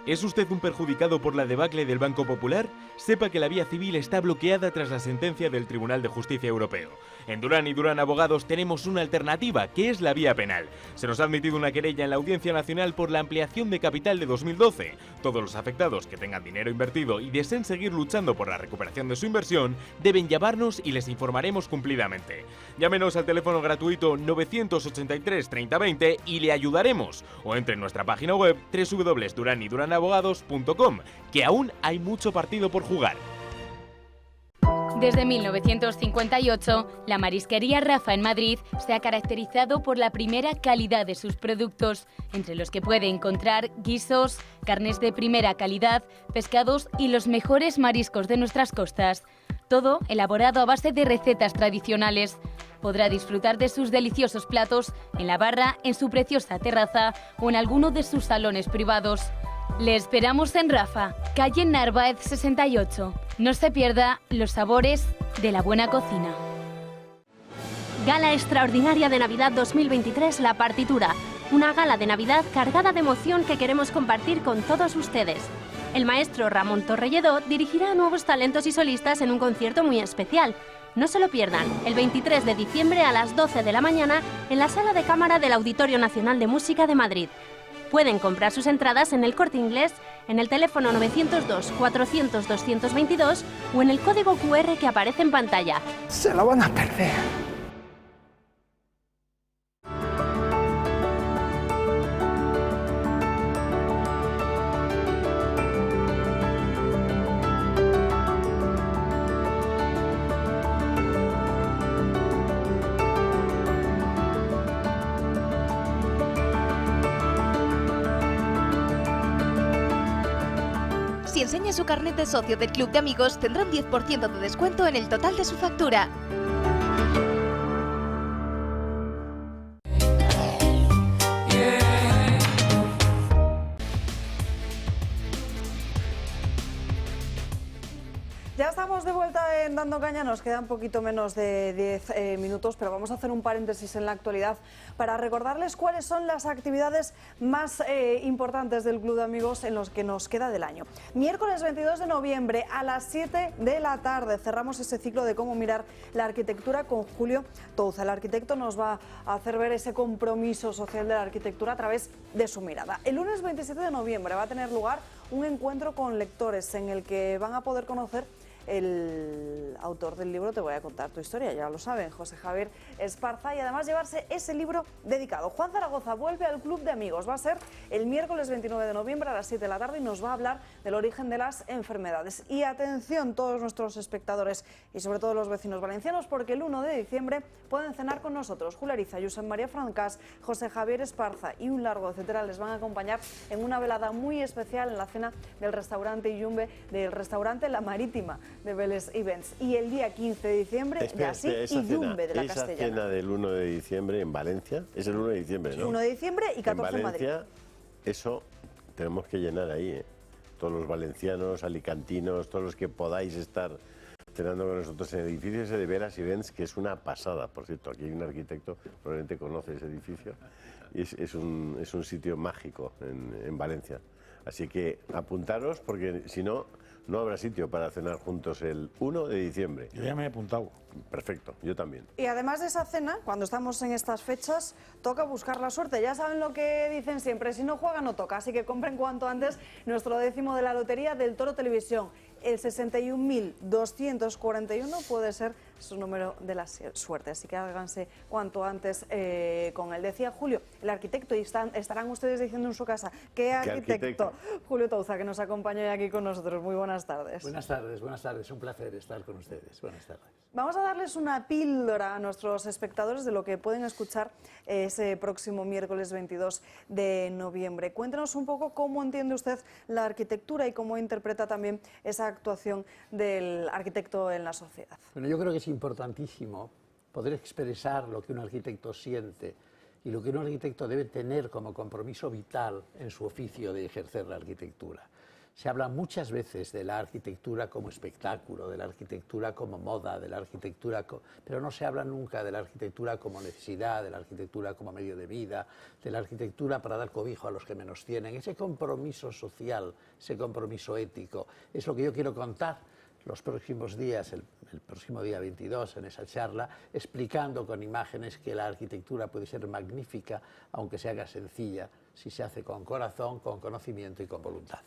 ¿Es usted un perjudicado por la debacle del Banco Popular? Sepa que la vía civil está bloqueada tras la sentencia del Tribunal de Justicia Europeo. En Durán y Durán Abogados tenemos una alternativa, que es la vía penal. Se nos ha admitido una querella en la Audiencia Nacional por la ampliación de capital de 2012. Todos los afectados que tengan dinero invertido y deseen seguir luchando por la recuperación de su inversión deben llamarnos y les informaremos cumplidamente. Llámenos al teléfono gratuito 983 3020 y le ayudaremos. O entre en nuestra página web www.duranyduranAbogados.com, que aún hay mucho partido por jugar. Desde 1958, la marisquería Rafa en Madrid se ha caracterizado por la primera calidad de sus productos, entre los que puede encontrar guisos, carnes de primera calidad, pescados y los mejores mariscos de nuestras costas. Todo elaborado a base de recetas tradicionales. Podrá disfrutar de sus deliciosos platos en la barra, en su preciosa terraza o en alguno de sus salones privados. Le esperamos en Rafa, calle Narváez 68. No se pierda los sabores de la buena cocina. Gala extraordinaria de Navidad 2023, La Partitura. Una gala de Navidad cargada de emoción que queremos compartir con todos ustedes. El maestro Ramón Torrelledó dirigirá a nuevos talentos y solistas en un concierto muy especial. No se lo pierdan, el 23 de diciembre a las 12 de la mañana en la Sala de Cámara del Auditorio Nacional de Música de Madrid. Pueden comprar sus entradas en el Corte Inglés, en el teléfono 902 400 222 o en el código QR que aparece en pantalla. Se lo van a perder. Si enseña su carnet de socio del Club de Amigos, tendrá un 10% de descuento en el total de su factura. Ya estamos de vuelta en Dando Caña, nos queda un poquito menos de 10 minutos, pero vamos a hacer un paréntesis en la actualidad para recordarles cuáles son las actividades más importantes del Club de Amigos en los que nos queda del año. Miércoles 22 de noviembre a las 7 de la tarde cerramos ese ciclo de cómo mirar la arquitectura con Julio Touza. El arquitecto nos va a hacer ver ese compromiso social de la arquitectura a través de su mirada. El lunes 27 de noviembre va a tener lugar un encuentro con lectores en el que van a poder conocer el autor del libro Te voy a contar tu historia, ya lo saben, José Javier Esparza, y además llevarse ese libro dedicado. Juan Zaragoza vuelve al Club de Amigos, va a ser el miércoles 29 de noviembre a las 7 de la tarde y nos va a hablar del origen de las enfermedades. Y atención todos nuestros espectadores y sobre todo los vecinos valencianos, porque el 1 de diciembre pueden cenar con nosotros. Julia Ariza, Josep María Francás, José Javier Esparza y un largo etcétera les van a acompañar en una velada muy especial en la cena del restaurante Iyumbe, del restaurante La Marítima de Vélez Events. Y el día 15 de diciembre, de así Iyumbe de la Castellana. Esa cena del 1 de diciembre en Valencia, es el 1 de diciembre, ¿no? 1 de diciembre y 14 en Madrid. Valencia, eso tenemos que llenar ahí, ¿eh? Todos los valencianos, alicantinos, todos los que podáis estar cenando con nosotros en el edificio ese de Vélez Events, que es una pasada, por cierto. Aquí hay un arquitecto, probablemente conoce ese edificio, y es un sitio mágico en Valencia. Así que apuntaros, porque si no, no habrá sitio para cenar juntos el 1 de diciembre. Yo ya me he apuntado. Perfecto, yo también. Y además de esa cena, cuando estamos en estas fechas, toca buscar la suerte. Ya saben lo que dicen siempre, si no juega no toca. Así que compren cuanto antes nuestro 10º de la lotería del Toro Televisión. El 61.241 puede ser es un número de la suerte, así que háganse cuanto antes con él. Decía Julio, el arquitecto, y estarán ustedes diciendo en su casa, ¿qué arquitecto? Julio Touza, que nos acompaña hoy aquí con nosotros. Muy buenas tardes. Buenas tardes, un placer estar con ustedes. Buenas tardes. Vamos a darles una píldora a nuestros espectadores de lo que pueden escuchar ese próximo miércoles 22 de noviembre. Cuéntenos un poco cómo entiende usted la arquitectura y cómo interpreta también esa actuación del arquitecto en la sociedad. Bueno, yo creo que es importantísimo poder expresar lo que un arquitecto siente y lo que un arquitecto debe tener como compromiso vital en su oficio de ejercer la arquitectura. Se habla muchas veces de la arquitectura como espectáculo, de la arquitectura como moda, de la arquitectura pero no se habla nunca de la arquitectura como necesidad, de la arquitectura como medio de vida, de la arquitectura para dar cobijo a los que menos tienen. Ese compromiso social, ese compromiso ético, es lo que yo quiero contar los próximos días, el próximo día 22, en esa charla, explicando con imágenes que la arquitectura puede ser magnífica, aunque se haga sencilla, si se hace con corazón, con conocimiento y con voluntad.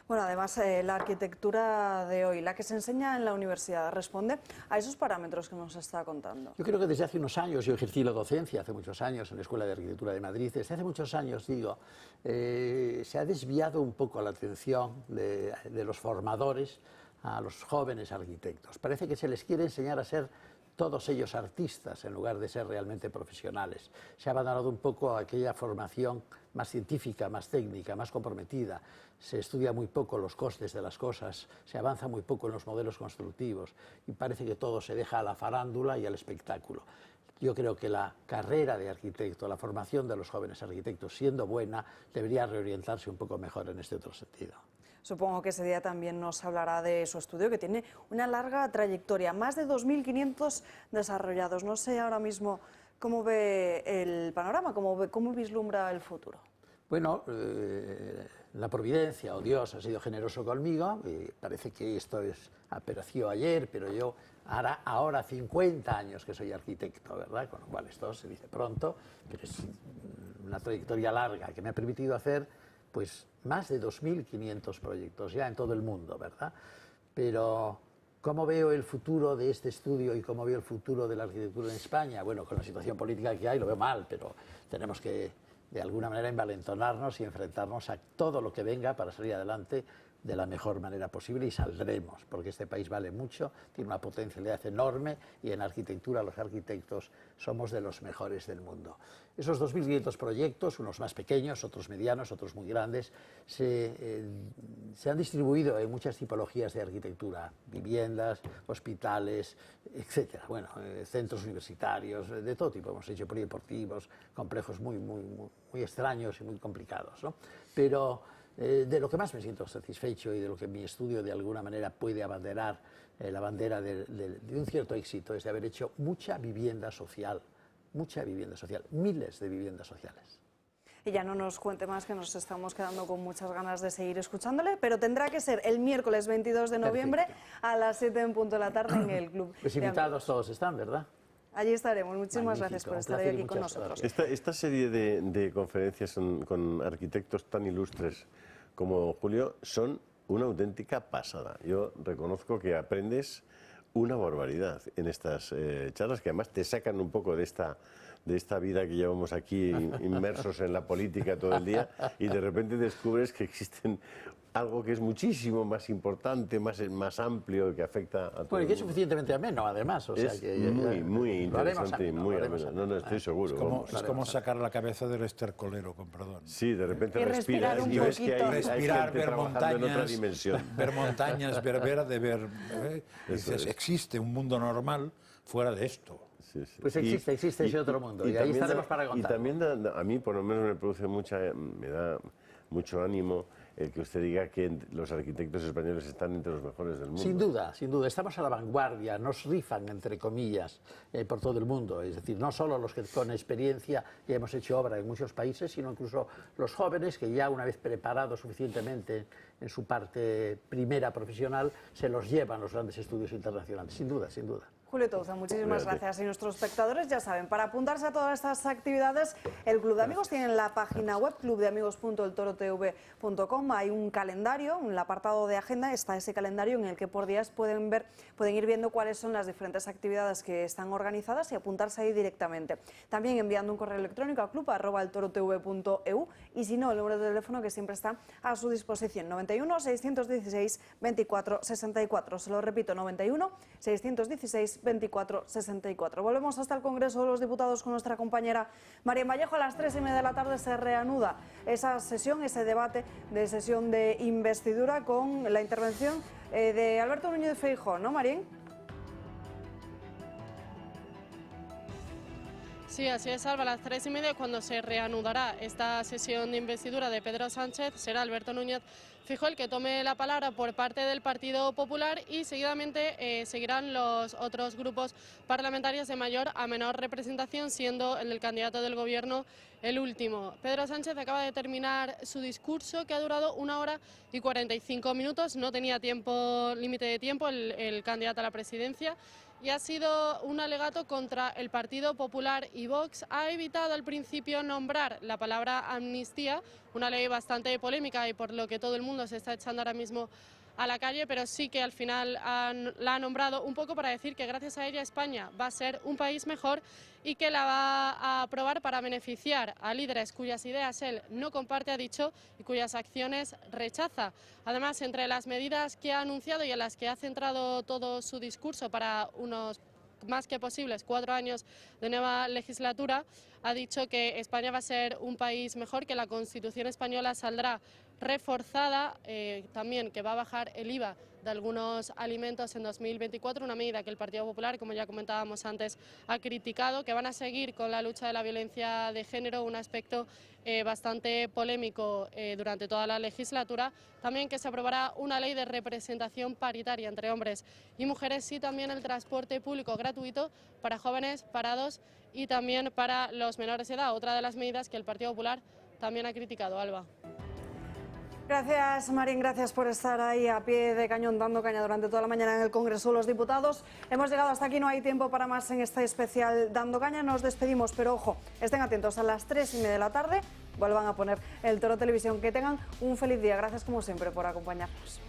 Bueno, además, la arquitectura de hoy, la que se enseña en la universidad, ¿responde a esos parámetros que nos está contando? Yo creo que desde hace unos años, yo ejercí la docencia hace muchos años en la Escuela de Arquitectura de Madrid, desde hace muchos años, digo, se ha desviado un poco la atención de los formadores a los jóvenes arquitectos. Parece que se les quiere enseñar a ser todos ellos artistas en lugar de ser realmente profesionales. Se ha abandonado un poco aquella formación más científica, más técnica, más comprometida. Se estudia muy poco los costes de las cosas, se avanza muy poco en los modelos constructivos y parece que todo se deja a la farándula y al espectáculo. Yo creo que la carrera de arquitecto, la formación de los jóvenes arquitectos, siendo buena, debería reorientarse un poco mejor en este otro sentido. Supongo que ese día también nos hablará de su estudio, que tiene una larga trayectoria, más de 2.500 desarrollados. No sé ahora mismo cómo ve el panorama, cómo vislumbra el futuro. Bueno, la providencia o Dios ha sido generoso conmigo, y parece que esto apareció ayer, pero yo ahora 50 años que soy arquitecto, ¿verdad? Con lo cual esto se dice pronto, pero es una trayectoria larga que me ha permitido hacer pues más de 2.500 proyectos ya en todo el mundo, ¿verdad? Pero ¿cómo veo el futuro de este estudio y cómo veo el futuro de la arquitectura en España? Bueno, con la situación política que hay lo veo mal, pero tenemos que de alguna manera envalentonarnos y enfrentarnos a todo lo que venga para salir adelante de la mejor manera posible, y saldremos, porque este país vale mucho, tiene una potencialidad enorme y en arquitectura los arquitectos somos de los mejores del mundo. Esos 2.500 proyectos, unos más pequeños, otros medianos, otros muy grandes, se han distribuido en muchas tipologías de arquitectura, viviendas, hospitales, etcétera. Bueno, centros universitarios, de todo tipo, hemos hecho polideportivos, complejos muy extraños y muy complicados, ¿no? Pero de lo que más me siento satisfecho y de lo que mi estudio de alguna manera puede abanderar la bandera de un cierto éxito es de haber hecho mucha vivienda social, miles de viviendas sociales. Y ya no nos cuente más, que nos estamos quedando con muchas ganas de seguir escuchándole, pero tendrá que ser el miércoles 22 de noviembre a las 7 en punto de la tarde en el Club. Pues invitados todos están, ¿verdad? Allí estaremos. Muchísimas gracias por estar hoy aquí con nosotros. Esta serie de conferencias con arquitectos tan ilustres como Julio son una auténtica pasada. Yo reconozco que aprendes una barbaridad en estas charlas, que además te sacan un poco de esta vida que llevamos aquí inmersos en la política todo el día, y de repente descubres que existen algo que es muchísimo más importante, más amplio, que afecta a todo. Bueno, y que es suficientemente ameno, además. O sea, es muy interesante y muy ameno. No, estoy seguro. Es como sacar la cabeza del estercolero, con perdón. Sí, de repente respiras y ves que hay respirar, gente trabajando en otra dimensión. Ver montañas, ver. Dices, existe un mundo normal fuera de esto. Sí. Pues existe ese otro mundo, y ahí estaremos para contar. Y también a mí, por lo menos, me da mucho ánimo el que usted diga que los arquitectos españoles están entre los mejores del mundo. Sin duda, estamos a la vanguardia, nos rifan, entre comillas, por todo el mundo. Es decir, no solo los que con experiencia ya hemos hecho obra en muchos países, sino incluso los jóvenes que ya, una vez preparados suficientemente en su parte primera profesional, se los llevan los grandes estudios internacionales. Sin duda. Julio Touza, muchísimas gracias. Y nuestros espectadores ya saben, para apuntarse a todas estas actividades, el Club de Amigos tiene en la página web clubdeamigos.eltorotv.com, hay un calendario, en el apartado de agenda está ese calendario en el que por días pueden ir viendo cuáles son las diferentes actividades que están organizadas y apuntarse ahí directamente. También enviando un correo electrónico a club@eltorotv.eu y si no, el número de teléfono que siempre está a su disposición, 91 616 24 64. Se lo repito, 91 616 24 64. Volvemos hasta el Congreso de los Diputados con nuestra compañera María Vallejo. A las 3:30 de la tarde se reanuda esa sesión, ese debate de sesión de investidura con la intervención de Alberto Núñez Feijóo, ¿no, Marín? Sí, así es, Alba. A las 3:30, cuando se reanudará esta sesión de investidura de Pedro Sánchez, será Alberto Núñez Feijóo el que tome la palabra por parte del Partido Popular y seguidamente seguirán los otros grupos parlamentarios de mayor a menor representación, siendo el del candidato del Gobierno el último. Pedro Sánchez acaba de terminar su discurso, que ha durado 1 hora y 45 minutos. No tenía límite de tiempo el candidato a la presidencia. Y ha sido un alegato contra el Partido Popular y Vox. Ha evitado al principio nombrar la palabra amnistía, una ley bastante polémica y por lo que todo el mundo se está echando ahora mismo a la calle, pero sí que al final la ha nombrado un poco para decir que gracias a ella España va a ser un país mejor y que la va a aprobar para beneficiar a líderes cuyas ideas él no comparte, ha dicho, y cuyas acciones rechaza. Además, entre las medidas que ha anunciado y en las que ha centrado todo su discurso para unos más que posibles 4 años de nueva legislatura, ha dicho que España va a ser un país mejor, que la Constitución española saldrá reforzada, también que va a bajar el IVA de algunos alimentos en 2024, una medida que el Partido Popular, como ya comentábamos antes, ha criticado, que van a seguir con la lucha de la violencia de género, un aspecto bastante polémico durante toda la legislatura, también que se aprobará una ley de representación paritaria entre hombres y mujeres y también el transporte público gratuito para jóvenes, parados y también para los menores de edad, otra de las medidas que el Partido Popular también ha criticado. Alba. Gracias, Marín, gracias por estar ahí a pie de cañón dando caña durante toda la mañana en el Congreso de los Diputados. Hemos llegado hasta aquí, no hay tiempo para más en este especial Dando Caña. Nos despedimos, pero ojo, estén atentos, a las 3:30 de la tarde vuelvan a poner el Toro Televisión. Que tengan un feliz día. Gracias como siempre por acompañarnos.